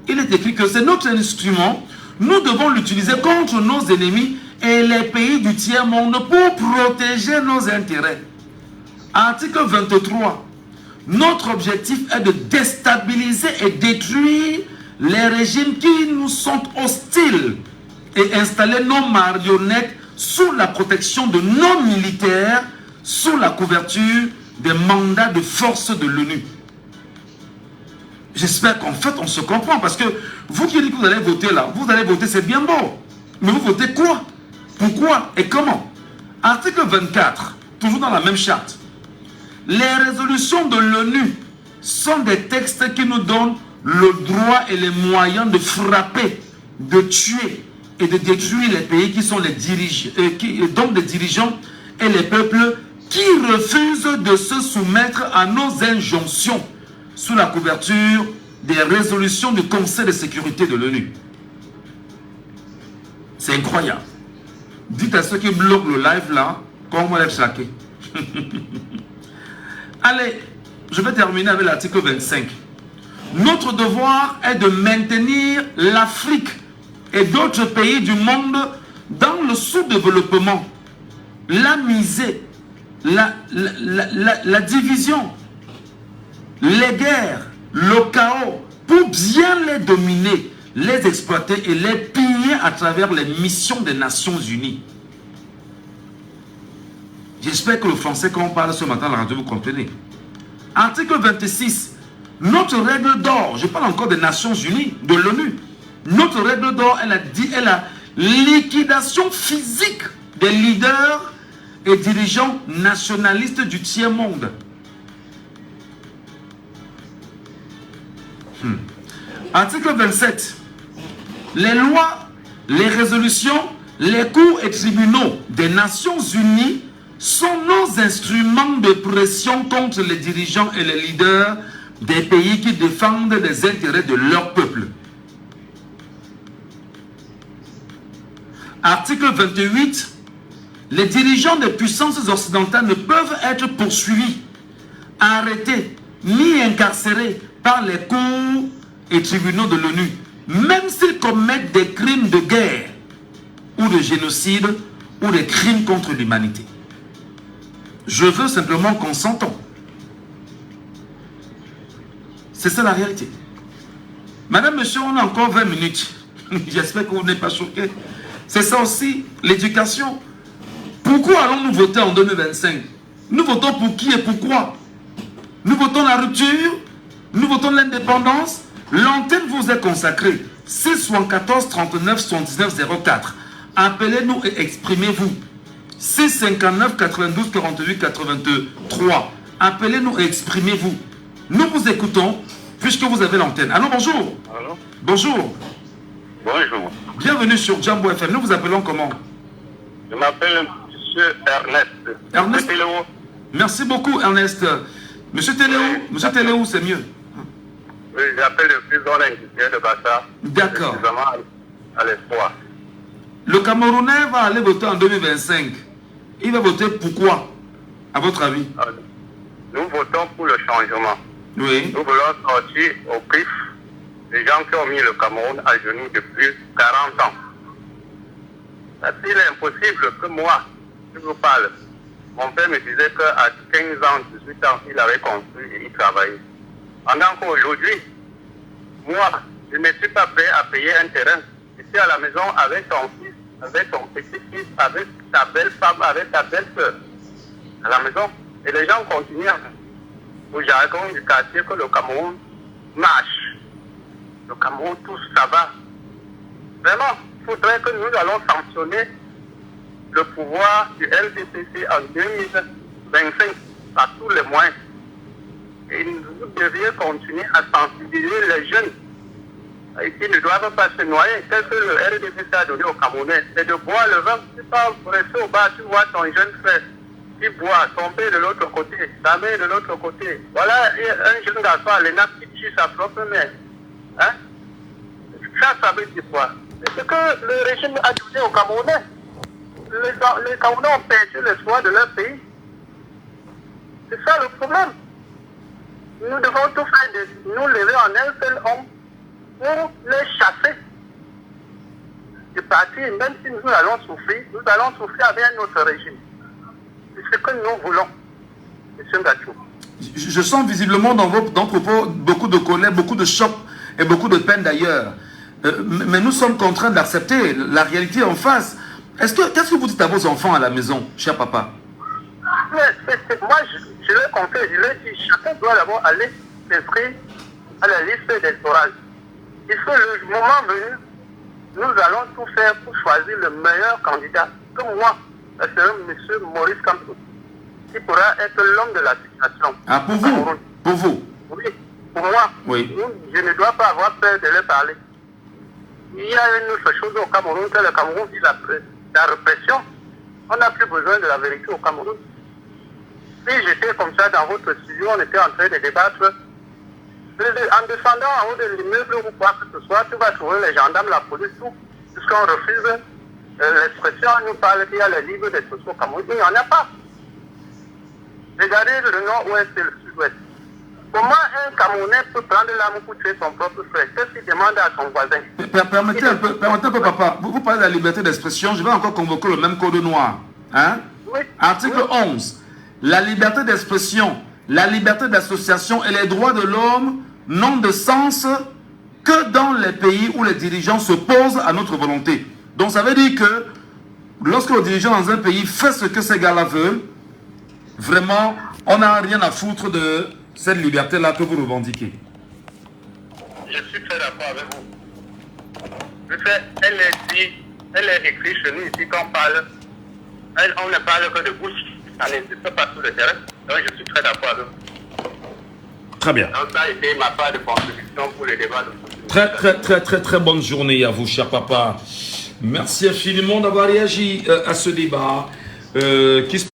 il est écrit que c'est notre instrument. Nous devons l'utiliser contre nos ennemis et les pays du tiers-monde pour protéger nos intérêts. Article 23. Notre objectif est de déstabiliser et détruire les régimes qui nous sont hostiles et installer nos marionnettes sous la protection de nos militaires, sous la couverture des mandats de force de l'ONU. J'espère qu'en fait on se comprend, parce que vous qui dites que vous allez voter là, vous allez voter, c'est bien beau. Mais vous votez quoi? Pourquoi et comment? Article 24, toujours dans la même charte. Les résolutions de l'ONU sont des textes qui nous donnent le droit et les moyens de frapper, de tuer et de détruire les pays qui sont les dirigeants et les peuples qui refusent de se soumettre à nos injonctions sous la couverture des résolutions du Conseil de sécurité de l'ONU. C'est incroyable. Dites à ceux qui bloquent le live là, qu'on va les saquer. Allez, je vais terminer avec l'article 25. Notre devoir est de maintenir l'Afrique et d'autres pays du monde dans le sous-développement, la misère, la division, les guerres, le chaos, pour bien les dominer, les exploiter et les piller à travers les missions des Nations Unies. J'espère que le français qu'on parle ce matin à la radio vous comprenez. Article 26. Notre règle d'or, je parle encore des Nations Unies, de l'ONU. Notre règle d'or est la liquidation physique des leaders et dirigeants nationalistes du tiers-monde. Article 27. Les lois, les résolutions, les cours et tribunaux des Nations Unies sont nos instruments de pression contre les dirigeants et les leaders des pays qui défendent les intérêts de leur peuple. Article 28. Les dirigeants des puissances occidentales ne peuvent être poursuivis, arrêtés, ni incarcérés par les cours et tribunaux de l'ONU, même s'ils commettent des crimes de guerre ou de génocide ou des crimes contre l'humanité. Je veux simplement qu'on s'entende. C'est ça la réalité. Madame, monsieur, on a encore 20 minutes. J'espère que vous n'êtes pas choqués. C'est ça aussi, l'éducation. Pourquoi allons-nous voter en 2025? Nous votons pour qui et pourquoi? Nous votons la rupture? Nous votons l'indépendance? L'antenne vous est consacrée. 674 39 79 04. Appelez-nous et exprimez-vous. 659 92 48 83. Appelez-nous et exprimez-vous. Nous vous écoutons puisque vous avez l'antenne. Allô, bonjour. Allô? Bonjour. Bonjour. Bienvenue sur Jambo FM. Nous vous appelons comment? Je m'appelle M. Ernest. Ernest. Merci beaucoup, Ernest. Monsieur Téléo, Monsieur Téléo, c'est mieux. Oui, j'appelle le plus grand industriel de Bassa. D'accord. À l'espoir. Le Camerounais va aller voter en 2025. Il va voter pourquoi, à votre avis? Nous votons pour le changement. Oui. Nous voulons sortir au pif les gens qui ont mis le Cameroun à genoux depuis 40 ans. Il est impossible que moi, je vous parle. Mon père me disait qu'à 15 ans, 18 ans, il avait construit et il travaillait. Pendant qu'aujourd'hui, moi, je ne suis pas prêt à payer un terrain. Ici à la maison avec ton fils, avec ton petit-fils, avec ta belle-femme, avec ta belle-sœur. À la maison. Et les gens continuent au jargon du quartier que le Cameroun marche. Le Cameroun, tout ça va. Vraiment, il faudrait que nous allons sanctionner le pouvoir du LDPC en 2025 par tous les moyens. Et nous devrions continuer à sensibiliser les jeunes qui ne doivent pas se noyer. Tel que le RDPC a donné aux Camerounais, c'est de boire le vin. Tu parles pour rester au bar, tu vois ton jeune frère qui boit, son père de l'autre côté, sa mère de l'autre côté. Voilà un jeune garçon à l'ENAP qui tue sa propre mère. Hein? Ça veut dire quoi? C'est ce que le régime a donné aux Camerounais. Les Camerounais ont perdu l'espoir de leur pays. C'est ça le problème. nous devons tout faire de nous lever en un seul homme pour les chasser du parti. Même si nous allons souffrir avec un autre régime. C'est ce que nous voulons, M. Ngacho. Je sens visiblement dans vos propos beaucoup de colère, beaucoup de choc et beaucoup de peine d'ailleurs. Mais nous sommes contraints d'accepter la réalité en face. Qu'est-ce que vous dites à vos enfants à la maison, cher papa? Moi, je leur confie, je leur dis, chacun doit d'abord aller s'inscrire à la liste d'électorale. Il faut le moment venu, nous allons tout faire pour choisir le meilleur candidat. Comme moi, c'est M. Maurice Kamto, qui pourra être l'homme de la situation. Ah, pour vous? Pour vous? Oui, pour moi. Oui. Je ne dois pas avoir peur de leur parler. Il y a une autre chose au Cameroun, que le Cameroun vit la répression. On n'a plus besoin de la vérité au Cameroun. Si j'étais comme ça dans votre studio, on était en train de débattre. En descendant en haut de l'immeuble ou quoi que ce soit, tu vas trouver les gendarmes, la police, tout. Puisqu'on refuse l'expression, on nous parle qu'il y a le livre des sociaux au Cameroun. Il n'y en a pas. Regardez le nord-ouest et le sud-ouest. Comment un Camerounais peut prendre l'arme pour tuer son propre frère? Qu'est-ce qu'il demande à son voisin? Permettez un peu, papa. Vous parlez de la liberté d'expression. Je vais encore convoquer le même code noir. Hein? Oui. Article 11. La liberté d'expression, la liberté d'association et les droits de l'homme n'ont de sens que dans les pays où les dirigeants s'opposent à notre volonté. Donc ça veut dire que lorsque le dirigeant dans un pays fait ce que ces gars-là veulent, vraiment, on n'a rien à foutre de cette liberté-là que vous revendiquez. Je suis très d'accord avec vous. Elle est écrite chez nous ici quand on parle. On ne parle que de bouche. Ça n'existe pas sur le terrain. Donc je suis très d'accord avec vous. Très bien. Donc ça a été ma part de contribution pour le débat de Très bonne journée à vous, cher papa. Merci infiniment d'avoir réagi à ce débat. J'aime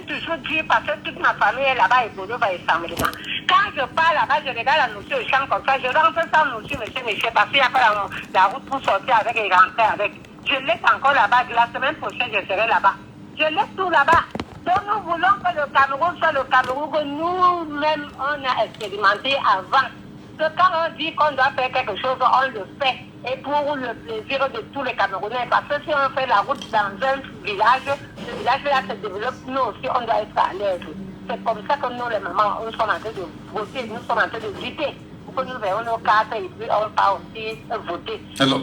toujours dire parce que toute ma famille est là-bas et Bodo va assemblement. Quand je pars là-bas, je regarde la nourriture au champ comme ça, je rentre sans nourriture, monsieur, parce qu'il n'y a pas la route pour sortir avec et rentrer avec. Je laisse encore là-bas, la semaine prochaine, je serai là-bas. Je laisse tout là-bas. Donc nous voulons que le Cameroun soit le Cameroun que nous-mêmes on a expérimenté avant. Que quand on dit qu'on doit faire quelque chose, on le fait. Et pour le plaisir de tous les Camerounais. Parce que si on fait la route dans un village, ce village-là se développe, nous aussi, on doit être à l'aise. C'est comme ça que nous, les mamans, nous sommes en train de voter, nous sommes en train de lutter. Pour que nous verrons nos cartes et puis on va aussi voter. Alors,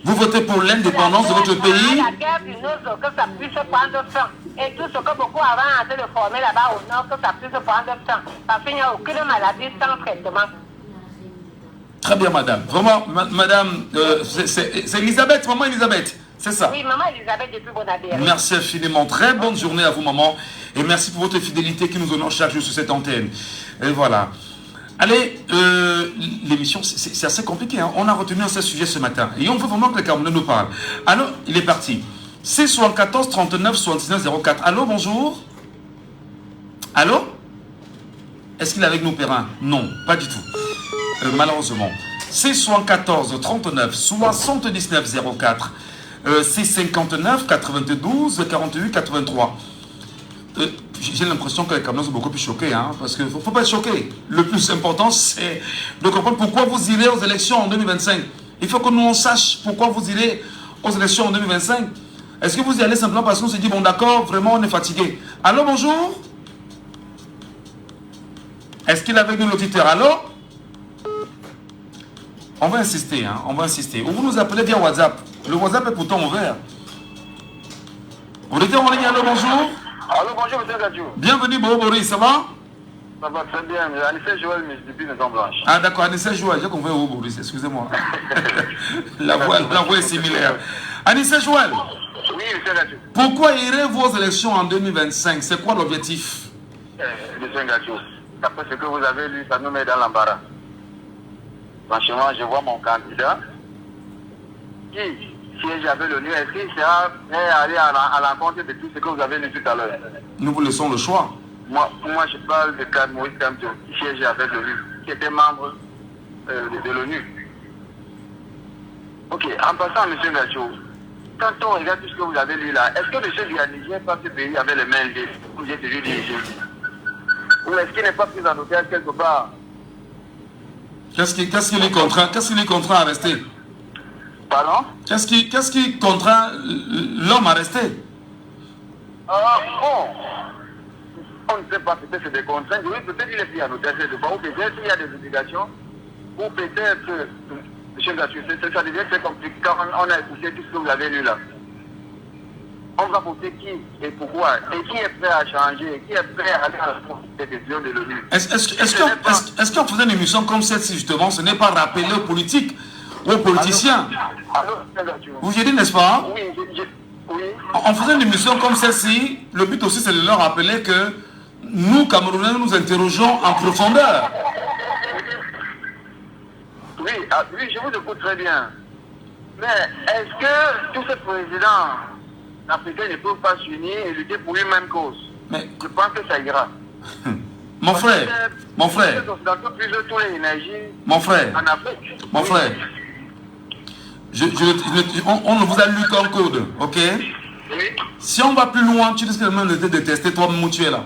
vous votez pour l'indépendance de votre pays? La guerre du Nord, que ça puisse prendre fin. Et tout ce que beaucoup avant ont été de former là-bas au Nord, que ça puisse prendre fin. Parce qu'il n'y a aucune maladie sans traitement. Très bien, madame. Vraiment, madame, c'est Elisabeth, maman Elisabeth. C'est ça. Oui, maman Elisabeth depuis Bonadère. Merci infiniment. Très bonne journée à vous, maman. Et merci pour votre fidélité qui nous honore chaque jour sur cette antenne. Et voilà. Allez, l'émission, c'est assez compliqué. Hein. On a retenu ce sujet ce matin. Et on veut vraiment que les Camerounais nous parlent. Alors, il est parti. C'est 74 39 79 04. Allô, bonjour. Allô? Est-ce qu'il est avec nous, Perrin? Non, pas du tout. Malheureusement. C'est 74 39 79 04. C'est 59 92 48 83. J'ai l'impression que les Camerounais sont beaucoup plus choqués, hein, parce qu'il ne faut pas être choqué. Le plus important, c'est de comprendre pourquoi vous irez aux élections en 2025. Il faut que nous on sache pourquoi vous irez aux élections en 2025. Est-ce que vous y allez simplement parce qu'on se dit, bon d'accord, vraiment on est fatigué? Allô, bonjour? Est-ce qu'il est avec nous l'auditeur? Allô? On va insister, hein, on va insister. Ou vous nous appelez via WhatsApp. Le WhatsApp est pourtant ouvert. Vous êtes en ligne, allô, bonjour? Allô, bonjour, M. Gadjou. Bienvenue, Boris, ça va? Ça va très bien. Anissa Joël, mais depuis Maison Blanche. Ah d'accord, Anissa Joël, j'ai compris Boris, excusez-moi. la voix est similaire. Anissa Joël. Oui, M. Gadjou. Pourquoi irez-vous aux élections en 2025? C'est quoi l'objectif? M. Gadjou, d'après ce que vous avez lu, ça nous met dans l'embarras. Franchement, je vois mon candidat qui, si j'avais le lieu écrit, c'est aller à l'encontre de tout ce que vous avez lu tout à l'heure. Nous vous laissons le choix. Moi, je parle de Maurice Kamto, qui siège avec l'ONU, qui était membre de l'ONU. Ok, en passant, M. Gadjou, quand on regarde tout ce que vous avez lu là, est-ce que M. Liani n'est pas ce pays avec les mains libres, ou j'ai celui dirigé? Ou est-ce qu'il n'est pas pris en otage quelque part? Qu'est-ce qui lui contraint à rester? Pardon? Qu'est-ce qui contraint l'homme à rester? Bon, on ne sait pas, peut-être c'est des contraintes, oui, peut-être il est pris en otage quelque part, ou peut-être il y a des obligations, ou peut-être, M. Gassou, ça devient très compliqué quand on a écouté tout ce que vous avez lu là. On va voter qui et pourquoi, et qui est prêt à changer, qui est prêt à aller à la décision de l'ONU. Est-ce qu'on faisait une émission comme celle-ci, justement, ce n'est pas rappeler aux politiques ou aux politiciens? Vous y êtes dit, n'est-ce pas? Oui, oui. On faisait une émission comme celle-ci, le but aussi c'est de leur rappeler que nous, Camerounais, nous interrogeons en profondeur. Oui, oui, je vous écoute très bien. Mais est-ce que tous ces présidents africains ne peuvent pas s'unir et lutter pour une même cause? Mais... Je pense que ça ira. Mon frère, on frère, on ne vous a lu qu'en code, ok? Oui. Si on va plus loin, tu risques même de te détester toi-même où tu es là.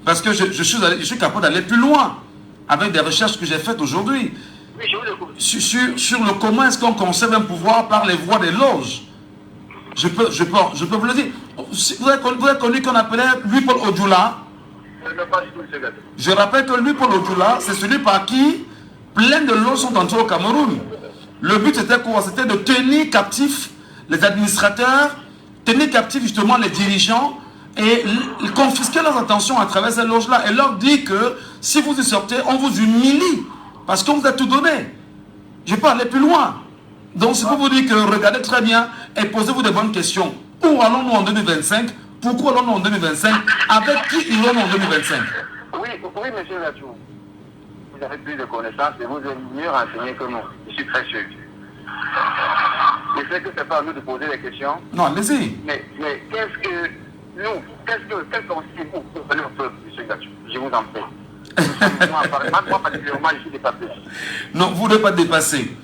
Parce que je suis capable d'aller plus loin avec des recherches que j'ai faites aujourd'hui. Oui, je vous écoute. Sur le comment est-ce qu'on conserve un pouvoir par les voies des loges. Je peux vous le dire. Vous avez connu qu'on appelait Louis-Paul Odjoula. Je rappelle que Louis-Paul Odjoula, c'est celui par qui plein de loges sont entrées au Cameroun. Le but c'était quoi? C'était de tenir captifs les administrateurs, tenir captifs justement les dirigeants et confisquer leurs attentions à travers ces loges-là et leur dire que si vous y sortez, on vous humilie parce qu'on vous a tout donné. Je peux aller plus loin. Donc c'est pour vous dire que regardez très bien et posez-vous de bonnes questions. Où allons-nous en 2025? Pourquoi allons-nous en 2025? Avec qui irons-nous en 2025? Oui, monsieur Gassou. Vous avez plus de connaissances et vous êtes mieux renseigné que nous. Je suis très sûr. Je sais que ce n'est pas à nous de poser des questions. Non, allez-y. Mais qu'est-ce que nous, quel conseil vous donnez au peuple, monsieur Gassou? Je vous en prie. Moi, particulièrement, je suis dépassé. Non, vous ne devez pas dépasser.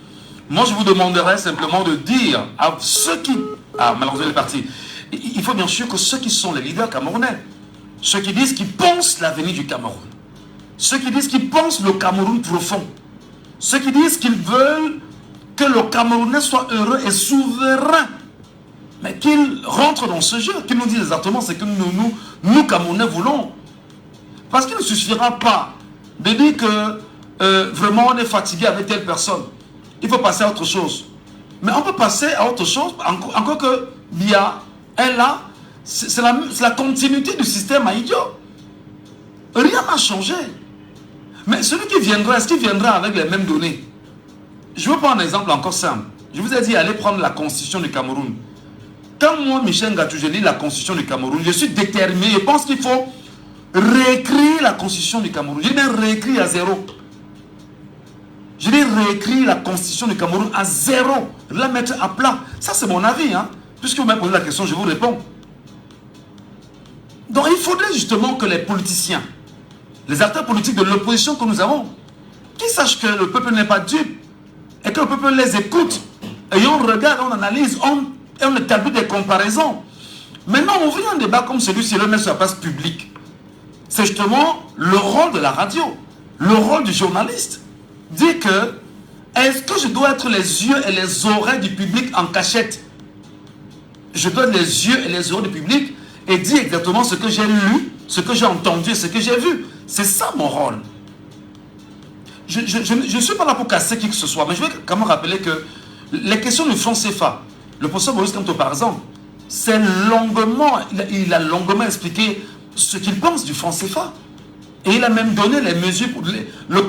Moi, je vous demanderais simplement de dire à ceux qui... Ah, malheureusement, il est parti. Il faut bien sûr que ceux qui sont les leaders camerounais, ceux qui disent qu'ils pensent l'avenir du Cameroun, ceux qui disent qu'ils pensent le Cameroun profond, ceux qui disent qu'ils veulent que le Camerounais soit heureux et souverain, mais qu'ils rentrent dans ce jeu, qu'ils nous disent exactement ce que nous Camerounais voulons. Parce qu'il ne suffira pas de dire que vraiment on est fatigué avec telle personne. Il faut passer à autre chose. Mais on peut passer à autre chose, encore que Bia est là, c'est la continuité du système haïtien. Rien n'a changé. Mais celui qui viendra, est-ce qu'il viendra avec les mêmes données? Je veux prendre un exemple encore simple. Je vous ai dit, allez prendre la constitution du Cameroun. Quand moi, Michel Gassou, je lis la constitution du Cameroun, je suis déterminé, je pense qu'il faut réécrire la constitution du Cameroun. Je l'ai réécrit à zéro. Je l'ai réécrit la constitution du Cameroun à zéro. La mettre à plat. Ça, c'est mon avis. Hein. Puisque vous m'avez posé la question, je vous réponds. Donc, il faudrait justement que les politiciens, les acteurs politiques de l'opposition que nous avons, qu'ils sachent que le peuple n'est pas dupe et que le peuple les écoute. Et on regarde, on analyse, on établit des comparaisons. Maintenant, ouvrir un débat comme celui-ci, le mettre sur la place publique, c'est justement le rôle de la radio, le rôle du journaliste. Dire que, est-ce que je dois être les yeux et les oreilles du public en cachette? Je dois être les yeux et les oreilles du public et dire exactement ce que j'ai lu, ce que j'ai entendu, ce que j'ai vu. C'est ça mon rôle. Je ne suis pas là pour casser qui que ce soit, mais je vais quand même rappeler que les questions du franc CFA, le professeur Maurice Kamto par exemple, c'est longuement, il a longuement expliqué ce qu'il pense du franc CFA. Et il a même donné les mesures pour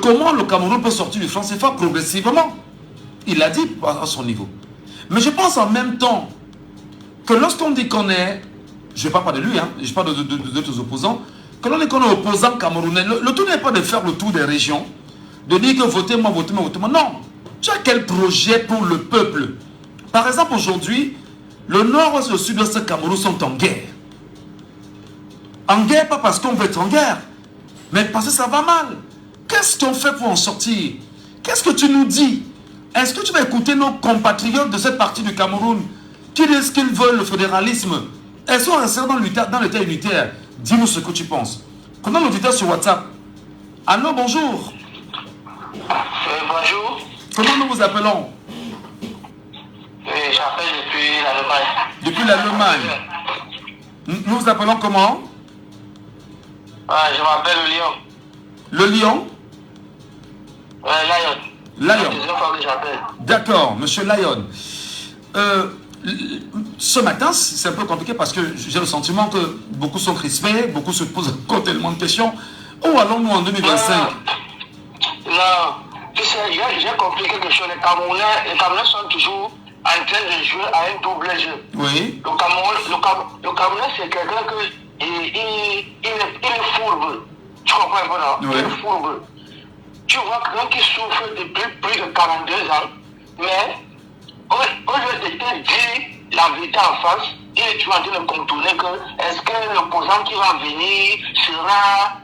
comment le Cameroun peut sortir du franc CFA progressivement. Il l'a dit à son niveau. Mais je pense en même temps que lorsqu'on dit qu'on est, je ne parle pas de lui, hein, je parle d'autres opposants, que l'on dit qu'on est opposant camerounais, le tout n'est pas de faire le tour des régions, de dire que votez-moi, votez-moi, votez-moi. Non. Tu as quel projet pour le peuple? Par exemple, aujourd'hui, le nord-ouest et le sud-ouest du Cameroun sont en guerre. En guerre, pas parce qu'on veut être en guerre, mais parce que ça va mal. Qu'est-ce qu'on fait pour en sortir? Qu'est-ce que tu nous dis est-ce que tu vas écouter nos compatriotes de cette partie du Cameroun qui disent qu'ils veulent le fédéralisme? Elles sont restées dans l'état unitaire. Dis-nous ce que tu penses. Prenons l'auditeur sur WhatsApp. Allô, bonjour. Bonjour. Comment nous vous appelons? J'appelle depuis l'Allemagne. Depuis l'Allemagne. Nous vous appelons comment? Je m'appelle le Lion. Le Lion? Lion. Lion. C'est la deuxième fois que j'appelle. D'accord, monsieur Lion. Ce matin, c'est un peu compliqué parce que j'ai le sentiment que beaucoup sont crispés, beaucoup se posent encore tellement de questions. Où allons-nous en 2025? Non, tu sais, j'ai compris quelque chose. Les Camerounais sont toujours en train de jouer à un double jeu. Oui. Le Camerounais, c'est quelqu'un qui il est fourbe. Tu comprends un peu, non? Oui. Il est fourbe. Tu vois quelqu'un qui souffre depuis plus de 42 ans, mais au lieu de te dire la vérité en face, il est toujours en train de contourner que est-ce que l'opposant qui va venir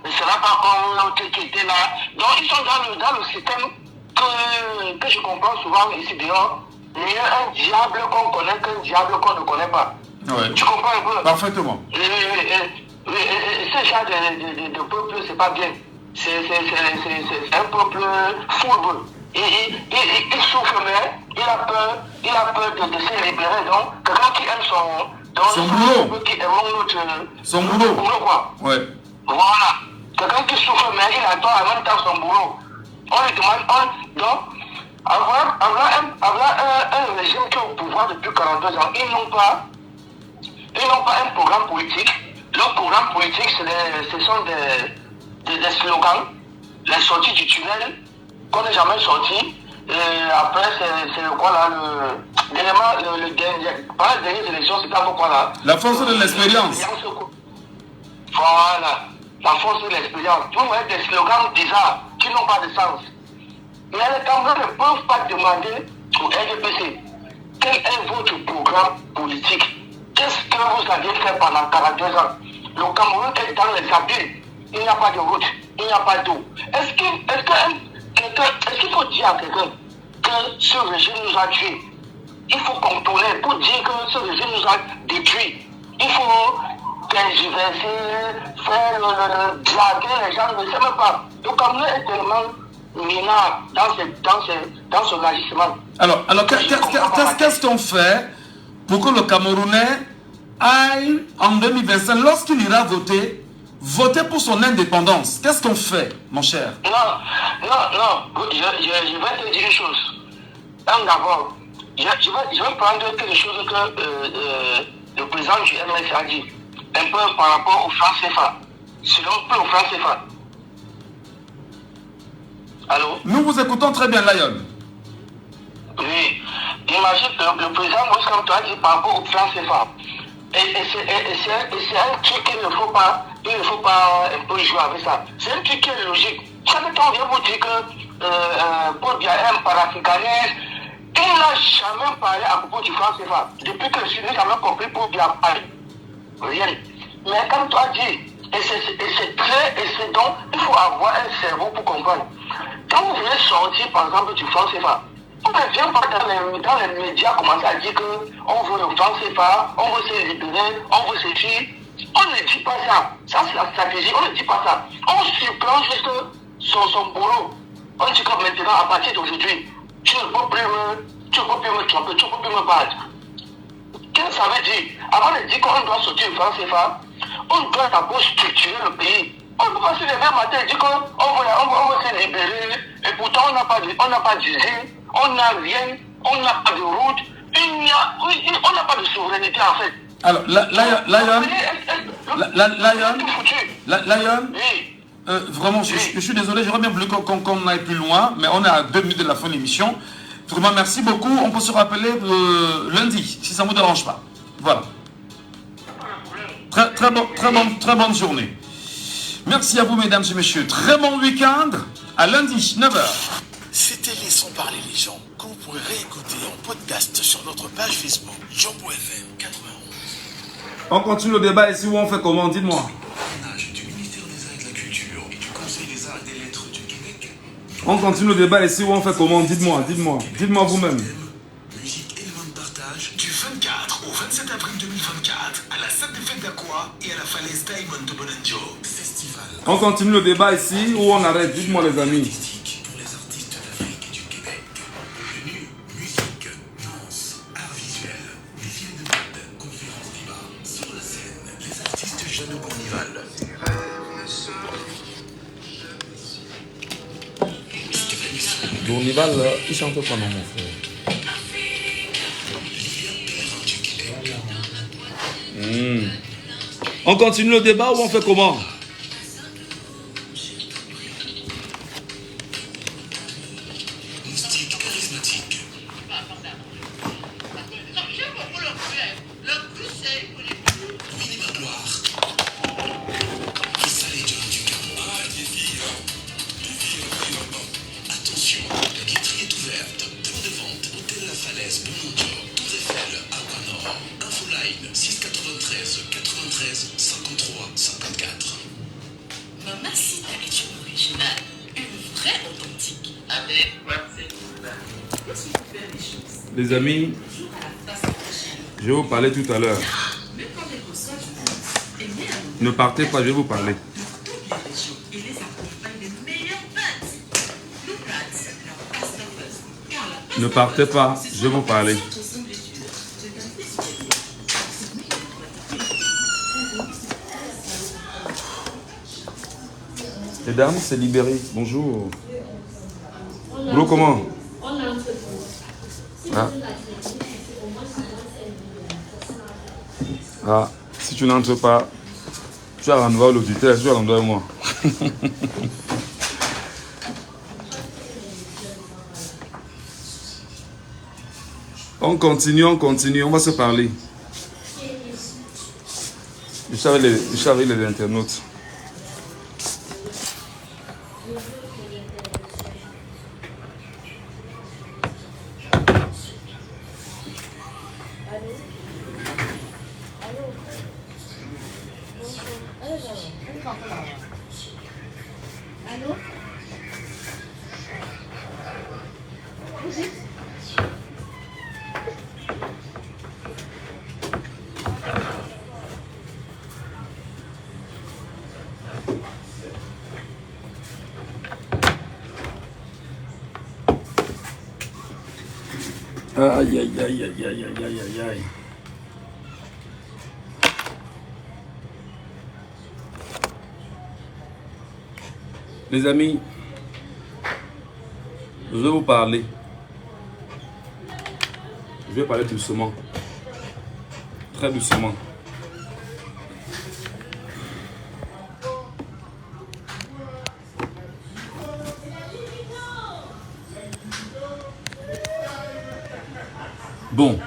ne sera pas comme l'autre qui était là. Donc ils sont dans le système que je comprends souvent ici dehors. Mieux un diable qu'on connaît qu'un diable qu'on ne connaît pas. Ouais. Tu comprends un peu? Parfaitement. Ce genre de peuple, c'est pas bien. C'est un peuple fourbe. Il souffre, mais il a peur de se libérer. Donc, quelqu'un qui aime son boulot. Son boulot, quoi. Ouais. Voilà. Quelqu'un qui souffre, mais il attend en même temps son boulot. On lui demande, donc, avoir un régime qui est au pouvoir depuis 42 ans, ils n'ont pas un programme politique. Leur programme politique, ce sont des slogans, les sorties du tunnel qu'on n'est jamais sorti. Et après, c'est quoi là, le dernier, pas les dernières élections, c'est pas quoi là. La force de l'expérience. Voilà, la force de l'expérience. Vous voyez des slogans bizarres qui n'ont pas de sens. Mais les Camerounais ne peuvent pas demander au RDPC quel est votre programme politique. Qu'est-ce que vous avez fait pendant 42 ans? Le Cameroun est dans les abîmes. Il n'y a pas de route, il n'y a pas d'eau. Est-ce qu'il faut dire à quelqu'un que ce régime nous a tués? Il faut contourner pour dire que ce régime nous a détruits. Il faut tergiverser, faire draguer les gens, ne sais même pas. Le Cameroun est tellement minable dans son agissement. Alors qu'est-ce qu'on fait pour que le Camerounais aille en 2025, lorsqu'il ira voter pour son indépendance? Qu'est-ce qu'on fait, mon cher? Non, je vais te dire une chose. D'abord, je vais prendre quelque chose que le président du MS a dit, un peu par rapport au franc CFA. Selon peu au franc CFA. Allô? Nous vous écoutons très bien, Lion. Oui. Imagine que le président Moïse Kamto a dit par rapport au franc CFA. Et c'est un truc qu'il ne faut pas un peu jouer avec ça. C'est un truc qui est logique. Chaque temps, on vient vous dire que Paul Biya aime parafricanisme. Il n'a jamais parlé à propos du franc CFA. Depuis que le Sud n'a jamais compris Paul Biya parler. Rien. Mais comme tu as dit, c'est donc, il faut avoir un cerveau pour comprendre. Quand vous voulez sortir, par exemple, du franc CFA, on ne vient pas dans les médias commencer à dire qu'on veut le franc CFA, on veut se libérer, on veut se fier. On ne dit pas ça. Ça, c'est la stratégie. On ne dit pas ça. On supplante juste son boulot. On dit que maintenant, à partir d'aujourd'hui, tu ne peux plus me tromper, tu ne peux plus me battre. Qu'est-ce que ça veut dire? Avant de dire qu'on doit sortir du franc CFA, on doit d'abord structurer le pays. On ne peut pas se lever le matin et dire qu'on veut se libérer. Et pourtant, on n'a pas d'usine, on n'a rien, on n'a pas de route, on n'a pas de souveraineté en fait. Alors, Lion, vraiment, je suis désolé, j'aurais bien voulu qu'on aille plus loin, mais on est à 2 minutes de la fin de l'émission. Vraiment, merci beaucoup. On peut se rappeler lundi, si ça ne vous dérange pas. Voilà. Très bonne journée. Merci à vous, mesdames et messieurs. Très bon week-end. À lundi, 9h. C'était Laissons parler les gens, que vous pourrez réécouter en podcast sur notre page Facebook, Jumbo FM 91. On continue le débat ici où on fait comment? Dites-moi. Du ministère des Arts et de la Culture et du Conseil des Arts et des Lettres du Québec. On continue le débat ici ou on fait comment? Dites-moi, dites-moi. Dites-moi vous-même. Musique élément de partage du 24 au 27 avril 2024 à la salle des fêtes d'Aqua et à la falaise Diamond de Bonanjo. Festival. On continue le débat ici ou on arrête? Dites-moi les amis. Pour les artistes d'Afrique et du Québec. Menu, musique, danse, art visuel, défilé de mode, conférences débat. Sur la scène, les artistes Jeannot Bournival. Bournival, il chante pas non mon frère. On continue le débat ou on fait comment? Moustique charismatique. Winnie Magloire. Salé John Ducas. Ah, des filles. Attention, la guetterie est ouverte. Point de vente, Hôtel La Falaise, Bonanjo, Tour Eiffel, Aqua Nord. Infoline 693 93 53 54. Mamacita est une originale, une vraie authentique. Avec Les amis, je vais vous parler tout à l'heure. Ne partez pas, je vais vous parler. Ne partez pas, je vais vous parler. Mesdames, c'est libéré. Bonjour. Boulot comment? Ah. Ah, si tu n'entres pas, tu as l'endroit l'auditeur, tu as l'endroit moi. On continue, on va se parler. Je suis avec les internautes. Aïe, aïe, aïe, aïe, aïe, aïe, aïe, aïe. Les amis, je vais vous parler. Je vais parler doucement. Très doucement. Bon,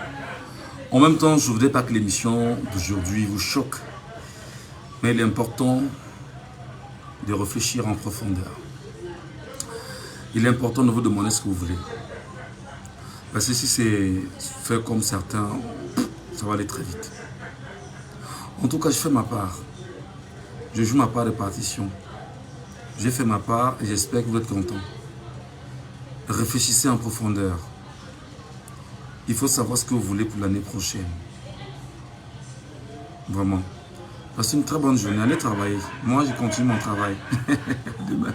en même temps, je ne voudrais pas que l'émission d'aujourd'hui vous choque, mais il est important de réfléchir en profondeur. Il est important de vous demander ce que vous voulez. Parce que si c'est fait comme certains, ça va aller très vite. En tout cas, je fais ma part. Je joue ma part de partition. J'ai fait ma part et j'espère que vous êtes contents. Réfléchissez en profondeur. Il faut savoir ce que vous voulez pour l'année prochaine. Vraiment. Passez une très bonne journée. Allez travailler. Moi, je continue mon travail. Demain.